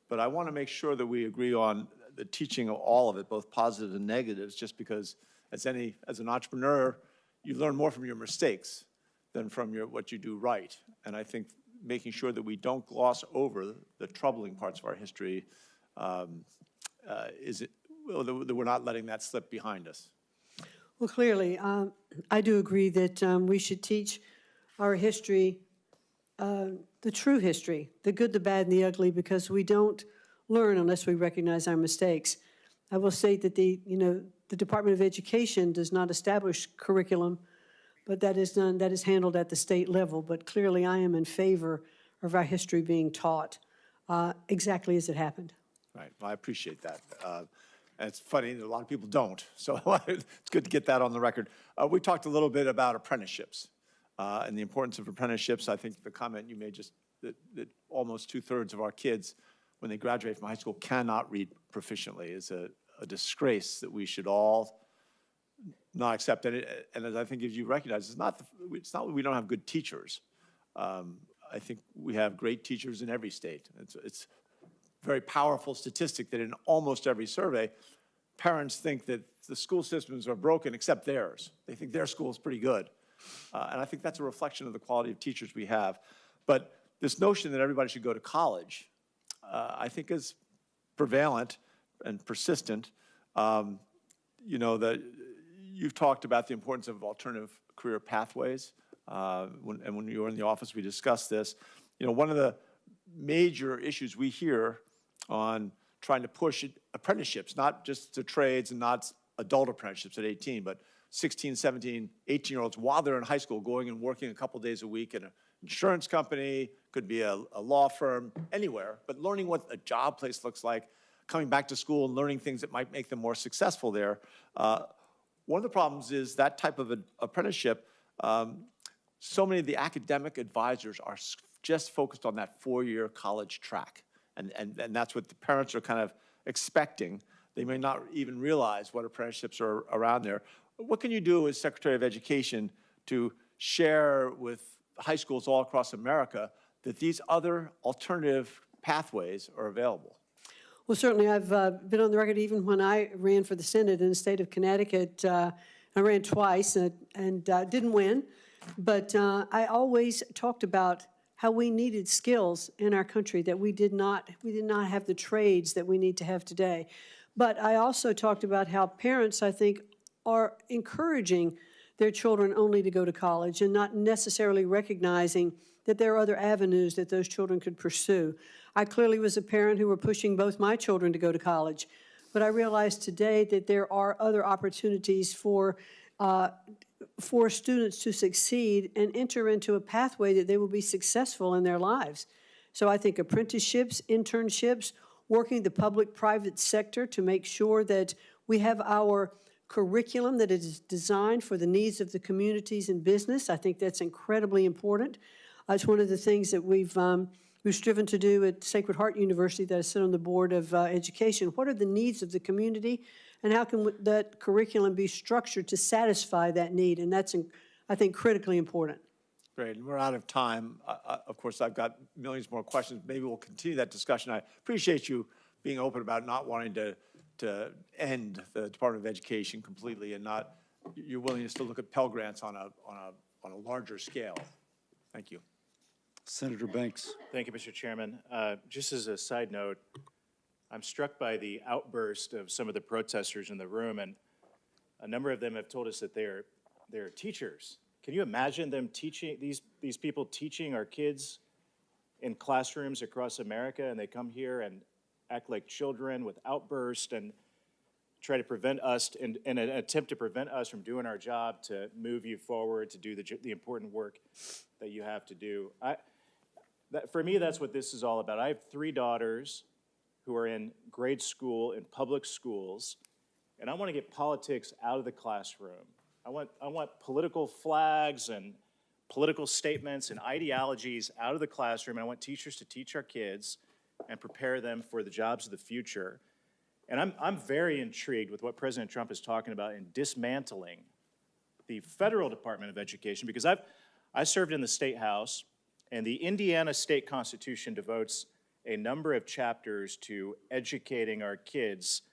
but I want to make sure that we agree on the teaching of all of it, both positive and negatives, just because as an entrepreneur, you learn more from your mistakes than from what you do right. And I think making sure that we don't gloss over the troubling parts of our history that we're not letting that slip behind us. Well, clearly, I do agree that we should teach our history, the true history, the good, the bad, and the ugly, because we don't learn unless we recognize our mistakes. I will say that the Department of Education does not establish curriculum, but that is handled at the state level. But clearly, I am in favor of our history being taught exactly as it happened. Right. Well, I appreciate that. And it's funny that a lot of people don't, so it's good to get that on the record. We talked a little bit about apprenticeships and the importance of apprenticeships. I think the comment you made just that almost 2/3 of our kids when they graduate from high school cannot read proficiently is a disgrace that we should all not accept. And as I think as you recognize, it's not that we don't have good teachers. I think we have great teachers in every state. It's a very powerful statistic that in almost every survey, parents think that the school systems are broken except theirs. They think their school is pretty good. And I think that's a reflection of the quality of teachers we have. But this notion that everybody should go to college, I think is prevalent and persistent. You know, that you've talked about the importance of alternative career pathways. When you were in the office, we discussed this. You know, one of the major issues we hear on trying to push apprenticeships, not just to trades and not adult apprenticeships at 18, but 16, 17, 18-year-olds while they're in high school going and working a couple days a week in an insurance company, could be a law firm, anywhere, but learning what a job place looks like, coming back to school and learning things that might make them more successful there. One of the problems is that type of an apprenticeship, so many of the academic advisors are just focused on that 4-year college track. And that's what the parents are kind of expecting. They may not even realize what apprenticeships are around there. What can you do as Secretary of Education to share with high schools all across America that these other alternative pathways are available? Well, certainly I've been on the record even when I ran for the Senate in the state of Connecticut. I ran twice and didn't win, but I always talked about how we needed skills in our country that we did not have the trades that we need to have today. But I also talked about how parents, I think, are encouraging their children only to go to college and not necessarily recognizing that there are other avenues that those children could pursue. I clearly was a parent who were pushing both my children to go to college, but I realized today that there are other opportunities for students to succeed and enter into a pathway that they will be successful in their lives. So I think apprenticeships, internships, working the public-private sector to make sure that we have our curriculum that is designed for the needs of the communities and business. I think that's incredibly important. It's one of the things that we've striven to do at Sacred Heart University that I sit on the board of education. What are the needs of the community, and how can that curriculum be structured to satisfy that need? And that's, I think, critically important. Great, and we're out of time. Of course, I've got millions more questions. Maybe we'll continue that discussion. I appreciate you being open about not wanting to end the Department of Education completely, and not your willingness to look at Pell Grants on a larger scale. Thank you. Senator Banks. Thank you, Mr. Chairman. Just as a side note, I'm struck by the outburst of some of the protesters in the room, and a number of them have told us that they're teachers. Can you imagine them teaching, these people teaching our kids in classrooms across America, and they come here and act like children with outbursts and try to prevent us, in an attempt to prevent us from doing our job to move you forward, to do the important work that you have to do. For me, that's what this is all about. I have 3 daughters who are in grade school in public schools, and I want to get politics out of the classroom. I want political flags and political statements and ideologies out of the classroom. I want teachers to teach our kids and prepare them for the jobs of the future. And I'm very intrigued with what President Trump is talking about in dismantling the federal Department of Education, because I served in the State House, and the Indiana State Constitution devotes a number of chapters to educating our kids.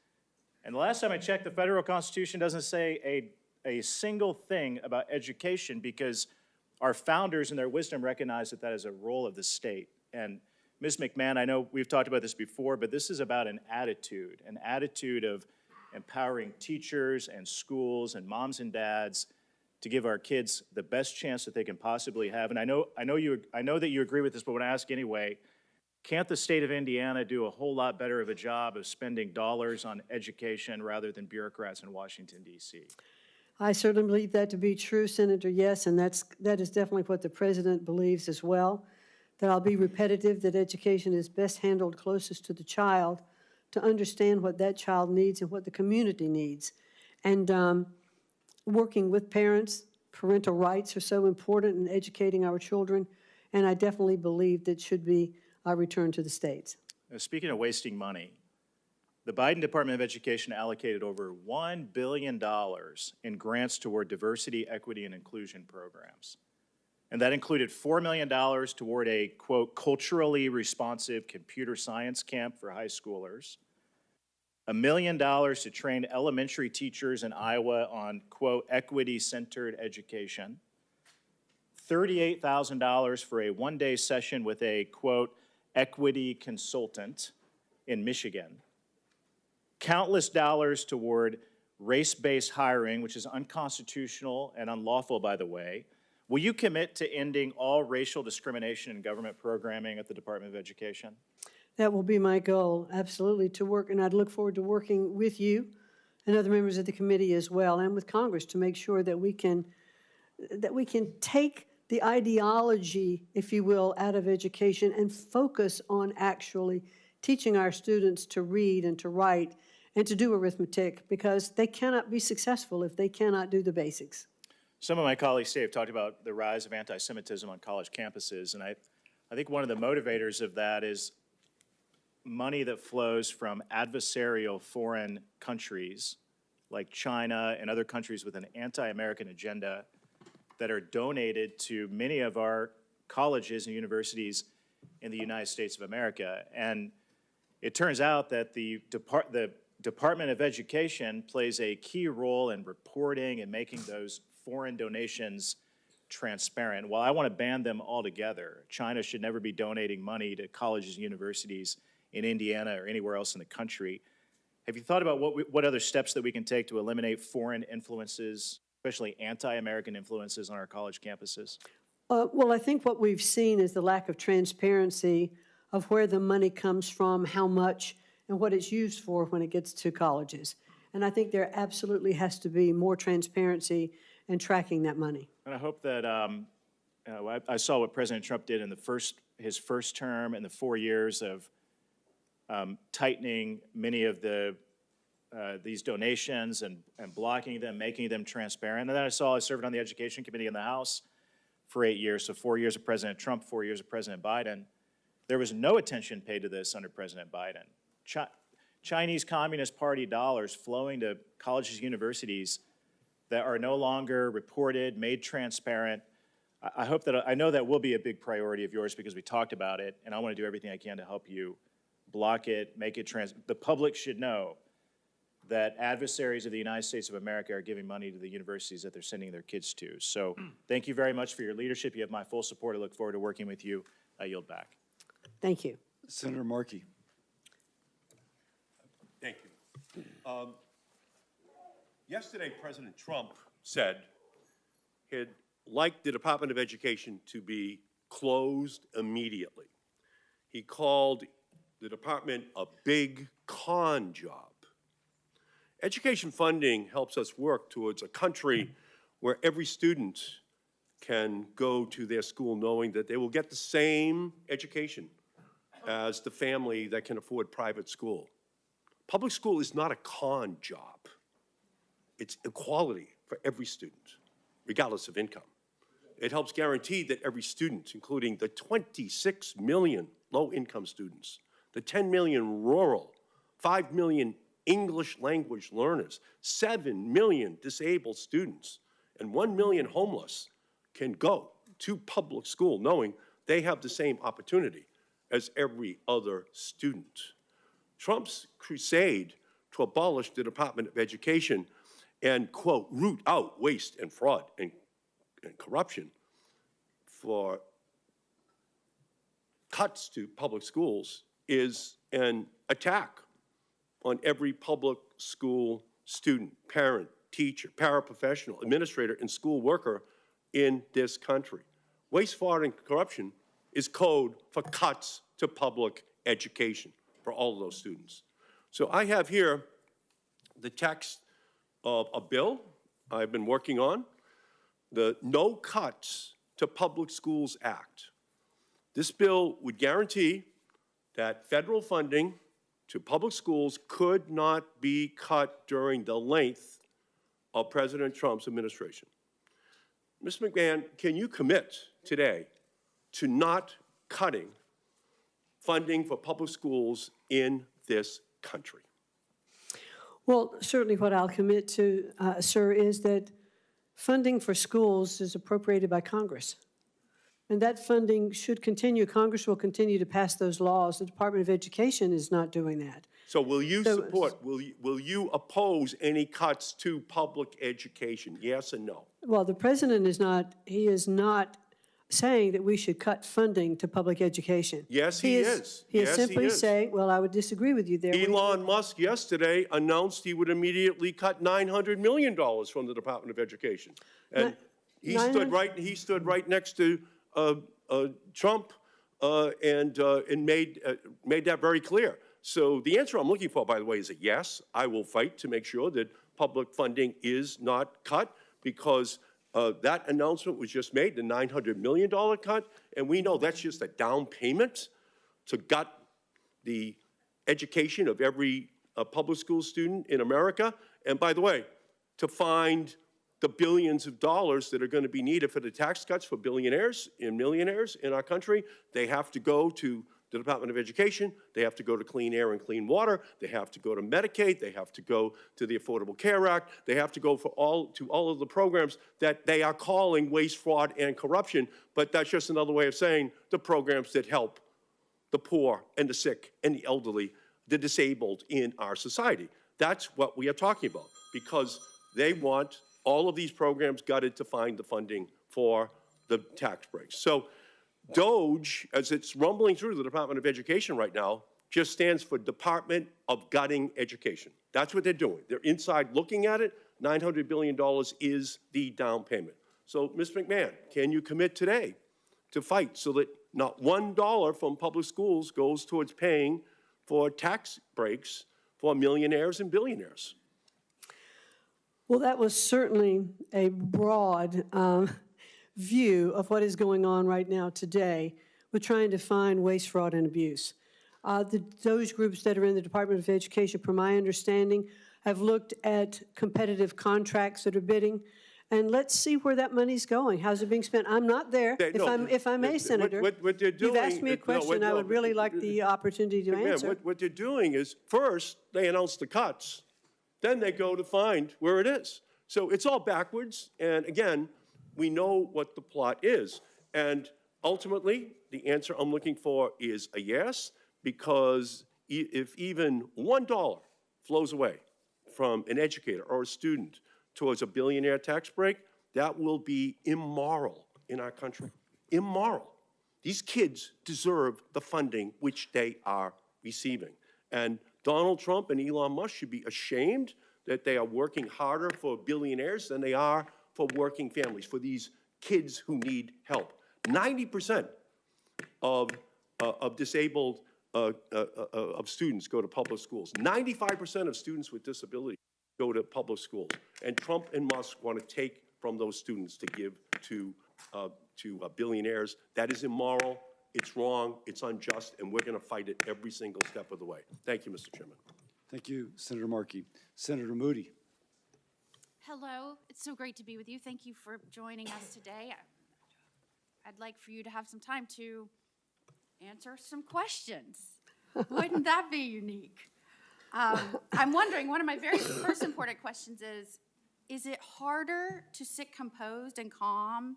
And the last time I checked, the federal Constitution doesn't say a single thing about education, because our founders in their wisdom recognized that that is a role of the state. And Ms. McMahon, I know we've talked about this before, but this is about an attitude of empowering teachers and schools and moms and dads to give our kids the best chance that they can possibly have. And I know that you agree with this, but when I ask anyway, can't the state of Indiana do a whole lot better of a job of spending dollars on education rather than bureaucrats in Washington, D.C.? I certainly believe that to be true, Senator, yes, and that is definitely what the President believes as well, that I'll be repetitive, that education is best handled closest to the child to understand what that child needs and what the community needs. And working with parents, parental rights are so important in educating our children, and I definitely believe that should be returned to the states. speaking of wasting money, the Biden Department of Education allocated over $1 billion in grants toward diversity, equity, and inclusion programs. And that included $4 million toward a, quote, culturally responsive computer science camp for high schoolers, $1 million to train elementary teachers in Iowa on, quote, equity-centered education, $38,000 for a one-day session with a, quote, equity consultant in Michigan, countless dollars toward race-based hiring, which is unconstitutional and unlawful, by the way. Will you commit to ending all racial discrimination in government programming at the Department of Education? That will be my goal, absolutely, to work, and I'd look forward to working with you and other members of the committee as well, and with Congress, to make sure that we can take the ideology, if you will, out of education and focus on actually teaching our students to read and to write and to do arithmetic, because they cannot be successful if they cannot do the basics. Some of my colleagues today have talked about the rise of anti-Semitism on college campuses, and I think one of the motivators of that is money that flows from adversarial foreign countries like China and other countries with an anti-American agenda that are donated to many of our colleges and universities in the United States of America. And it turns out that the Department of Education plays a key role in reporting and making those foreign donations transparent. While I want to ban them altogether, China should never be donating money to colleges and universities in Indiana or anywhere else in the country. Have you thought about what other steps that we can take to eliminate foreign influences, especially anti-American influences on our college campuses? Well, I think what we've seen is the lack of transparency of where the money comes from, how much, and what it's used for when it gets to colleges. And I think there absolutely has to be more transparency in tracking that money. And I hope that I saw what President Trump did in his first term and the 4 years of tightening many of these donations and blocking them, making them transparent. And then I served on the Education Committee in the House for 8 years, so 4 years of President Trump, 4 years of President Biden. There was no attention paid to this under President Biden. Chinese Communist Party dollars flowing to colleges and universities that are no longer reported, made transparent. I know that will be a big priority of yours because we talked about it, and I want to do everything I can to help you block it, make it the public should know that adversaries of the United States of America are giving money to the universities that they're sending their kids to. So thank you very much for your leadership. You have my full support. I look forward to working with you. I yield back. Thank you. Senator Markey. Thank you. Yesterday, President Trump said he'd like the Department of Education to be closed immediately. He called the department a big con job. Education funding helps us work towards a country where every student can go to their school knowing that they will get the same education as the family that can afford private school. Public school is not a con job. It's equality for every student, regardless of income. It helps guarantee that every student, including the 26 million low-income students, the 10 million rural, 5 million English language learners, 7 million disabled students, and 1 million homeless can go to public school knowing they have the same opportunity as every other student. Trump's crusade to abolish the Department of Education and, quote, root out waste and fraud and corruption for cuts to public schools is an attack on every public school student, parent, teacher, paraprofessional, administrator, and school worker in this country. Waste, fraud, and corruption is code for cuts to public education for all of those students. So I have here the text of a bill I've been working on, the No Cuts to Public Schools Act. This bill would guarantee that federal funding to public schools could not be cut during the length of President Trump's administration. Mr. McMahon, can you commit today to not cutting funding for public schools in this country? Well, certainly what I'll commit to, sir, is that funding for schools is appropriated by Congress. And that funding should continue. Congress will continue to pass those laws. The Department of Education is not doing that. So will you will you oppose any cuts to public education? Yes or no? Well, the president is not saying that we should cut funding to public education. Yes, he is. He is Yes, simply he is. saying, well, I would disagree with you there. Elon Musk yesterday announced he would immediately cut $900 million from the Department of Education. And he stood right next to Trump and made that very clear. So the answer I'm looking for, by the way, is a yes. I will fight to make sure that public funding is not cut, because that announcement was just made, the $900 million cut, and we know that's just a down payment to gut the education of every public school student in America. And by the way, to find the billions of dollars that are going to be needed for the tax cuts for billionaires and millionaires in our country, they have to go to the Department of Education, they have to go to Clean Air and Clean Water, they have to go to Medicaid, they have to go to the Affordable Care Act, they have to go to all of the programs that they are calling waste, fraud, and corruption, but that's just another way of saying the programs that help the poor and the sick and the elderly, the disabled in our society. That's what we are talking about, because they want all of these programs gutted to find the funding for the tax breaks. So DOGE, as it's rumbling through the Department of Education right now, just stands for Department of Gutting Education. That's what they're doing. They're inside looking at it. $900 billion is the down payment. So, Ms. McMahon, can you commit today to fight so that not $1 from public schools goes towards paying for tax breaks for millionaires and billionaires? Well, that was certainly a broad view of what is going on right now today with trying to find waste, fraud, and abuse. Those groups that are in the Department of Education, from my understanding, have looked at competitive contracts that are bidding, and let's see where that money's going. How's it being spent? I'm not there. If I may, Senator, what they're doing, you've asked me a question. I would really like the opportunity to answer. What they're doing is, first, they announce the cuts, then they go to find where it is. So it's all backwards, and again, we know what the plot is. And ultimately, the answer I'm looking for is a yes, because if even $1 flows away from an educator or a student towards a billionaire tax break, that will be immoral in our country. Immoral. These kids deserve the funding which they are receiving. And Donald Trump and Elon Musk should be ashamed that they are working harder for billionaires than they are for working families, for these kids who need help. 90% of disabled of students go to public schools. 95% of students with disabilities go to public schools. And Trump and Musk want to take from those students to give to billionaires. That is immoral, it's wrong, it's unjust, and we're going to fight it every single step of the way. Thank you, Mr. Chairman. Thank you, Senator Markey. Senator Moody. Hello, it's so great to be with you. Thank you for joining us today. I'd like for you to have some time to answer some questions. Wouldn't that be unique? I'm wondering, one of my very first important questions is it harder to sit composed and calm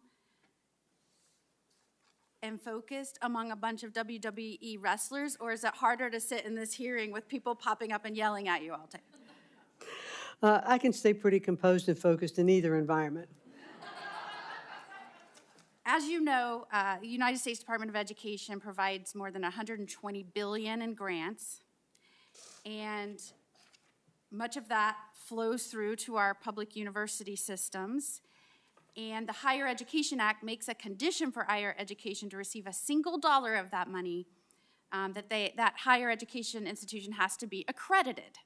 and focused among a bunch of WWE wrestlers, or is it harder to sit in this hearing with people popping up and yelling at you all the time? I can stay pretty composed and focused in either environment. As you know, the United States Department of Education provides more than $120 billion in grants, and much of that flows through to our public university systems. And the Higher Education Act makes a condition for higher education to receive a single dollar of that money, that higher education institution has to be accredited.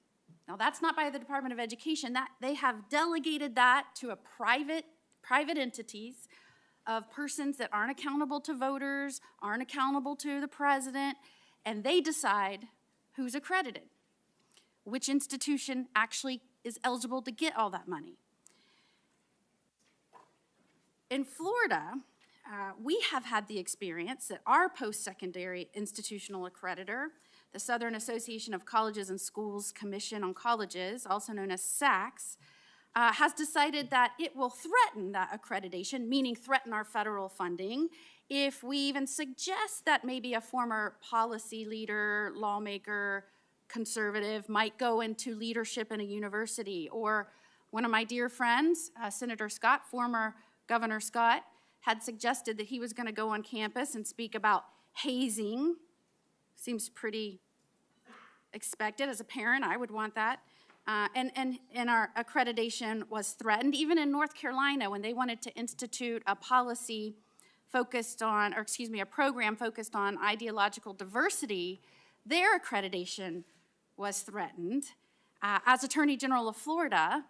Now, that's not by the Department of Education. That they have delegated that to a private entities of persons that aren't accountable to voters, aren't accountable to the president, and they decide who's accredited, which institution actually is eligible to get all that money. In Florida, we have had the experience that our post-secondary institutional accreditor, the Southern Association of Colleges and Schools Commission on Colleges, also known as SACS, has decided that it will threaten that accreditation, meaning threaten our federal funding, if we even suggest that maybe a former policy leader, lawmaker, conservative might go into leadership in a university. Or one of my dear friends, Senator Scott, former Governor Scott, had suggested that he was going to go on campus and speak about hazing. Seems pretty expected. As a parent, I would want that. And our accreditation was threatened. Even in North Carolina, when they wanted to institute a policy focused on, or excuse me, a program focused on ideological diversity, their accreditation was threatened. As Attorney General of Florida,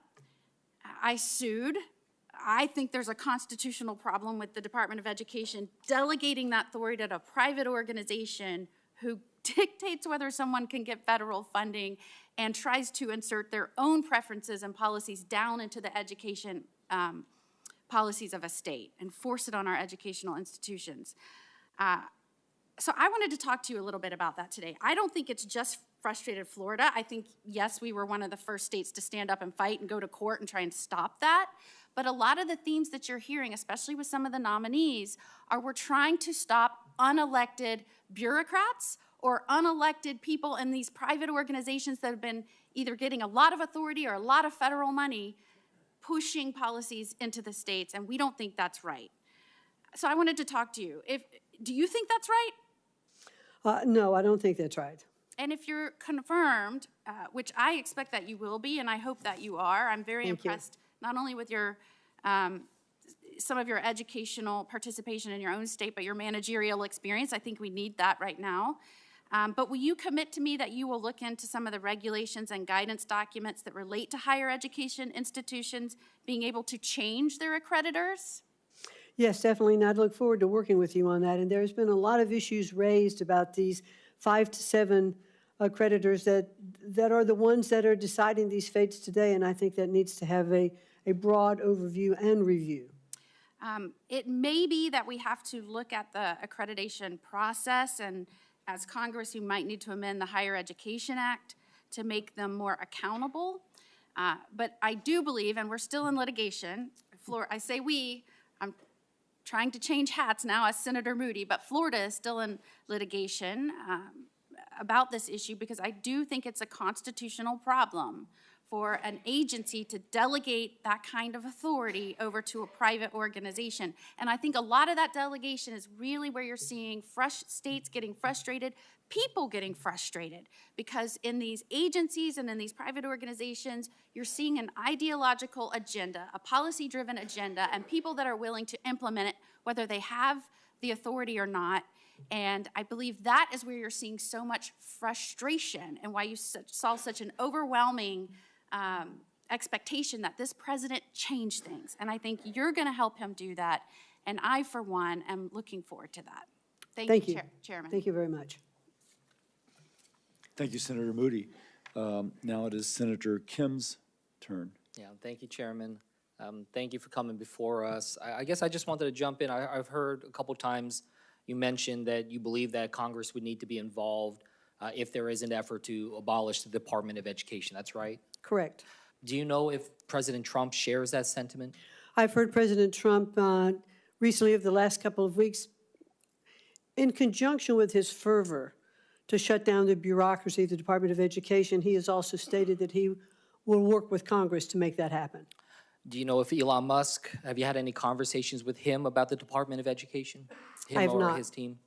I sued. I think there's a constitutional problem with the Department of Education delegating that authority to a private organization who dictates whether someone can get federal funding and tries to insert their own preferences and policies down into the education policies of a state and force it on our educational institutions. So I wanted to talk to you a little bit about that today. I don't think it's just frustrated Florida. I think, yes, we were one of the first states to stand up and fight and go to court and try and stop that. But a lot of the themes that you're hearing, especially with some of the nominees, are we're trying to stop unelected bureaucrats or unelected people in these private organizations that have been either getting a lot of authority or a lot of federal money pushing policies into the states, and we don't think that's right. So I wanted to talk to you. Do you think that's right? No, I don't think that's right. And if you're confirmed, which I expect that you will be, and I hope that you are, I'm very impressed not only with your some of your educational participation in your own state, but your managerial experience. I think we need that right now. But will you commit to me that you will look into some of the regulations and guidance documents that relate to higher education institutions being able to change their accreditors? Yes, definitely, and I'd look forward to working with you on that. And there's been a lot of issues raised about these 5 to 7 accreditors that are the ones that are deciding these fates today, and I think that needs to have a broad overview and review. It may be that we have to look at the accreditation process, and as Congress, you might need to amend the Higher Education Act to make them more accountable. But I do believe, and we're still in litigation, I say we, I'm trying to change hats now as Senator Moody, but Florida is still in litigation about this issue because I do think it's a constitutional problem for an agency to delegate that kind of authority over to a private organization. And I think a lot of that delegation is really where you're seeing states getting frustrated, people getting frustrated, because in these agencies and in these private organizations, you're seeing an ideological agenda, a policy-driven agenda, and people that are willing to implement it, whether they have the authority or not. And I believe that is where you're seeing so much frustration and why you saw such an overwhelming expectation that this president change things. And I think you're going to help him do that. And I, for one, am looking forward to that. Thank you, Chairman. Thank you very much. Thank you, Senator Moody. Now it is Senator Kim's turn. Yeah, thank you, Chairman. Thank you for coming before us. I guess I just wanted to jump in. I've heard a couple times you mentioned that you believe that Congress would need to be involved if there is an effort to abolish the Department of Education. That's right? Correct. Do you know if President Trump shares that sentiment? I've heard President Trump recently, over the last couple of weeks, in conjunction with his fervor to shut down the bureaucracy of the Department of Education, he has also stated that he will work with Congress to make that happen. Do you know if Elon Musk, have you had any conversations with him about the Department of Education? Him I have or not. his team?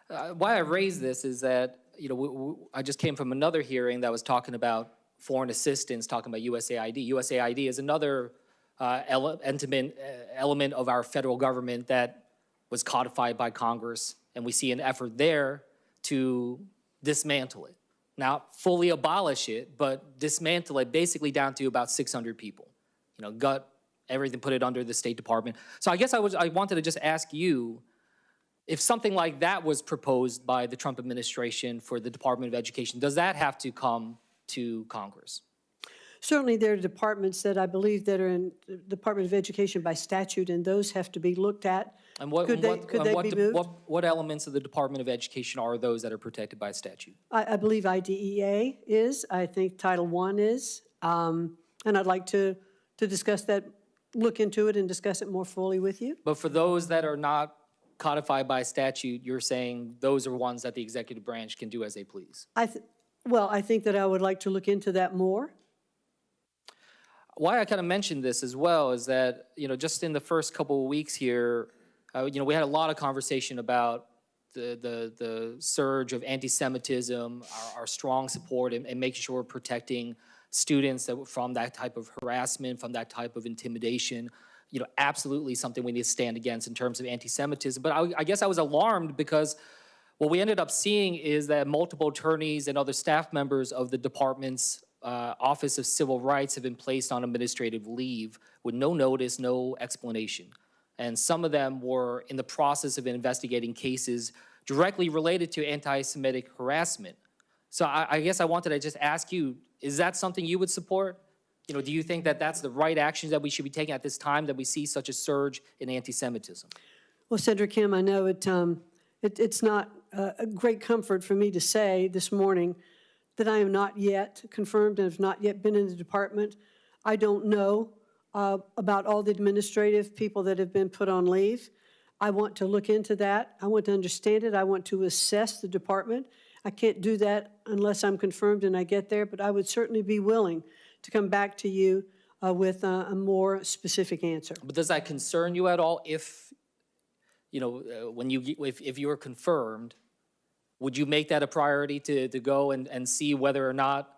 Why I raise this is that, you know, I just came from another hearing that was talking about foreign assistance, talking about USAID. USAID is another element of our federal government that was codified by Congress, and we see an effort there to dismantle it. Not fully abolish it, but dismantle it basically down to about 600 people. You know, gut everything, put it under the State Department. So I guess I wanted to just ask you, if something like that was proposed by the Trump administration for the Department of Education, does that have to come to Congress? Certainly, there are departments that I believe that are in the Department of Education by statute, and those have to be looked at. And what, Could they be moved? what elements of the Department of Education are those that are protected by statute? I believe IDEA is, I think Title I is, and I'd like to discuss that, look into it and discuss it more fully with you. But for those that are not codified by statute, you're saying those are ones that the executive branch can do as they please? Well, I think that I would like to look into that more. Why I kind of mentioned this as well is that, just in the first couple of weeks here, we had a lot of conversation about the surge of anti-Semitism, our strong support, and making sure we're protecting students from that type of harassment, from that type of intimidation. Absolutely something we need to stand against in terms of anti-Semitism. But I guess I was alarmed because what we ended up seeing is that multiple attorneys and other staff members of the department's Office of Civil Rights have been placed on administrative leave with no notice, no explanation. And some of them were in the process of investigating cases directly related to anti-Semitic harassment. So I guess I wanted to just ask you, is that something you would support? Do you think that that's the right actions that we should be taking at this time that we see such a surge in anti-Semitism? Well, Senator Kim, I know it's not a great comfort for me to say this morning that I am not yet confirmed and have not yet been in the department. I don't know about all the administrative people that have been put on leave. I want to look into that. I want to understand it. I want to assess the department. I can't do that unless I'm confirmed and I get there, but I would certainly be willing to come back to you with a more specific answer. But does that concern you at all if you were confirmed? Would you make that a priority to go and see whether or not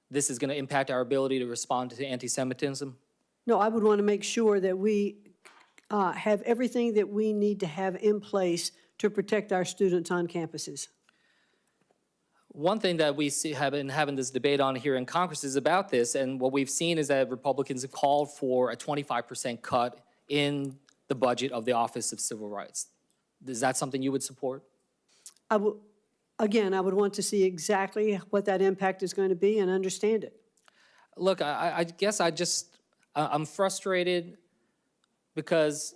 this is going to impact our ability to respond to anti-Semitism? No, I would want to make sure that we have everything that we need to have in place to protect our students on campuses. One thing that we have been having this debate on here in Congress is about this, and what we've seen is that Republicans have called for a 25% cut in the budget of the Office of Civil Rights. Is that something you would support? Again, I would want to see exactly what that impact is going to be and understand it. Look, I guess I'm frustrated because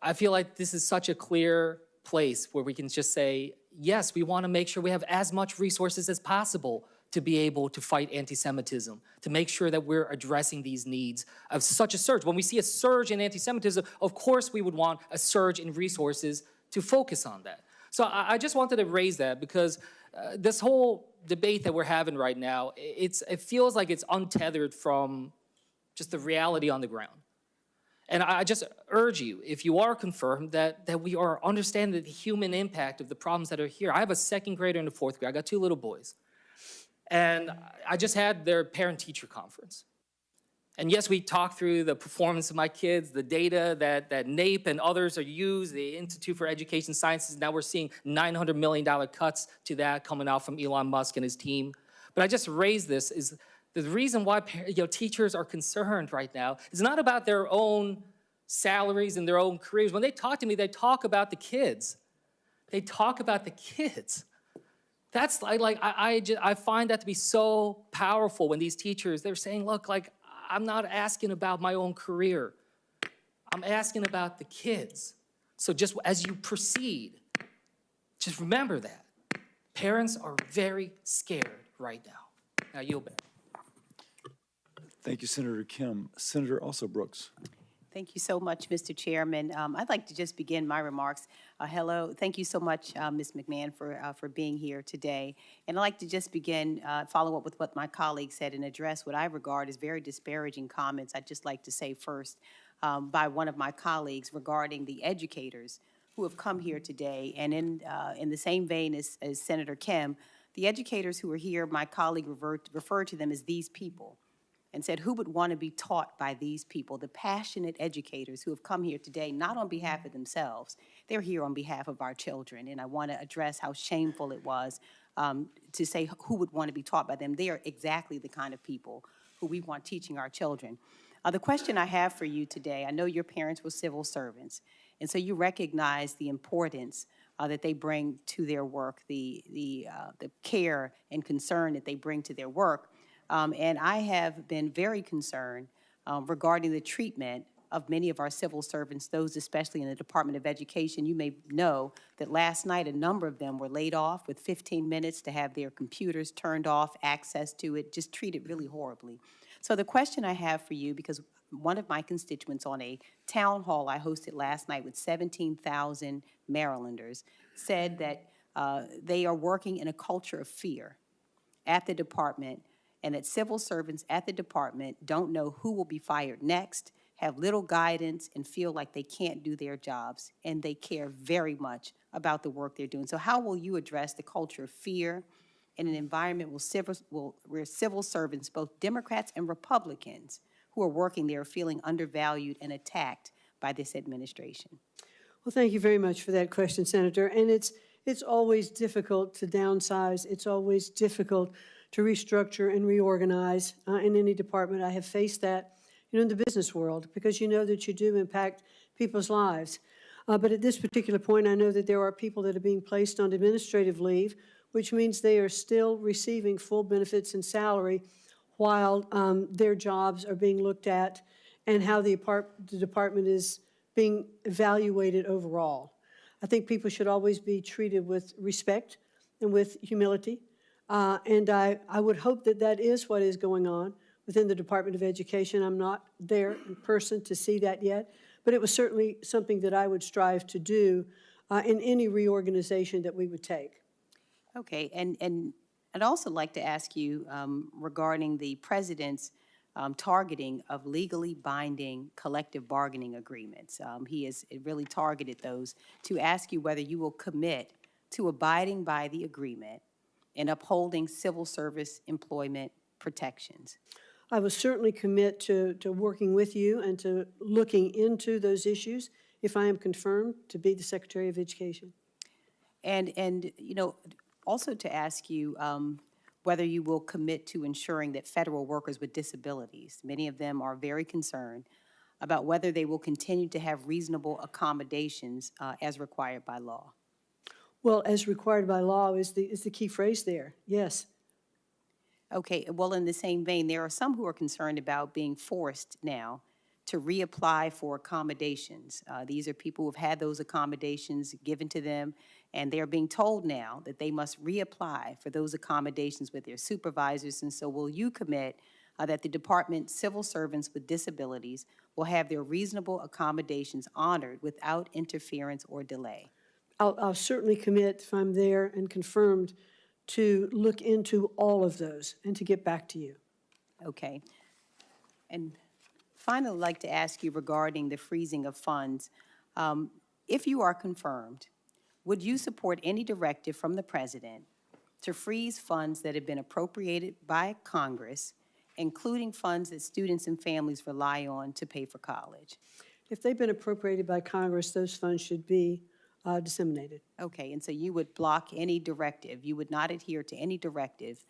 I feel like this is such a clear place where we can just say, yes, we want to make sure we have as much resources as possible to be able to fight anti-Semitism, to make sure that we're addressing these needs of such a surge. When we see a surge in anti-Semitism, of course we would want a surge in resources to focus on that. So I just wanted to raise that because this whole debate that we're having right now, it feels like it's untethered from just the reality on the ground. And I just urge you, if you are confirmed, that we are understanding the human impact of the problems that are here. I have a second grader and a fourth grader. I got two little boys. And I just had their parent-teacher conference. And yes, we talked through the performance of my kids, the data that NAEP and others are used, the Institute for Education Sciences. Now we're seeing $900 million cuts to that coming out from Elon Musk and his team. But I just raised this is the reason why teachers are concerned right now is not about their own salaries and their own careers. When they talk to me, they talk about the kids. They talk about the kids. That's I find that to be so powerful when these teachers, they're saying, look, I'm not asking about my own career. I'm asking about the kids. So just as you proceed, just remember that. Parents are very scared right now. Now yield back. Thank you, Senator Kim. Senator also Brooks. Thank you so much, Mr. Chairman. I'd like to just begin my remarks. Hello, thank you so much, Ms. McMahon, for being here today. And I'd like to just begin, follow up with what my colleague said and address what I regard as very disparaging comments. I'd just like to say first by one of my colleagues regarding the educators who have come here today. And in the same vein as Senator Kim, the educators who are here, my colleague referred to them as these people, and said, who would want to be taught by these people, the passionate educators who have come here today, not on behalf of themselves, they're here on behalf of our children. And I want to address how shameful it was to say who would want to be taught by them. They are exactly the kind of people who we want teaching our children. The question I have for you today, I know your parents were civil servants, and so you recognize the importance that they bring to their work, the care and concern that they bring to their work. And I have been very concerned regarding the treatment of many of our civil servants, those especially in the Department of Education. You may know that last night a number of them were laid off with 15 minutes to have their computers turned off, access to it, just treated really horribly. So the question I have for you, because one of my constituents on a town hall I hosted last night with 17,000 Marylanders said that they are working in a culture of fear at the department, and that civil servants at the department don't know who will be fired next, have little guidance, and feel like they can't do their jobs, and they care very much about the work they're doing. So how will you address the culture of fear in an environment where civil servants, both Democrats and Republicans, who are working there are feeling undervalued and attacked by this administration? Well, thank you very much for that question, Senator. And it's always difficult to downsize. It's always difficult to restructure and reorganize in any department. I have faced that, in the business world, because you know that you do impact people's lives. But at this particular point, I know that there are people that are being placed on administrative leave, which means they are still receiving full benefits and salary while their jobs are being looked at and how the department is being evaluated overall. I think people should always be treated with respect and with humility. And I would hope that that is what is going on within the Department of Education. I'm not there in person to see that yet, but it was certainly something that I would strive to do in any reorganization that we would take. Okay, and I'd also like to ask you regarding the president's targeting of legally binding collective bargaining agreements. He has really targeted those, to ask you whether you will commit to abiding by the agreement and upholding civil service employment protections. I will certainly commit to working with you and to looking into those issues if I am confirmed to be the Secretary of Education. And also to ask you whether you will commit to ensuring that federal workers with disabilities, many of them are very concerned about whether they will continue to have reasonable accommodations as required by law. Well, as required by law is the key phrase there, yes. Okay, well, in the same vein, there are some who are concerned about being forced now to reapply for accommodations. These are people who have had those accommodations given to them, and they're being told now that they must reapply for those accommodations with their supervisors. And so will you commit that the department civil servants with disabilities will have their reasonable accommodations honored without interference or delay? I'll certainly commit, if I'm there and confirmed, to look into all of those and to get back to you. Okay. And finally, I'd like to ask you regarding the freezing of funds. If you are confirmed, would you support any directive from the president to freeze funds that have been appropriated by Congress, including funds that students and families rely on to pay for college? If they've been appropriated by Congress, those funds should be disseminated. Okay, and so you would block any directive. You would not adhere to any directive,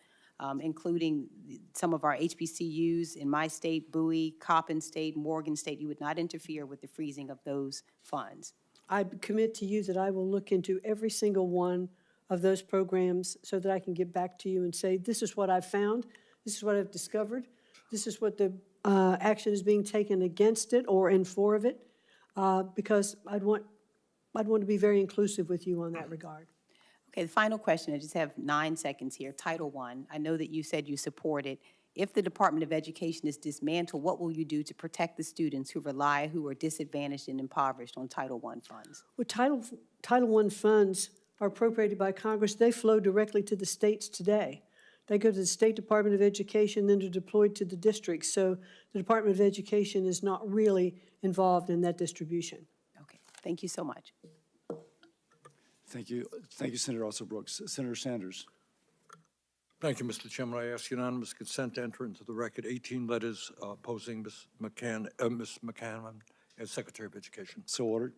including some of our HBCUs in my state, Bowie, Coppin State, Morgan State. You would not interfere with the freezing of those funds. I commit to you that I will look into every single one of those programs so that I can get back to you and say, this is what I've found, this is what I've discovered, this is what the action is being taken against it or in favor of it, because I'd want to be very inclusive with you on that regard. Okay, the final question, I just have 9 seconds here. Title I, I know that you said you support it. If the Department of Education is dismantled, what will you do to protect the students who are disadvantaged and impoverished on Title I funds? Well, Title I funds are appropriated by Congress. They flow directly to the states today. They go to the State Department of Education, then they're deployed to the districts. So the Department of Education is not really involved in that distribution. Okay, thank you so much. Thank you. Thank you, Senator Brooks. Senator Sanders. Thank you, Mr. Chairman. I ask unanimous consent to enter into the record 18 letters opposing Ms. McCann as Secretary of Education. So ordered.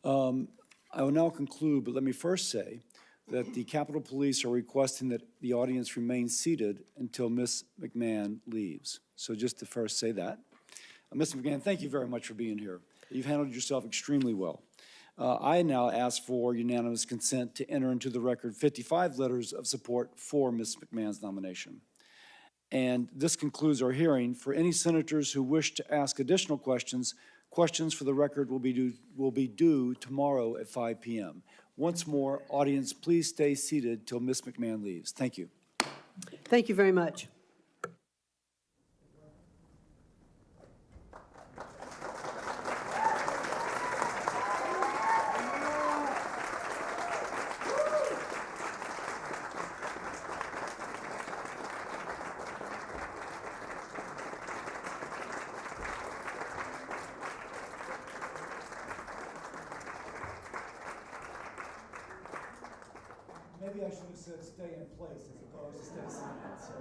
I will now conclude, but let me first say that the Capitol Police are requesting that the audience remain seated until Ms. McMahon leaves. So just to first say that. Ms. McMahon, thank you very much for being here. You've handled yourself extremely well. I now ask for unanimous consent to enter into the record 55 letters of support for Ms. McMahon's nomination. And this concludes our hearing. For any senators who wish to ask additional questions, questions for the record will be due tomorrow at 5 p.m. Once more, audience, please stay seated till Ms. McMahon leaves. Thank you. Thank you very much. Maybe I should have said stay in place as opposed to stay seated. So,